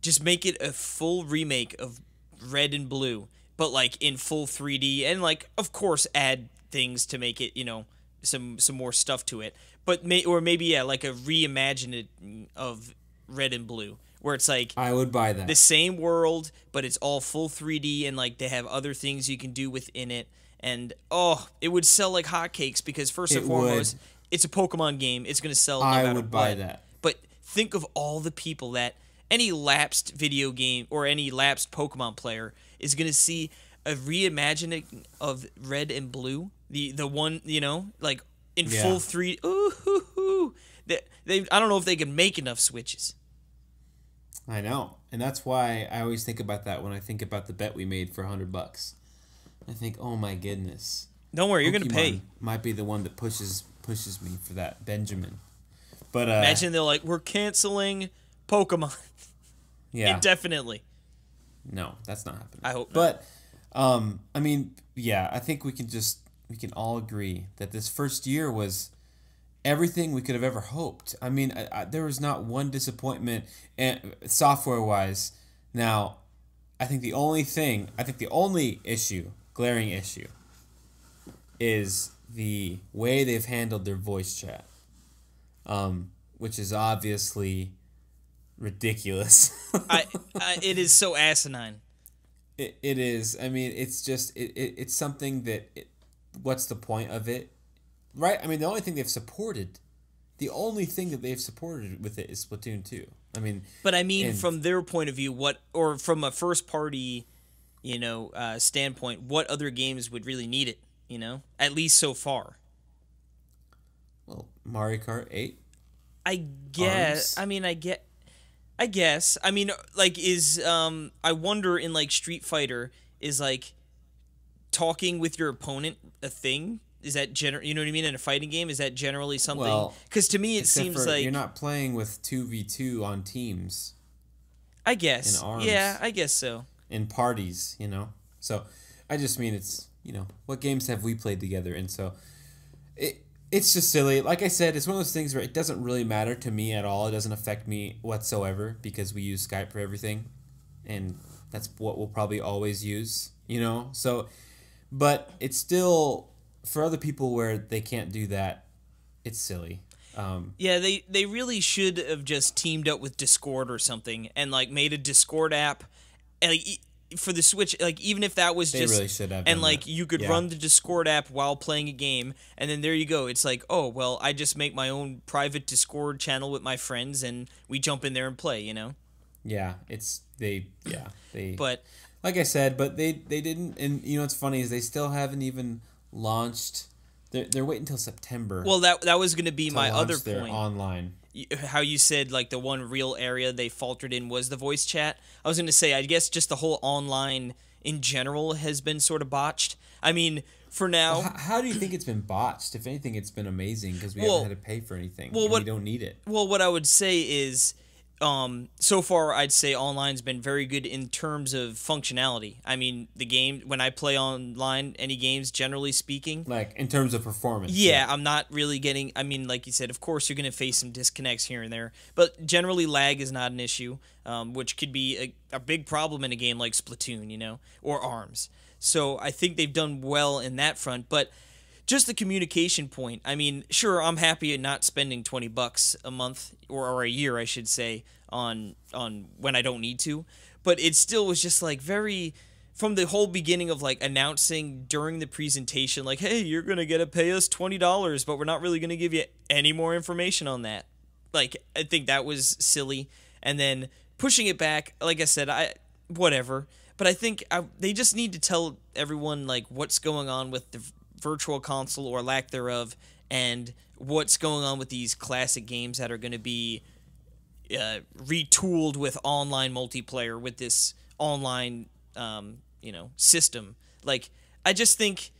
just make it a full remake of Red and Blue, but, like, in full 3D, and, like, of course, add things to make it, you know, some more stuff to it. But maybe, like, a reimagining of Red and Blue, where it's, like... I would buy that. The same world, but it's all full 3D, and, like, they have other things you can do within it, and, it would sell like hotcakes, because first and foremost... It's a Pokemon game. It's going to sell no matter what. I would buy that. But think of all the people that any lapsed video game or any lapsed Pokemon player is going to see a reimagining of Red and Blue. The one, you know, like in full 3D. I don't know if they can make enough Switches. I know. And that's why I always think about that when I think about the bet we made for $100. I think, oh my goodness. Don't worry, you're going to pay. Might be the one that pushes me for that, Benjamin. But imagine they're like, we're canceling Pokemon. Yeah. Indefinitely. No, that's not happening. I hope not. But I mean, yeah, I think we can all agree that this first year was everything we could have ever hoped. I mean, there was not one disappointment software-wise. Now, I think the only glaring issue is the way they've handled their voice chat, which is obviously ridiculous. It is so asinine. It is. I mean, it's just it's something that. What's the point of it, right? I mean, the only thing that they've supported with it is Splatoon 2. I mean, but I mean, from their point of view, or from a first party, you know, standpoint, what other games would really need it? You know, at least so far. Well, Mario Kart 8. I guess. Arms. I guess. I mean, like, I wonder in like Street Fighter, is like talking with your opponent a thing? Is that you know what I mean? In a fighting game, is that generally something? Because to me, it seems like you're not playing with 2v2 on teams. I guess. In arms. Yeah, I guess so. In parties, you know. So, I just mean it's. You know, what games have we played together? And so it's just silly. Like I said, it's one of those things where it doesn't really matter to me at all. It doesn't affect me whatsoever because we use Skype for everything. And that's what we'll probably always use, you know? So, but it's still, for other people where they can't do that, it's silly. Yeah, they really should have just teamed up with Discord or something and, like, made a Discord app. And, like, for the Switch, like, even if that was they really should have and like that. You could run the Discord app while playing a game, and then there you go. It's like, oh well, I just make my own private Discord channel with my friends, and we jump in there and play. You know? Yeah, they. But like I said, but they didn't, and you know what's funny is they still haven't even launched. They're waiting until September. Well, that was going to be my other their point. Online. How you said, like, the one real area they faltered in was the voice chat. I was going to say, I guess just the whole online in general has been sort of botched. I mean, for now... Well, how do you think it's been botched? If anything, it's been amazing because we haven't had to pay for anything. We don't need it. Well, what I would say is So far, I'd say online's been very good in terms of functionality. I mean, the game, when I play online, any games, generally speaking, Like, in terms of performance. yeah, I'm not really getting. I mean, like you said, of course you're going to face some disconnects here and there, but generally lag is not an issue, which could be a big problem in a game like Splatoon, or ARMS. So I think they've done well in that front, but just the communication point. I mean, sure, I'm happy at not spending $20 a month or a year, I should say, on when I don't need to, but it still was just like very. From the whole beginning of like announcing during the presentation, like, hey, you're going to get to pay us $20, but we're not really going to give you any more information on that. Like, I think that was silly. And then pushing it back, like I said, whatever. But I think they just need to tell everyone like what's going on with the virtual console or lack thereof, and what's going on with these classic games that are going to be retooled with online multiplayer, with this online system. Like, I just think,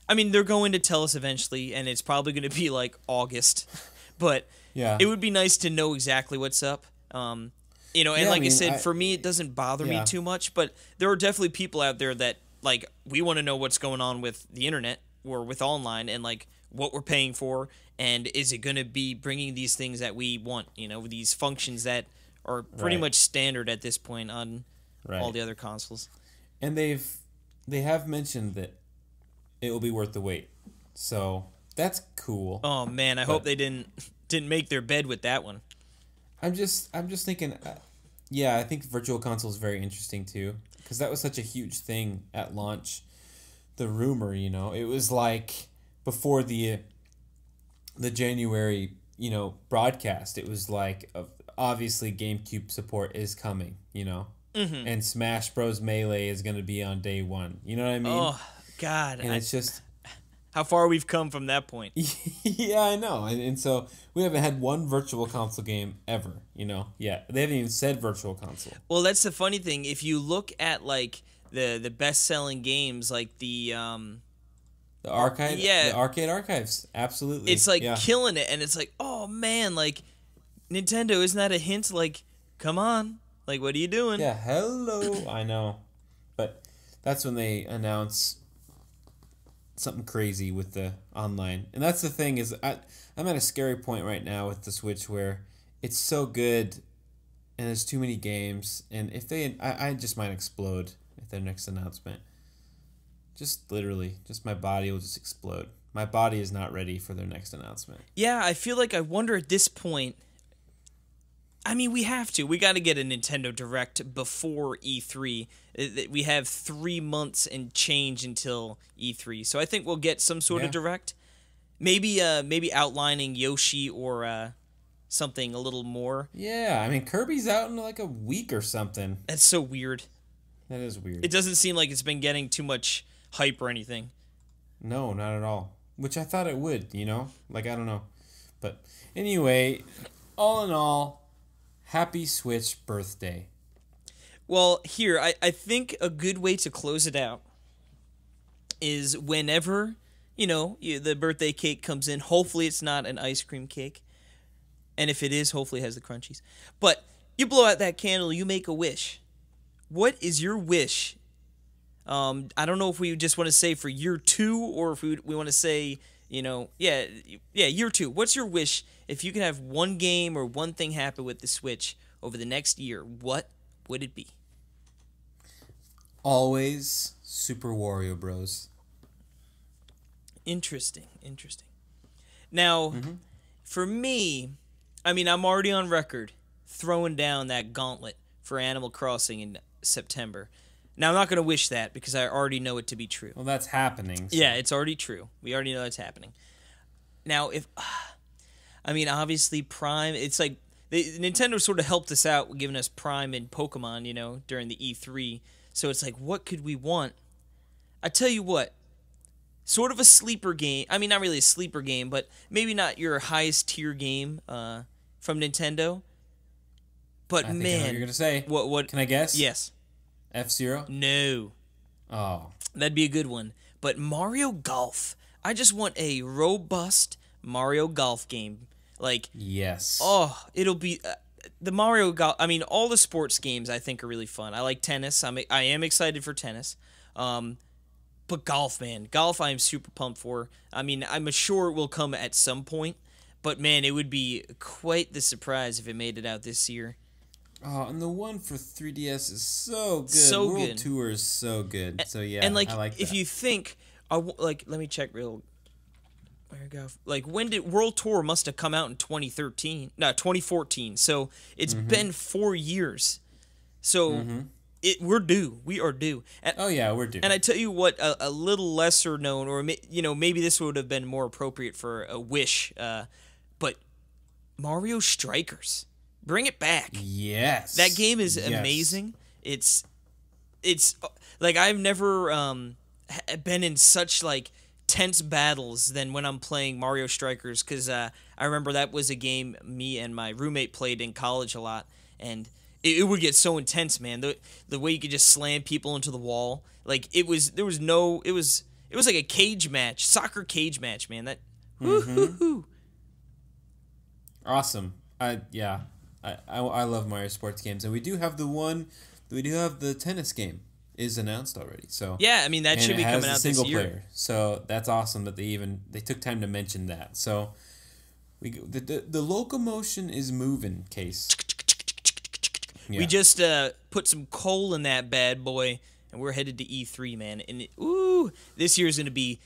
I mean, they're going to tell us eventually, and it's probably going to be like August, but Yeah. it would be nice to know exactly what's up. And like I said, for me, it doesn't bother me too much, but there are definitely people out there that, like, we want to know what's going on with the internet or with online, and like what we're paying for, and is it going to be bringing these things that we want, these functions that are pretty much standard at this point on all the other consoles. And they have mentioned that it will be worth the wait. So that's cool. Oh man, I hope they didn't make their bed with that one. I'm just thinking, I think Virtual Console is very interesting too, because that was such a huge thing at launch. The rumor, it was like before the January, broadcast. It was like obviously GameCube support is coming, Mm-hmm. and Smash Bros. Melee is going to be on day one. You know what I mean? Oh God, and it's just how far we've come from that point. Yeah, I know. And so we haven't had one Virtual Console game ever, yet. They haven't even said Virtual Console. Well, that's the funny thing. If you look at like the best-selling games, like the arcade, the arcade archives, absolutely. It's like killing it, and it's like, oh man, like Nintendo, isn't that a hint? Like, come on, like, what are you doing? Yeah, hello. I know, but that's when they announce something crazy with the online, and that's the thing is I'm at a scary point right now with the Switch where it's so good, and there's too many games, and if I just might explode at their next announcement. Just literally, just my body will just explode. My body is not ready for their next announcement. Yeah, I feel like I wonder at this point. I mean, we have to. We got to get a Nintendo Direct before E3. We have 3 months and change until E3, so I think we'll get some sort of Direct. Maybe outlining Yoshi or something a little more. Yeah, I mean Kirby's out in like a week or something. That's so weird. That is weird. It doesn't seem like it's been getting too much hype or anything. No, not at all. Which I thought it would, Like, I don't know. But anyway, all in all, happy Switch birthday. Well, here, I think a good way to close it out is whenever, the birthday cake comes in, hopefully it's not an ice cream cake. And if it is, hopefully it has the crunchies. But you blow out that candle, you make a wish. What is your wish? I don't know if we just want to say for year 2 or if we want to say, year 2. What's your wish if you could have one game or one thing happen with the Switch over the next year? What would it be? Always Super Wario Bros. Interesting. Now, for me, I mean, I'm already on record throwing down that gauntlet for Animal Crossing in September. Now, I'm not going to wish that because I already know it to be true. Well, that's happening. So. Yeah, it's already true. We already know it's happening. Now, obviously Prime, it's like Nintendo sort of helped us out giving us Prime and Pokemon, during the E3. So it's like, what could we want? I tell you what, sort of a sleeper game. I mean, not really a sleeper game, but maybe not your highest tier game from Nintendo. But I think man, I know what you're gonna say. What? Can I guess? Yes. F-Zero? No. Oh. That'd be a good one. But Mario Golf. I just want a robust Mario Golf game. Like, yes. oh, it'll be... the Mario Golf. I mean, all the sports games I think are really fun. I like tennis. I am excited for tennis. But golf, man, golf, I am super pumped for. I mean, I'm sure it will come at some point. But man, it would be quite the surprise if it made it out this year. Oh, and the one for 3DS is so good. So World good. Tour is so good. So yeah, and like, I like that. if you think, let me check real. Like, when did World Tour must have come out in 2014. So it's been 4 years. So we're due. We are due. And, we're due. And I tell you what, a little lesser known, or maybe this would have been more appropriate for a wish. But Mario Strikers, bring it back. Yes. That game is amazing. It's like, I've never been in such like tense battles than when I'm playing Mario Strikers, because I remember that was a game me and my roommate played in college a lot, and it would get so intense, man. The way you could just slam people into the wall, like it was like a cage match, soccer cage match, man. That woo-hoo-hoo. Awesome. I love Mario sports games, and we do have the tennis game is announced already. So yeah, I mean, that should be coming out this year. Player. So that's awesome that they took time to mention that. So the locomotion is moving, Case. Yeah. We just put some coal in that bad boy, and we're headed to E3, man. And this year's going to be...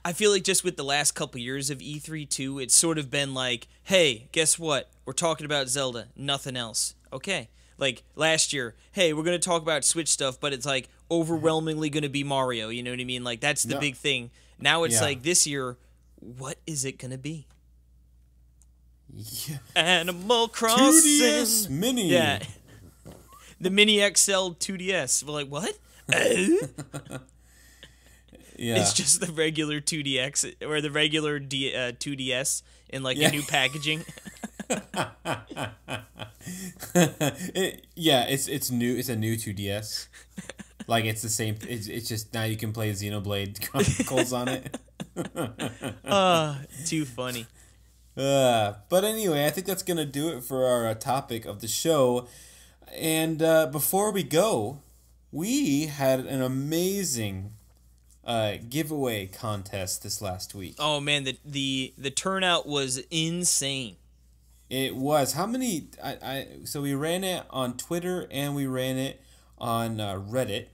I feel like just with the last couple years of E3, too, it's sort of been like, hey, guess what? We're talking about Zelda, nothing else. Okay. Like, last year, hey, we're going to talk about Switch stuff, but it's, like, overwhelmingly going to be Mario, you know what I mean? Like, that's the big thing. Now it's like, this year, what is it going to be? Yeah. Animal Crossing 2DS Mini. Yeah. The Mini XL 2DS. We're like, what? Yeah. It's just the regular 2DX or the regular 2DS in like a new packaging. It's new. It's a new 2DS. Like, it's the same. It's just now you can play Xenoblade Chronicles on it. Too funny. But anyway, I think that's going to do it for our topic of the show. And before we go, we had an amazing giveaway contest this last week. Oh, man, the turnout was insane. It was. How many? So we ran it on Twitter and we ran it on Reddit.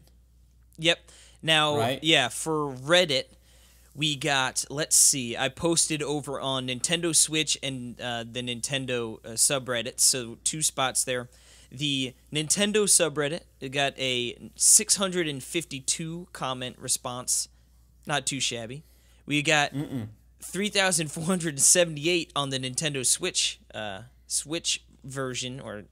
Yep. Now, right? Yeah, for Reddit, we got, let's see, I posted over on Nintendo Switch and the Nintendo subreddit, so 2 spots there. The Nintendo subreddit, it got a 652 comment response. Not too shabby. We got 3,478 on the Nintendo Switch version, or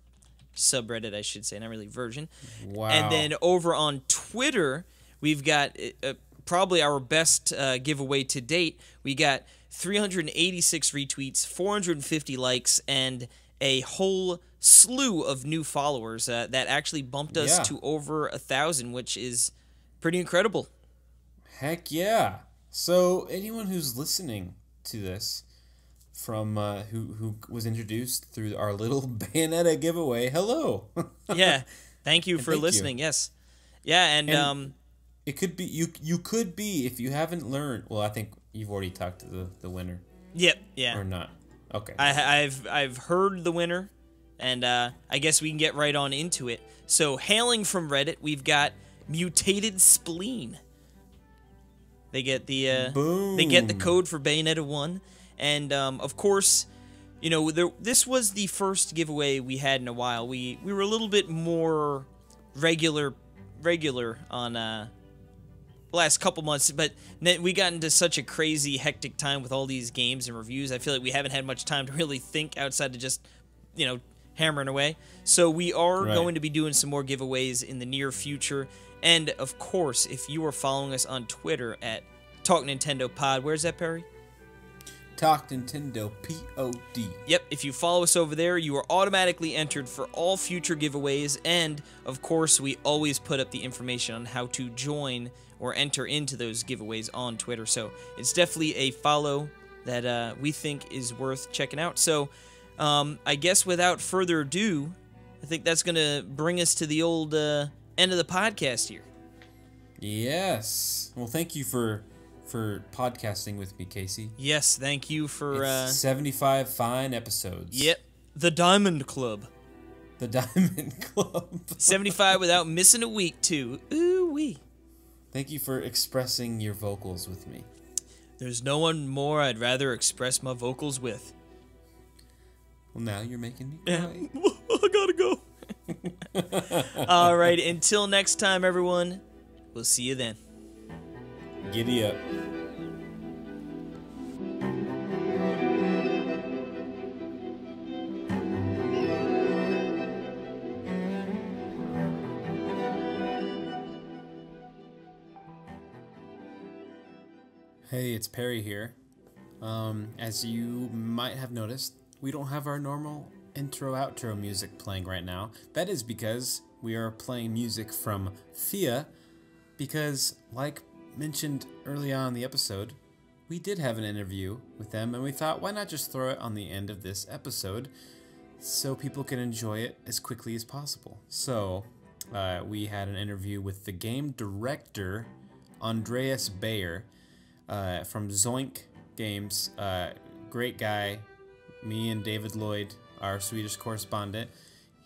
subreddit, I should say, not really version. Wow. And then over on Twitter, we've got probably our best giveaway to date. We got 386 retweets, 450 likes, and a whole slew of new followers that actually bumped us to over 1,000, which is pretty incredible. Heck yeah. So anyone who's listening to this from who was introduced through our little Bayonetta giveaway, hello. Yeah, thank you for listening. Yes. Yeah, and it could be you could be, if you haven't learned. Well, I think you've already talked to the winner. Yep. Yeah. Or not. Okay. I've heard the winner, and I guess we can get right on into it. So, hailing from Reddit, we've got Mutated Spleen. They get the code for Bayonetta 1, and of course, you know, this was the first giveaway we had in a while. We were a little bit more regular on the last couple months, but we got into such a crazy, hectic time with all these games and reviews. I feel like we haven't had much time to really think outside of just, you know, hammering away. So we are going to be doing some more giveaways in the near future. And of course, if you are following us on Twitter at Talk Nintendo Pod, where's that, Perry? Talk Nintendo POD. Yep, if you follow us over there, you are automatically entered for all future giveaways. And of course, we always put up the information on how to join or enter into those giveaways on Twitter. So it's definitely a follow that we think is worth checking out. So I guess without further ado, I think that's going to bring us to the old end of the podcast here. Yes. Well, thank you for podcasting with me, Casey. Yes, thank you for... 75 fine episodes. Yep. The Diamond Club. The Diamond Club. 75 without missing a week, too. Ooh-wee. Thank you for expressing your vocals with me. There's no one more I'd rather express my vocals with. Well, now you're making me cry. I gotta go. All right, until next time, everyone. We'll see you then. Giddy up. Hey, it's Perry here. As you might have noticed, we don't have our normal intro-outro music playing right now. That is because we are playing music from Fia, because, like mentioned early on in the episode, we did have an interview with them, and we thought, why not just throw it on the end of this episode so people can enjoy it as quickly as possible. So, we had an interview with the game director, Andreas Beijer, from Zoink Games. Great guy. Me and David Lloyd, our Swedish correspondent,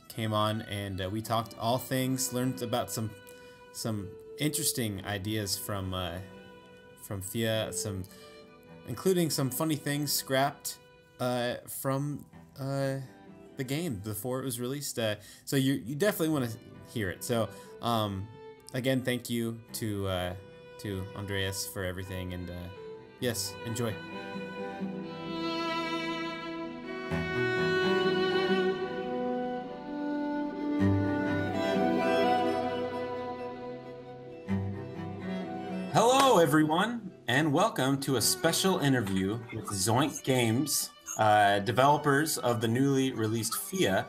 came on, and we talked all things, learned about some interesting ideas from Fia, including some funny things scrapped from the game before it was released. So you definitely want to hear it. So again, thank you to Andreas for everything, and yes, enjoy. Hello, everyone, and welcome to a special interview with Zoink Games, developers of the newly released Fia,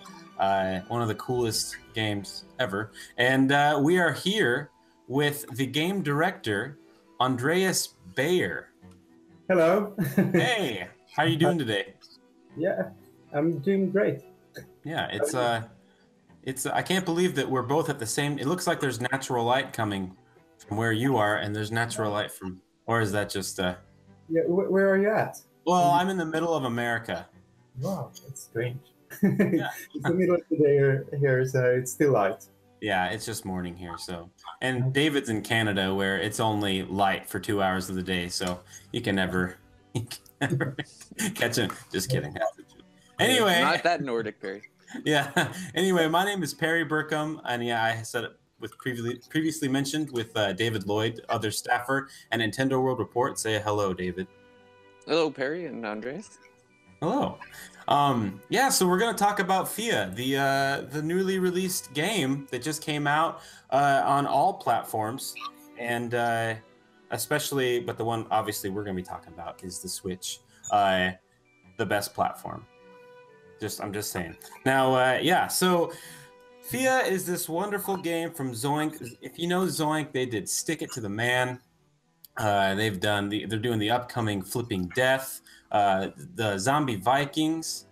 one of the coolest games ever. And we are here with the game director, Andreas Beijer. Hello. Hey, how are you doing today? Yeah, I'm doing great. Yeah, it's I can't believe that we're both at the same. It looks like there's natural light coming from where you are, and there's natural light from, or is that just Yeah, where are you at? Well, I'm in the middle of America. Wow, that's strange. Yeah. It's the middle of the day here, so it's still light. Yeah, it's just morning here, so. And David's in Canada, where it's only light for 2 hours of the day, so you can never catch him. Just kidding. Anyway. Not that Nordic, Perry. Yeah. Anyway, my name is Perry Burkham, and yeah, I said it with previously mentioned with David Lloyd, other staffer, and Nintendo World Report. Say hello, David. Hello, Perry and Andreas. Hello. Yeah, so we're going to talk about Fia, the newly released game that just came out on all platforms, and especially, but the one obviously we're going to be talking about is the Switch, the best platform. I'm just saying. Now, yeah, so Fia is this wonderful game from Zoink. If you know Zoink, they did Stick It to the Man. They're doing the upcoming Flipping Death, the Zombie Vikings,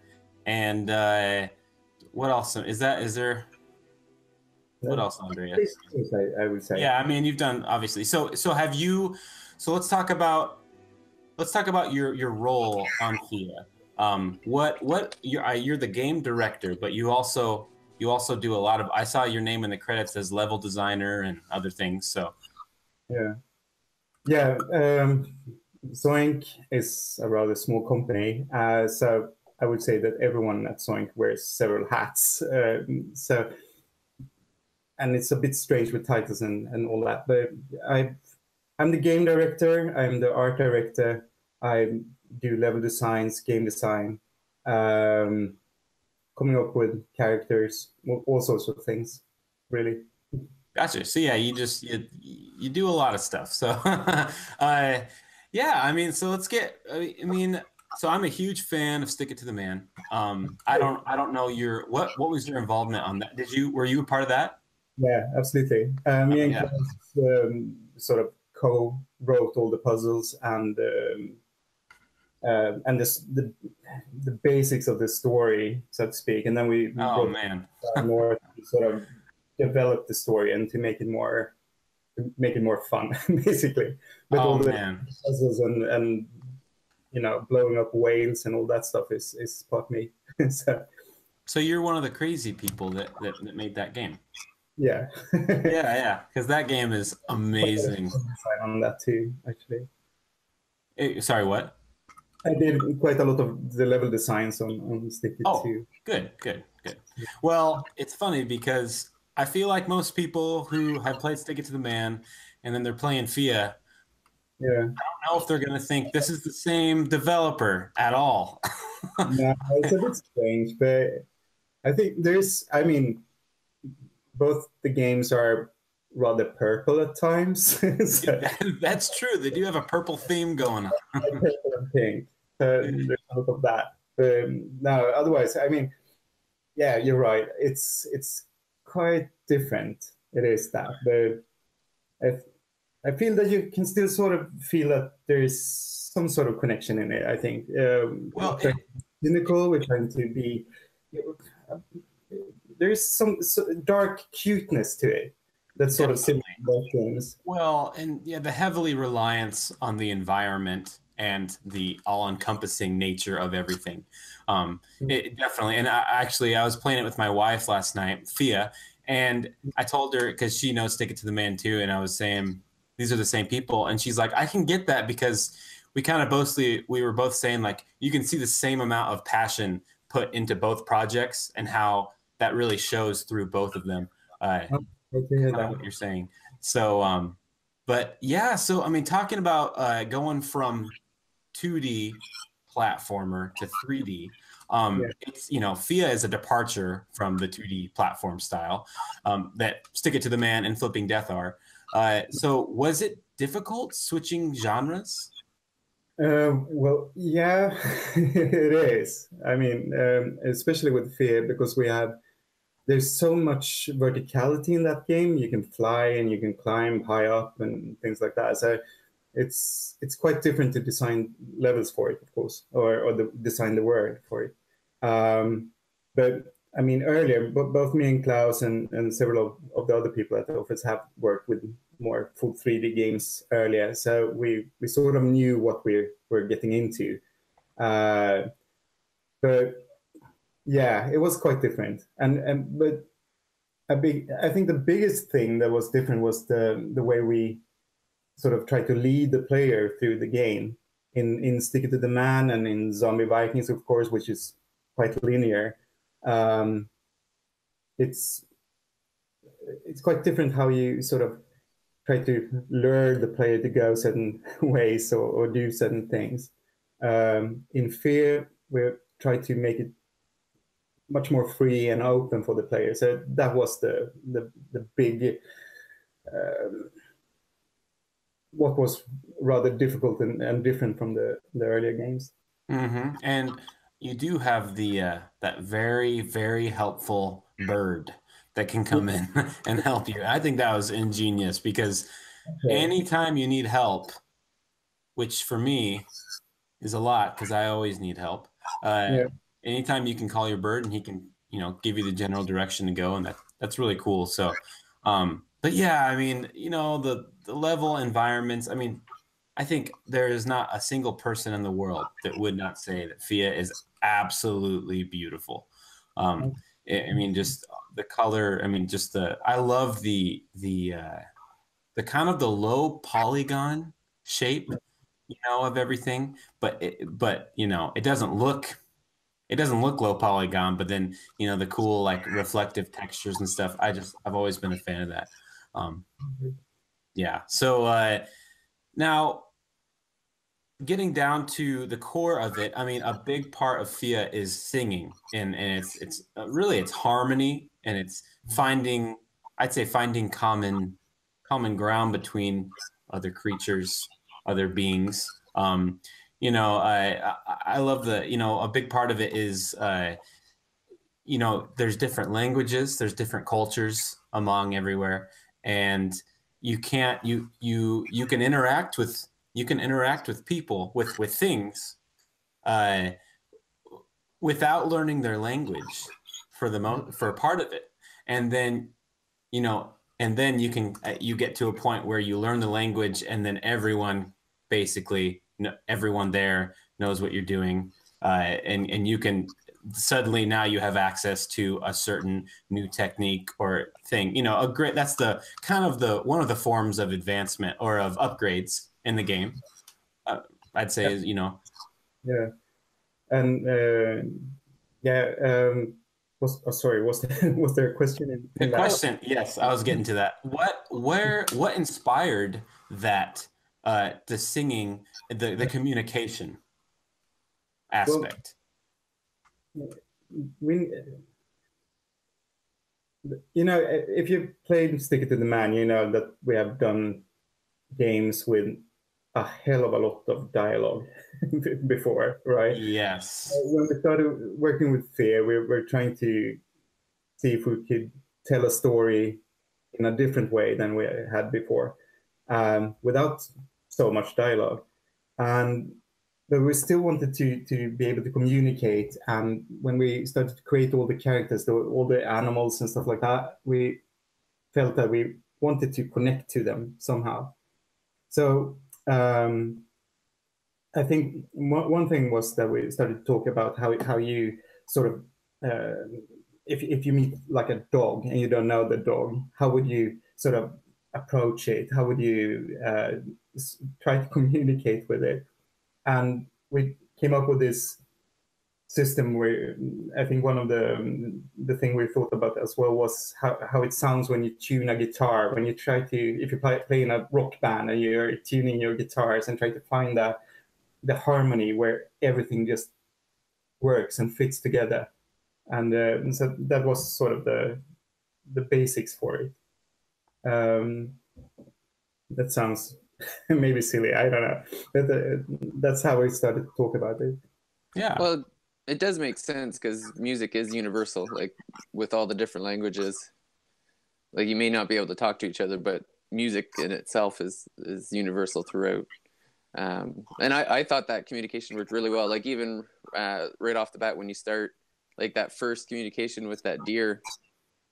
and what else? Is there? What else, Andreas? I would say. Yeah, I mean, you've done obviously. So have you? So let's talk about your role on Fia. You're the game director, but you also do a lot of. I saw your name in the credits as level designer and other things. So. Yeah. Zoink is a rather small company, so I would say that everyone at Zoink wears several hats. And it's a bit strange with titles and all that. But I'm the game director. I'm the art director. I do level designs, game design, coming up with characters, all sorts of things, really. Gotcha. So yeah, you do a lot of stuff. So yeah, I mean, so let's get. So I'm a huge fan of Stick It to the Man. I don't know what was your involvement on that? Were you a part of that? Yeah, absolutely. Me and Klaus sort of co-wrote all the puzzles and and the basics of the story, so to speak, and then we Oh brought man. more to sort of develop the story and to make it more fun, basically, with Oh all the man. puzzles and blowing up whales and all that stuff is part me. So So you're one of the crazy people that made that game. yeah, Yeah, because that game is amazing. on that too, actually. Sorry, what? I did quite a lot of the level designs on Sticky Oh, too. good. Well, it's funny because I feel like most people who have played Stick It to the Man and then they're playing FIA, Yeah. I don't know if they're going to think this is the same developer at all. No, it's a bit strange, but I think I mean, both the games are rather purple at times. So, That's true. They do have a purple theme going on. purple and pink. So there's a lot of that. No, otherwise, I mean, yeah, you're right. It's quite different. It is that, but I feel that you can still sort of feel that there is some sort of connection in it. I think. Well, cynical. We're trying to be. There's some dark cuteness to it. That's sort of similar to both games. well, and yeah, the heavily reliance on the environment and the all-encompassing nature of everything. It definitely, and I was playing it with my wife last night, Fia, and I told her because she knows Stick It to the Man too, and I was saying these are the same people, and she's like, I can get that because we were both saying like you can see the same amount of passion put into both projects and how that really shows through both of them. Kind of what you're saying. So, but yeah, so I mean, talking about going from 2D platformer to 3D, it's FIA is a departure from the 2D platform style that Stick It to the Man and Flipping Death are. So, was it difficult switching genres? Well, yeah, it is. I mean, especially with Fear, because there's so much verticality in that game. You can fly and you can climb high up and things like that. So it's quite different to design levels for it, of course, or design the world for it. But I mean, earlier, both me and Klaus and several of the other people at the office have worked with more full 3D games earlier, so we sort of knew what we're getting into. But yeah, it was quite different, but I think the biggest thing that was different was the way we sort of tried to lead the player through the game in Stick It to the Man and in Zombie Vikings, of course, which is quite linear. It's quite different how you sort of try to lure the player to go certain ways or do certain things. In Fear, we try to make it much more free and open for the player. So that was the big, what was rather difficult and different from the earlier games. Mm-hmm. And you do have the that very, very helpful bird that can come in and help you. I think that was ingenious because anytime you need help, which for me is a lot because I always need help. Anytime you can call your bird and he can, give you the general direction to go, and that's really cool. So, but yeah, I mean, the level environments. I mean, I think there is not a single person in the world that would not say that FIA is absolutely beautiful. I mean, just the color. I mean, I love the kind of the low polygon shape, of everything. But it doesn't look low polygon. But then the cool like reflective textures and stuff. I've always been a fan of that. Yeah. So now, getting down to the core of it, I mean, a big part of FIA is singing, and it's really it's harmony, and it's finding common ground between other creatures, other beings. I love a big part of it is there's different languages, there's different cultures among everywhere, and you can interact with people with things, uh, without learning their language for part of it, and then you get to a point where you learn the language, and then everyone there knows what you're doing, and you can suddenly now you have access to a certain new technique or thing. That's the kind of one of the forms of advancement or of upgrades in the game. I'd say is Yeah, and sorry, was was there a question in the that? question? Yes, I was getting to that. What inspired that? The singing, the communication aspect. Well, if you played Stick It to the Man, you know that we have done games with a hell of a lot of dialogue before, right? Yes. When we started working with Fear, we were trying to see if we could tell a story in a different way than we had before, without so much dialogue. But we still wanted to be able to communicate. And when we started to create all the characters, all the animals and stuff like that, we felt that we wanted to connect to them somehow. So I think one thing was that we started to talk about how you sort of, if you meet like a dog and you don't know the dog, how would you sort of approach it? How would you try to communicate with it? And we came up with this system where I think one of the thing we thought about as well was how it sounds when you tune a guitar. When you try to, if you play in a rock band and you're tuning your guitars and try to find the harmony where everything just works and fits together. And so that was sort of the basics for it. That sounds maybe silly, I don't know, but that's how we started to talk about it. Yeah. Well, it does make sense because music is universal, like with all the different languages. Like you may not be able to talk to each other, but music in itself is universal throughout. And I thought that communication worked really well. Like even right off the bat when you start, like that first communication with that deer,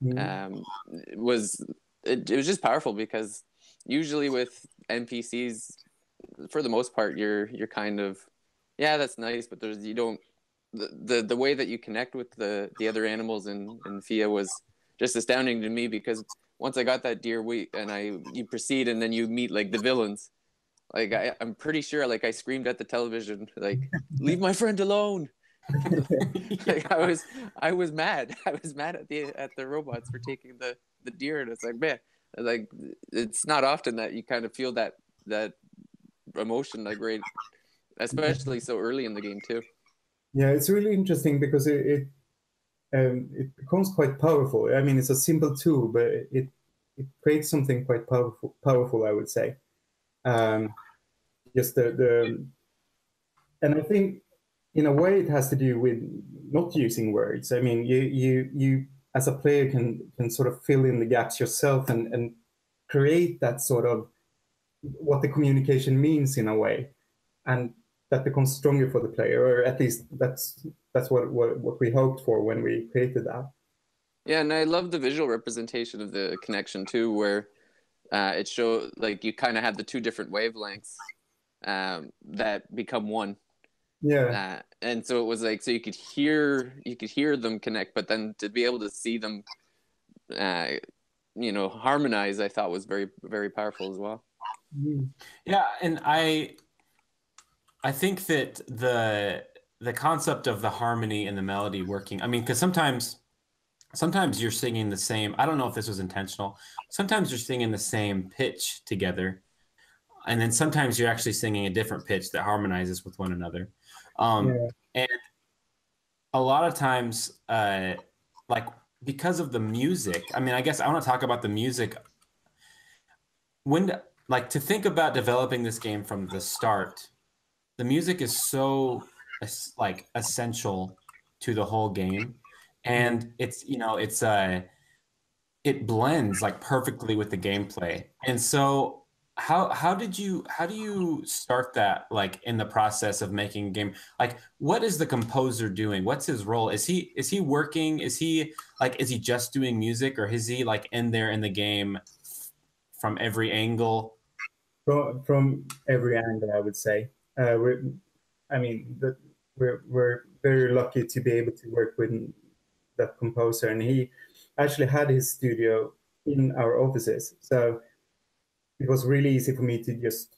it was just powerful because usually with NPCs, for the most part, you're kind of, yeah, that's nice, but you don't. The way that you connect with the other animals in FIA was just astounding to me because once I got that deer, you proceed and then you meet like the villains. Like I'm pretty sure like I screamed at the television like leave my friend alone. Like I was mad. I was mad at the robots for taking the deer, and it's like, man, like it's not often that you kind of feel that emotion like right, especially so early in the game too. Yeah, it's really interesting because it becomes quite powerful. I mean, it's a simple tool, but it creates something quite powerful, I would say. Just and I think in a way it has to do with not using words. I mean, you as a player can sort of fill in the gaps yourself and create that sort of what the communication means in a way, and that becomes stronger for the player, or at least that's what we hoped for when we created that. Yeah, and I love the visual representation of the connection too, where it shows like you kind of have the two different wavelengths that become one. Yeah. And so it was like so you could hear them connect, but then to be able to see them, harmonize, I thought was very very powerful as well. Yeah, and I think that the concept of the harmony and the melody working. I mean, because sometimes you're singing the same. I don't know if this was intentional. Sometimes you're singing the same pitch together, and then sometimes you're actually singing a different pitch that harmonizes with one another. And a lot of times, like because of the music. I mean, I guess I want to talk about the music. Like to think about developing this game from the start, the music is so like essential to the whole game, and it blends like perfectly with the gameplay. And so how do you start that, like, in the process of making a game? Like, what is the composer doing? What's his role? Is he working? Is he just doing music, or is he like in there in the game from every angle? From every angle, I would say. I mean, we're very lucky to be able to work with that composer, and he actually had his studio in our offices, so it was really easy for me to just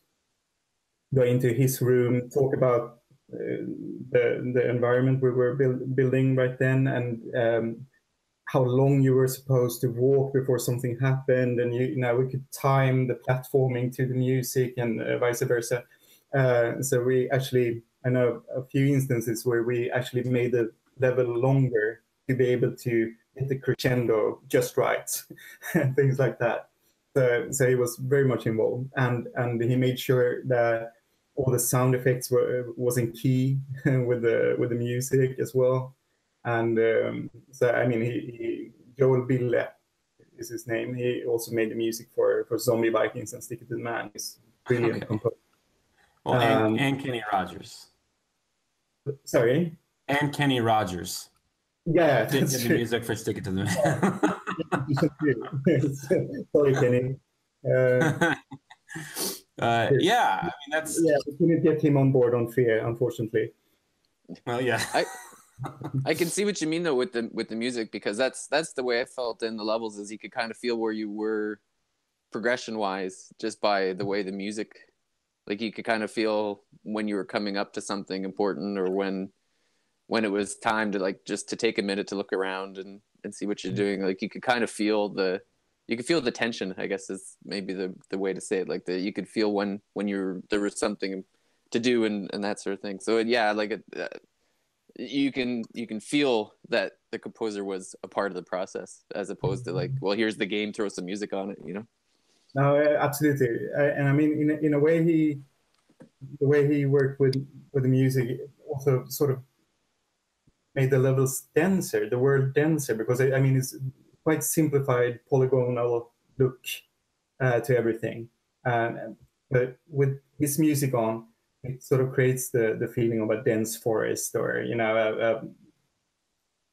go into his room, talk about the environment we were building right then, and how long you were supposed to walk before something happened, and we could time the platforming to the music and vice versa. So we actually, I know a few instances where we actually made the level longer to be able to hit the crescendo just right, and things like that. So he was very much involved, and he made sure that all the sound effects was in key with the music as well. And so I mean, Joel Bille is his name. He also made the music for Zombie Vikings and Stick It to the Man. He's brilliant composer. Well, and Kenny Rogers. Sorry. And Kenny Rogers. Yeah, did the music for Stick It to the Man. Sorry, Kenny. Yeah, I mean that's. Yeah, we couldn't get him on board on Fear, unfortunately. Well, yeah. I can see what you mean though with the music, because that's the way I felt in the levels, is you could kind of feel where you were progression wise just by the way the music, like you could kind of feel when you were coming up to something important, or when it was time to like just to take a minute to look around and see what you're doing. Like you could kind of feel the tension, I guess is maybe the way to say it. Like you could feel when there was something to do and that sort of thing. So yeah, like you can feel that the composer was a part of the process, as opposed to like, well, here's the game, throw some music on it, you know? No, absolutely. And I mean, in a way, the way he worked with the music also sort of made the levels denser, the world denser, because I mean, it's quite simplified polygonal look to everything. But with his music on, it sort of creates the feeling of a dense forest, or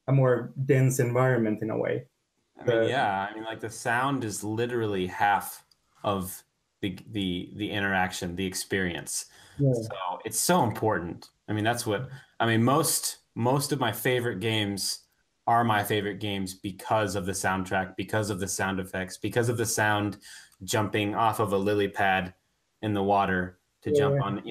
a more dense environment in a way. I mean, yeah, I mean, like the sound is literally half of the interaction, the experience. Yeah. So it's so important. I mean, that's what I mean. Most of my favorite games are my favorite games because of the soundtrack, because of the sound effects, because of the sound jumping off of a lily pad in the water to jump on,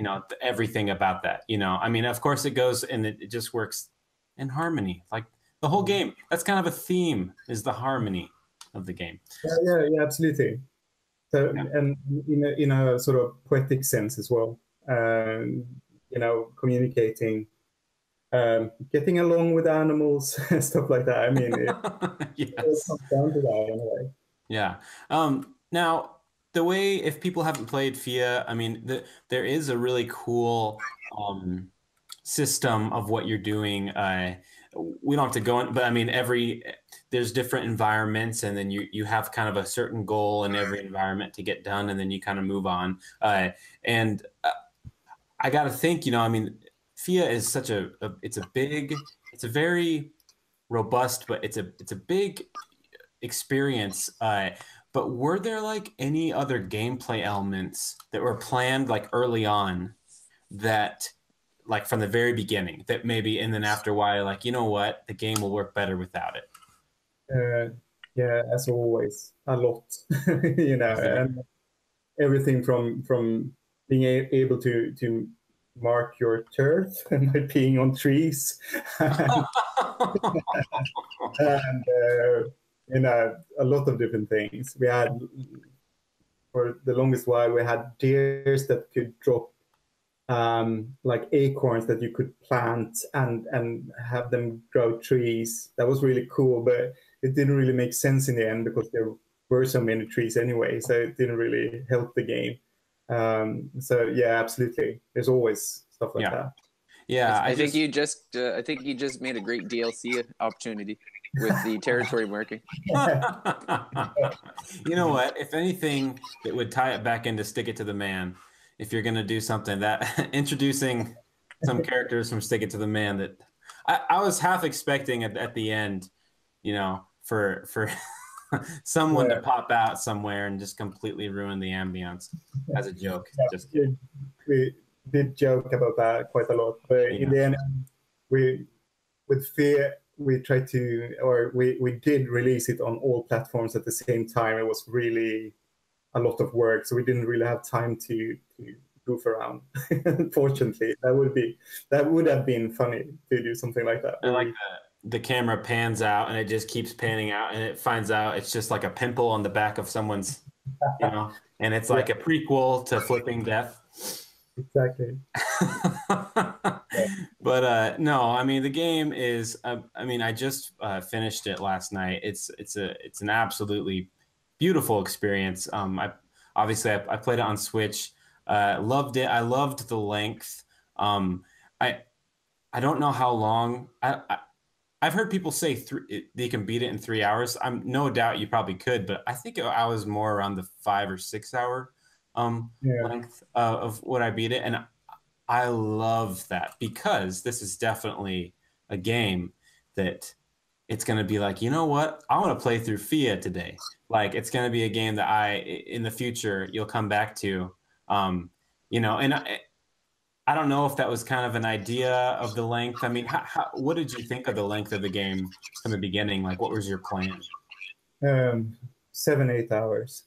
everything about that, I mean, of course it goes and it just works in harmony, like the whole game. That's kind of a theme, is the harmony of the game. Yeah, absolutely. So, and in a sort of poetic sense as well, communicating, getting along with animals, stuff like that. I mean, it comes down to that in a way. Yeah. Now, the way, if people haven't played FIA, I mean, there is a really cool system of what you're doing. We don't have to go in, but I mean, there's different environments, and then you have kind of a certain goal in every environment to get done, and then you kind of move on. And I got to think, I mean, FIA is such it's a very robust, but it's a big experience. But were there like any other gameplay elements that were planned like early on, that like from the very beginning, that maybe, and then after a while, like, you know what, the game will work better without it? Yeah, as always, a lot, and everything from being able to mark your turf by peeing on trees, and a lot of different things. We had, for the longest while, we had deers that could drop like acorns that you could plant and have them grow trees. That was really cool, but it didn't really make sense in the end because there were so many trees anyway, so it didn't really help the game. So yeah, absolutely. There's always stuff like that. Yeah, I think you just made a great DLC opportunity. with the territory marking. You know what? If anything that would tie it back into Stick It to the Man, if you're going to do something that introducing some characters from Stick It to the Man, that I was half expecting at the end, you know, for someone to pop out somewhere and just completely ruin the ambience as a joke. Just kidding. We did joke about that quite a lot, but in the end, with Fear, we tried to, or we did release it on all platforms at the same time. It was really a lot of work, so we didn't really have time to goof around. Unfortunately, that would have been funny to do something like that. I like the camera pans out and it just keeps panning out, and it finds out it's just like a pimple on the back of someone's, you know, and it's like a prequel to Flipping Death. Exactly. But no, I mean the game is. I mean, I just finished it last night. It's an absolutely beautiful experience. I played it on Switch. Loved it. I loved the length. I don't know how long. I've heard people say they can beat it in 3 hours. I'm no doubt you probably could, but I think I was more around the 5 or 6 hour length of what I beat it, and I love that because this is definitely a game that it's going to be like, you know what, I want to play through FIA today. Like it's going to be a game that in the future you'll come back to, you know. And I don't know if that was kind of an idea of the length. I mean, what did you think of the length of the game from the beginning? Like, what was your plan? 7-8 hours.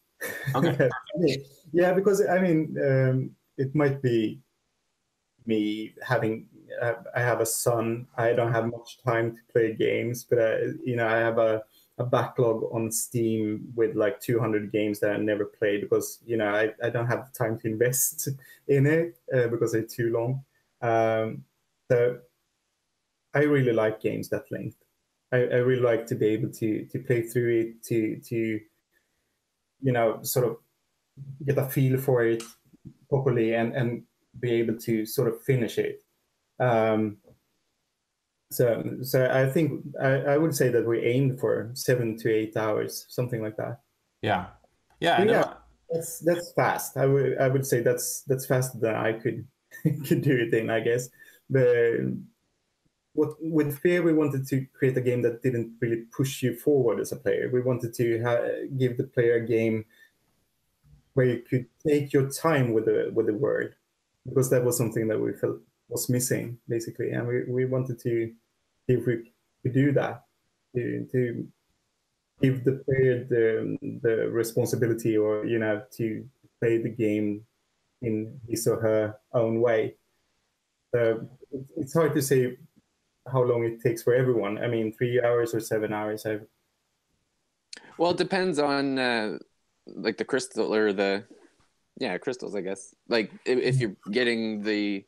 Okay. Yeah, because I mean, it might be me having. I have a son. I don't have much time to play games, but you know, I have a backlog on Steam with like 200 games that I never play because, you know, I don't have the time to invest in it because they're too long. So I really like games that length. I really like to be able to play through it, to you know, sort of get a feel for it properly and be able to sort of finish it. So I think I would say that we aimed for 7 to 8 hours, something like that. Yeah. Yeah. That's fast. I would say that's faster than I could do it in, I guess. But with Fear, we wanted to create a game that didn't really push you forward as a player. We wanted to give the player a game where you could take your time with the word, because that was something that we felt was missing, basically. And we wanted to see if we could do that, to give the player the responsibility, or, you know, to play the game in his or her own way. It's hard to say how long it takes for everyone. I mean, 3 hours or 7 hours. Well, it depends on like the crystal or the crystals, I guess. Like if you're getting the,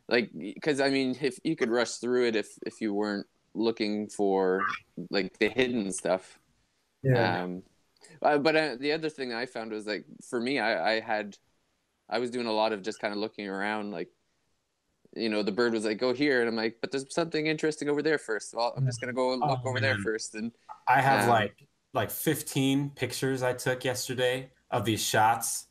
like, because I mean, if you could rush through it if you weren't looking for like the hidden stuff. Yeah. But the other thing I found was, like, for me, I was doing a lot of just kind of looking around, like, you know, the bird was like, go here, and I'm like, but there's something interesting over there first. Well, I'm just gonna go look over there first. And I have like 15 pictures I took yesterday of these shots.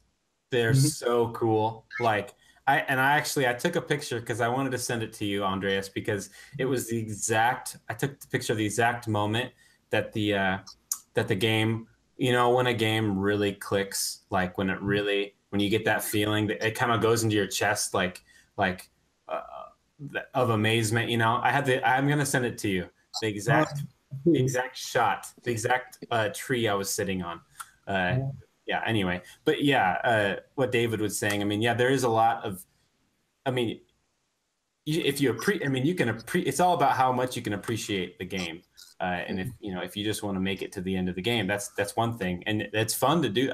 They're so cool. Like I took a picture because I wanted to send it to you, Andreas, because it was I took the picture of the exact moment that the game, you know, when a game really clicks, like when you get that feeling that it kind of goes into your chest, like of amazement, you know. I'm gonna send it to you. The exact shot, the exact tree I was sitting on. Yeah. Anyway, but yeah, what David was saying. I mean, yeah, there is a lot of. I mean, it's all about how much you can appreciate the game, and if you just want to make it to the end of the game, that's one thing, and it's fun to do.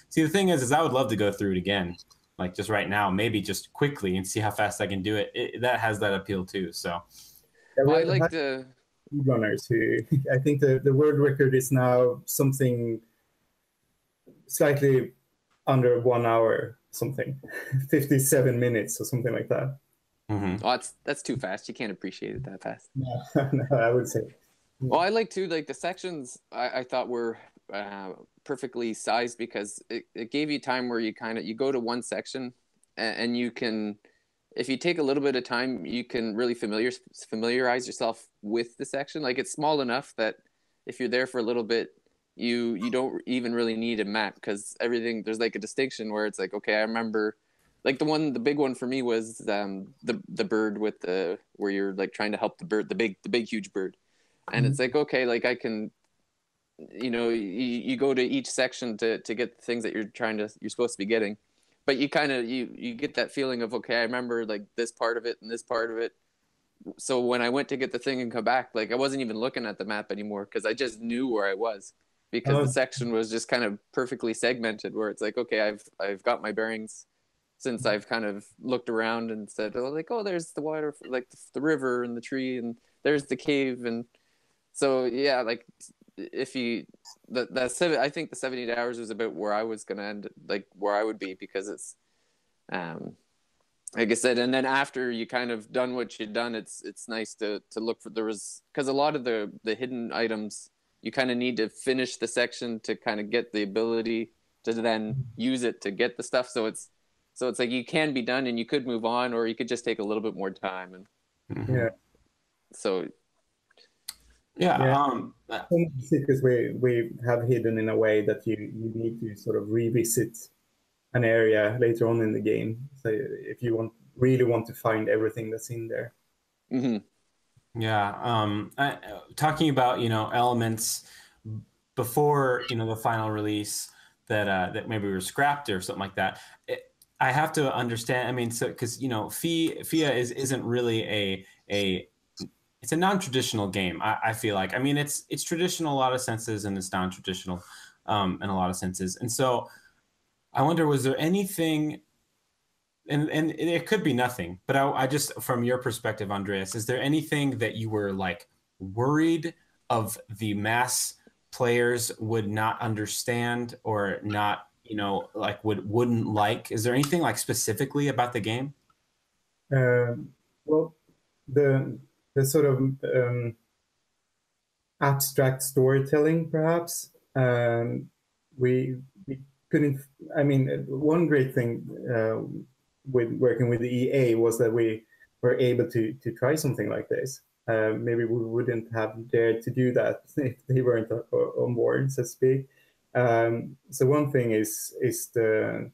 See, the thing is I would love to go through it again, like just right now, maybe just quickly, and see how fast I can do it. That has that appeal too. So, well, I like the runners who I think the world record is now something slightly under 1 hour, something 57 minutes or something like that. Oh, that's too fast. You can't appreciate it that fast. No, I would say Well, I like too, like the sections I thought were perfectly sized because it gave you time where you go to one section and you can, if you take a little bit of time, you can really familiarize yourself with the section. Like it's small enough that if you're there for a little bit, you don't even really need a map because everything, there's like a distinction where it's like, okay, I remember, like the big one for me was the bird with the, where you're like trying to help the bird, the big huge bird. And it's like, okay, like I can, you go to each section to get the things that you're supposed to be getting, but you kind of, you get that feeling of, okay, I remember like this part of it and this part of it. So when I went to get the thing and come back, like I wasn't even looking at the map anymore because I just knew where I was because the section was just kind of perfectly segmented where it's like, okay, I've got my bearings since I've kind of looked around and said, oh, like, oh, there's the water, like the river and the tree, and there's the cave. And so, yeah, like if you, I think the 78 hours was about where I was going to end, like where I would be, because it's, like I said, and then after you kind of done what you've done, it's nice to look for, because a lot of the hidden items, you kind of need to finish the section to kind of get the ability to then use it to get the stuff. So it's like you can be done and you could move on, or you could just take a little bit more time. And Yeah. So Yeah. Some secrets we have hidden in a way that you need to sort of revisit an area later on in the game. So if you really want to find everything that's in there. Mm-hmm. Yeah. Talking about, elements before, the final release that maybe were scrapped or something like that. I have to understand. I mean, so because FIA isn't really it's a non-traditional game. I feel like. I mean, it's traditional in a lot of senses, and it's non-traditional in a lot of senses. And so, I wonder, was there anything? And it could be nothing, but I just, from your perspective, Andreas, is there anything that you were like worried of the mass players would not understand or not, like wouldn't like? Is there anything like specifically about the game? Well, the sort of abstract storytelling, perhaps. We couldn't. I mean, one great thing with working with the EA was that we were able to try something like this. Maybe we wouldn't have dared to do that if they weren't on board, so to speak. So one thing is the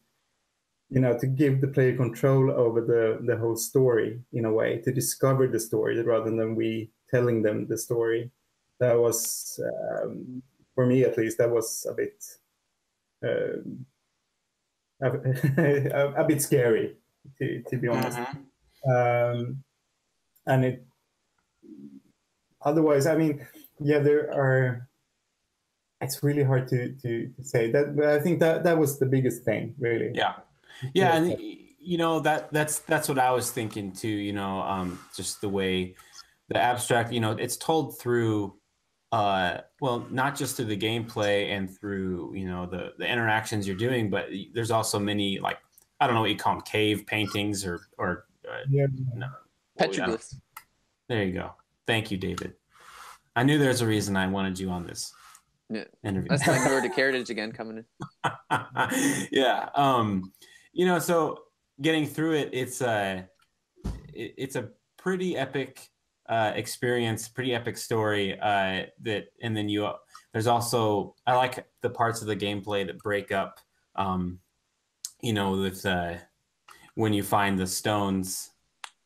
to give the player control over the whole story in a way, to discover the story rather than we telling them the story. That was, for me at least, that was a bit a bit scary, to be honest. And it otherwise, I mean, yeah, there are. It's really hard to say that, but I think that was the biggest thing, really. Yeah, and that's what I was thinking too. Just the way the abstract, it's told through. Well, not just through the gameplay and through the interactions you're doing, but there's also many, like, I don't know what you call them, cave paintings or no, petroglyphs. There you go. Thank you, David. I knew there's a reason I wanted you on this interview. That's like Nordic Heritage again coming in. Yeah. So getting through it, it's a pretty epic experience, pretty epic story. And then there's also, I like the parts of the gameplay that break up. With when you find the stones,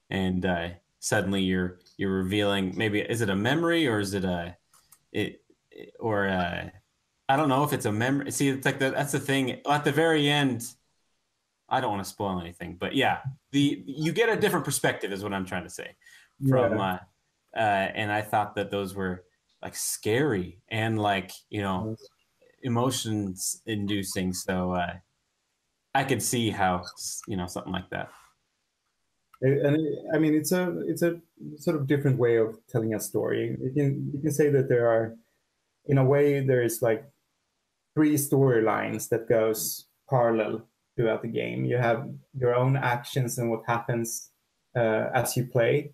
and suddenly you're revealing, maybe, is it a memory or is it I don't know if it's a memory. See, it's like that's the thing at the very end. I don't want to spoil anything, but yeah, you get a different perspective is what I'm trying to say from, and I thought that those were like scary and like, emotions inducing. So, I could see how, something like that. And I mean, it's a sort of different way of telling a story. You can say that there are, in a way, there is like 3 storylines that goes parallel throughout the game. You have your own actions and what happens as you play.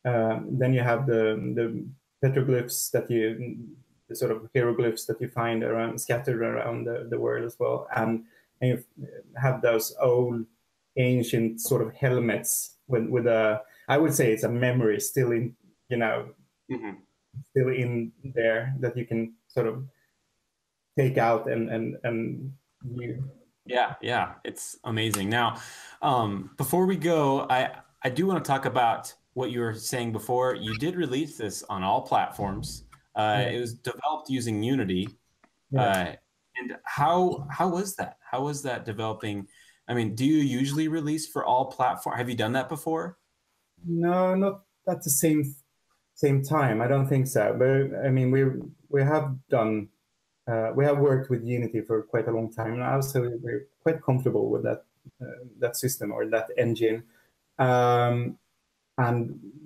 Then you have the petroglyphs the sort of hieroglyphs that you find around scattered around the world as well, and you have those old ancient sort of helmets with a, I would say it's a memory still in, still in there that you can sort of take out and you. Yeah, it's amazing. Now, before we go, I do want to talk about what you were saying before. You did release this on all platforms. It was developed using Unity. And how was that? How was that developing? I mean, do you usually release for all platforms? Have you done that before? No, not at the same time. I don't think so. But I mean, we have done. We have worked with Unity for quite a long time now, so we're quite comfortable with that system or that engine. And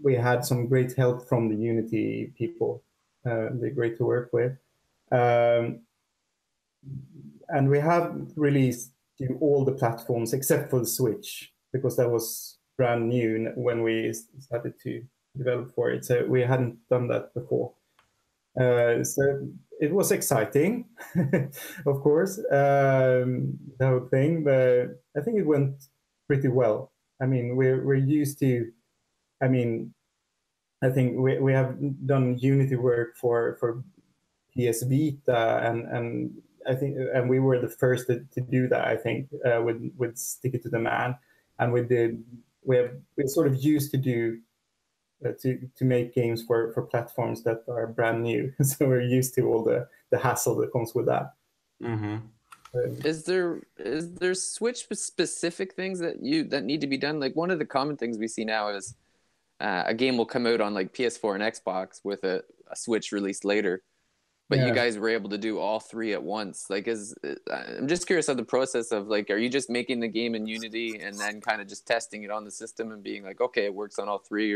we had some great help from the Unity people. They're great to work with. And we have released to all the platforms except for the Switch, because that was brand new when we started to develop for it. So we hadn't done that before. So it was exciting, of course, the whole thing, but I think it went pretty well. I mean, we're used to, I mean, I think we have done Unity work for PS Vita, and I think, and we were the first to do that, I think, with Stick It to the Man, and we're sort of used to do to make games for platforms that are brand new. So we're used to all the hassle that comes with that. Mm-hmm. Is there Switch specific things that need to be done? Like, one of the common things we see now is a game will come out on like PS4 and Xbox with a Switch released later, but you guys were able to do all three at once. Like, I'm just curious of the process of, like, are you just making the game in Unity and then kind of just testing it on the system and being like, okay, it works on all three,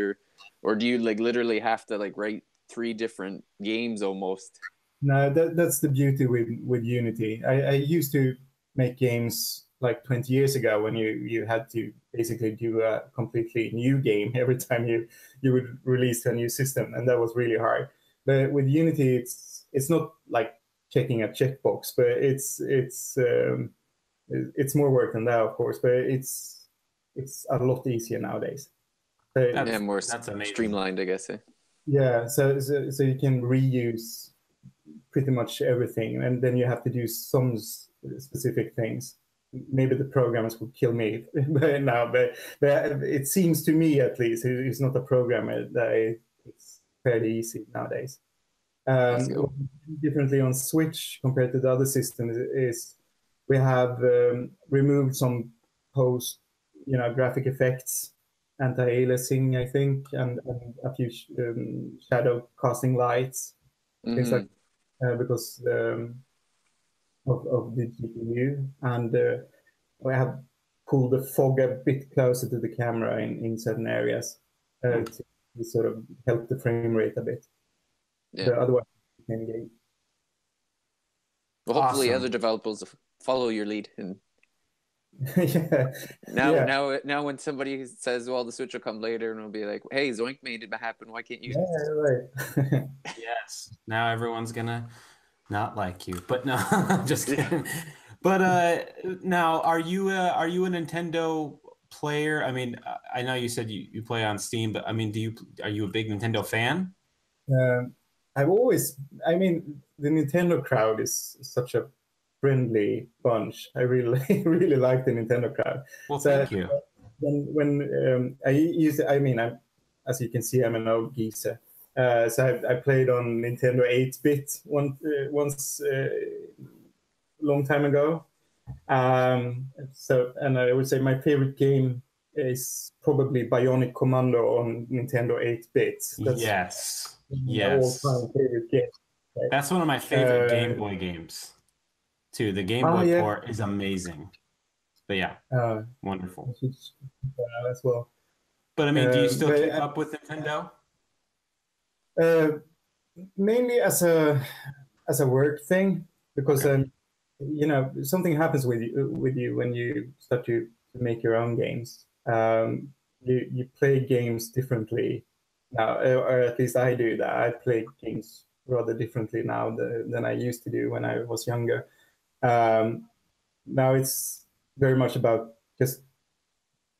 or do you like literally have to like write three different games almost? No, that's the beauty with Unity. I used to make games like 20 years ago when you had to basically do a completely new game every time you would release a new system, and that was really hard. But with Unity, it's not like checking a checkbox, but it's more work than that, of course. But it's a lot easier nowadays. So That's amazing. Streamlined, I guess. Yeah, so you can reuse pretty much everything, and then you have to do some specific things. Maybe the programmers would kill me now, but it seems to me, at least, it's not a programmer that it's fairly easy nowadays. Differently on Switch compared to the other systems is we have removed some post, graphic effects, anti-aliasing, I think, and a few shadow casting lights, things like because of the GPU, and we have pulled the fog a bit closer to the camera in certain areas to sort of help the frame rate a bit. Yeah. So otherwise, same game. Well, hopefully other developers follow your lead and. Now when somebody says, well, the Switch will come later, and we'll be like, hey, Zoink made it happen, why can't you? Right. Yes, now everyone's gonna not like you, but no, I'm just kidding. But now, are you a Nintendo player? I mean, I know you said you play on Steam, but I mean, are you a big Nintendo fan? I mean, the Nintendo crowd is such a friendly bunch. I really really like the Nintendo crowd. Well, thank you. When as you can see, I'm an old geezer. So I played on Nintendo 8-bit once long time ago. And I would say my favorite game is probably Bionic Commando on Nintendo 8-bit. Yes. All-time favorite game. Right? That's one of my favorite Game Boy games, too. The Game Boy port is amazing. But yeah, wonderful. As well. But I mean, do you still keep up with Nintendo? Mainly as a work thing, because something happens with you when you start to make your own games. You play games differently now, or at least I do that. I play games rather differently now than I used to do when I was younger. Now it's very much about just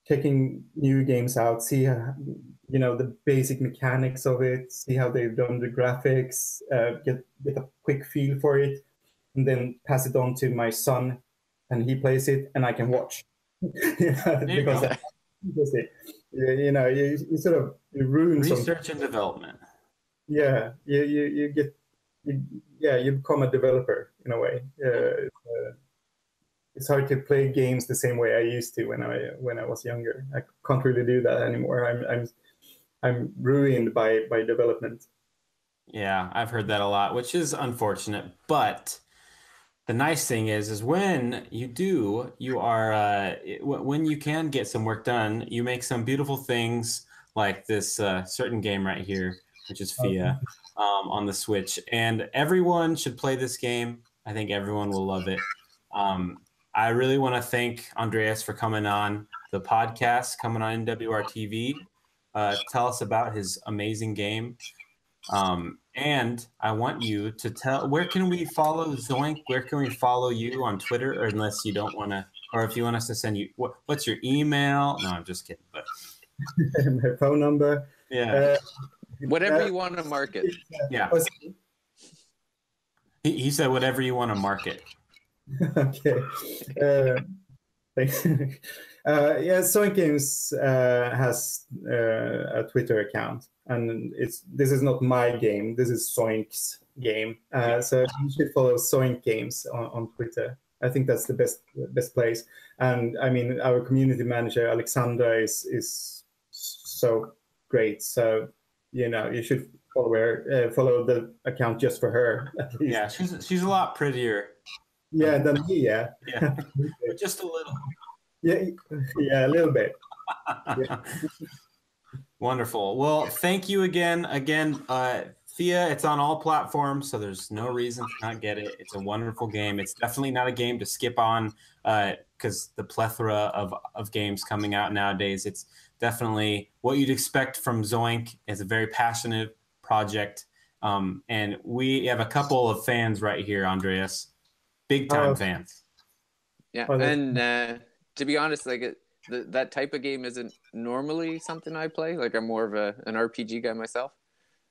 checking new games out, see the basic mechanics of it, see how they've done the graphics, get a quick feel for it, and then pass it on to my son, and he plays it, and I can watch. Because you sort of ruin research and development. Yeah, you get you become a developer in a way. It's hard to play games the same way I used to when I was younger. I can't really do that anymore. I'm ruined by development. Yeah, I've heard that a lot, which is unfortunate. But the nice thing is when you are when you can get some work done, you make some beautiful things like this certain game right here, which is Fia, on the Switch. And everyone should play this game. I think everyone will love it. I really want to thank Andreas for coming on the podcast, coming on NWR TV. Tell us about his amazing game. And I want you to tell, where can we follow Zoink? Where can we follow you on Twitter? Or unless you don't want to, or if you want us to send you, what's your email? No, I'm just kidding. But my phone number. Yeah. Whatever you want to market. Yeah. He said whatever you want to market. Okay. Thanks. Zoink Games has a Twitter account, and this is not my game. This is Zoink's game. So you should follow Zoink Games on Twitter. I think that's the best place. And I mean, our community manager Alexandra is so great. So you should follow the account just for her. At least. Yeah, she's a lot prettier. Yeah, than me. Yeah. Yeah, just a little. Yeah, a little bit. Yeah. Wonderful. Well, thank you again. Fia, it's on all platforms, so there's no reason to not get it. It's a wonderful game. It's definitely not a game to skip on because the plethora of games coming out nowadays. It's definitely what you'd expect from Zoink. It's a very passionate project. And we have a couple of fans right here, Andreas. Big time fans. Yeah, and to be honest, like that type of game isn't normally something I play. Like I'm more of an RPG guy myself.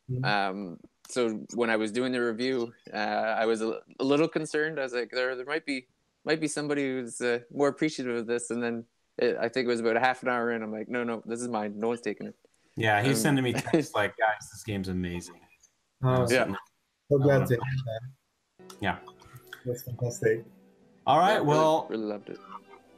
Mm-hmm. So when I was doing the review, I was a little concerned. I was like, there might be somebody who's more appreciative of this. And then I think it was about a half an hour in. I'm like, no, this is mine. No one's taking it. Yeah, he's sending me texts like, guys, this game's amazing. Yeah, so glad to hear that. Yeah. That's fantastic. All right. Well, really loved it.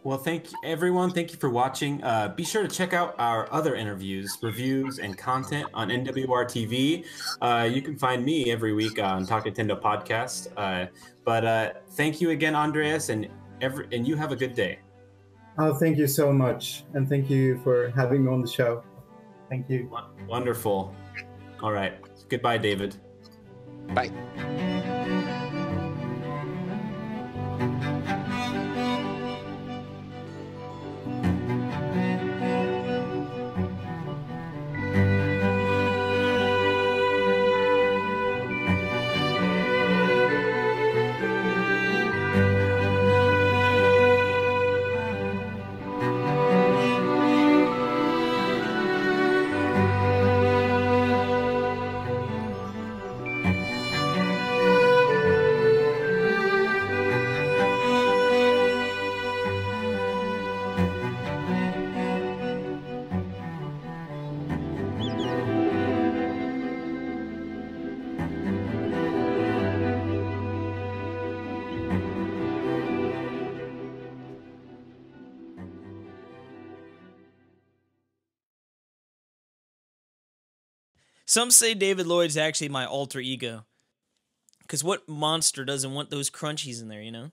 Well, thank you, everyone. Thank you for watching. Be sure to check out our other interviews, reviews, and content on NWR TV. You can find me every week on Talk Nintendo podcast. But thank you again, Andreas, and you have a good day. Oh, thank you so much, and thank you for having me on the show. Thank you. Wonderful. All right. Goodbye, David. Bye. Some say David Lloyd's actually my alter ego. Because what monster doesn't want those crunchies in there, you know?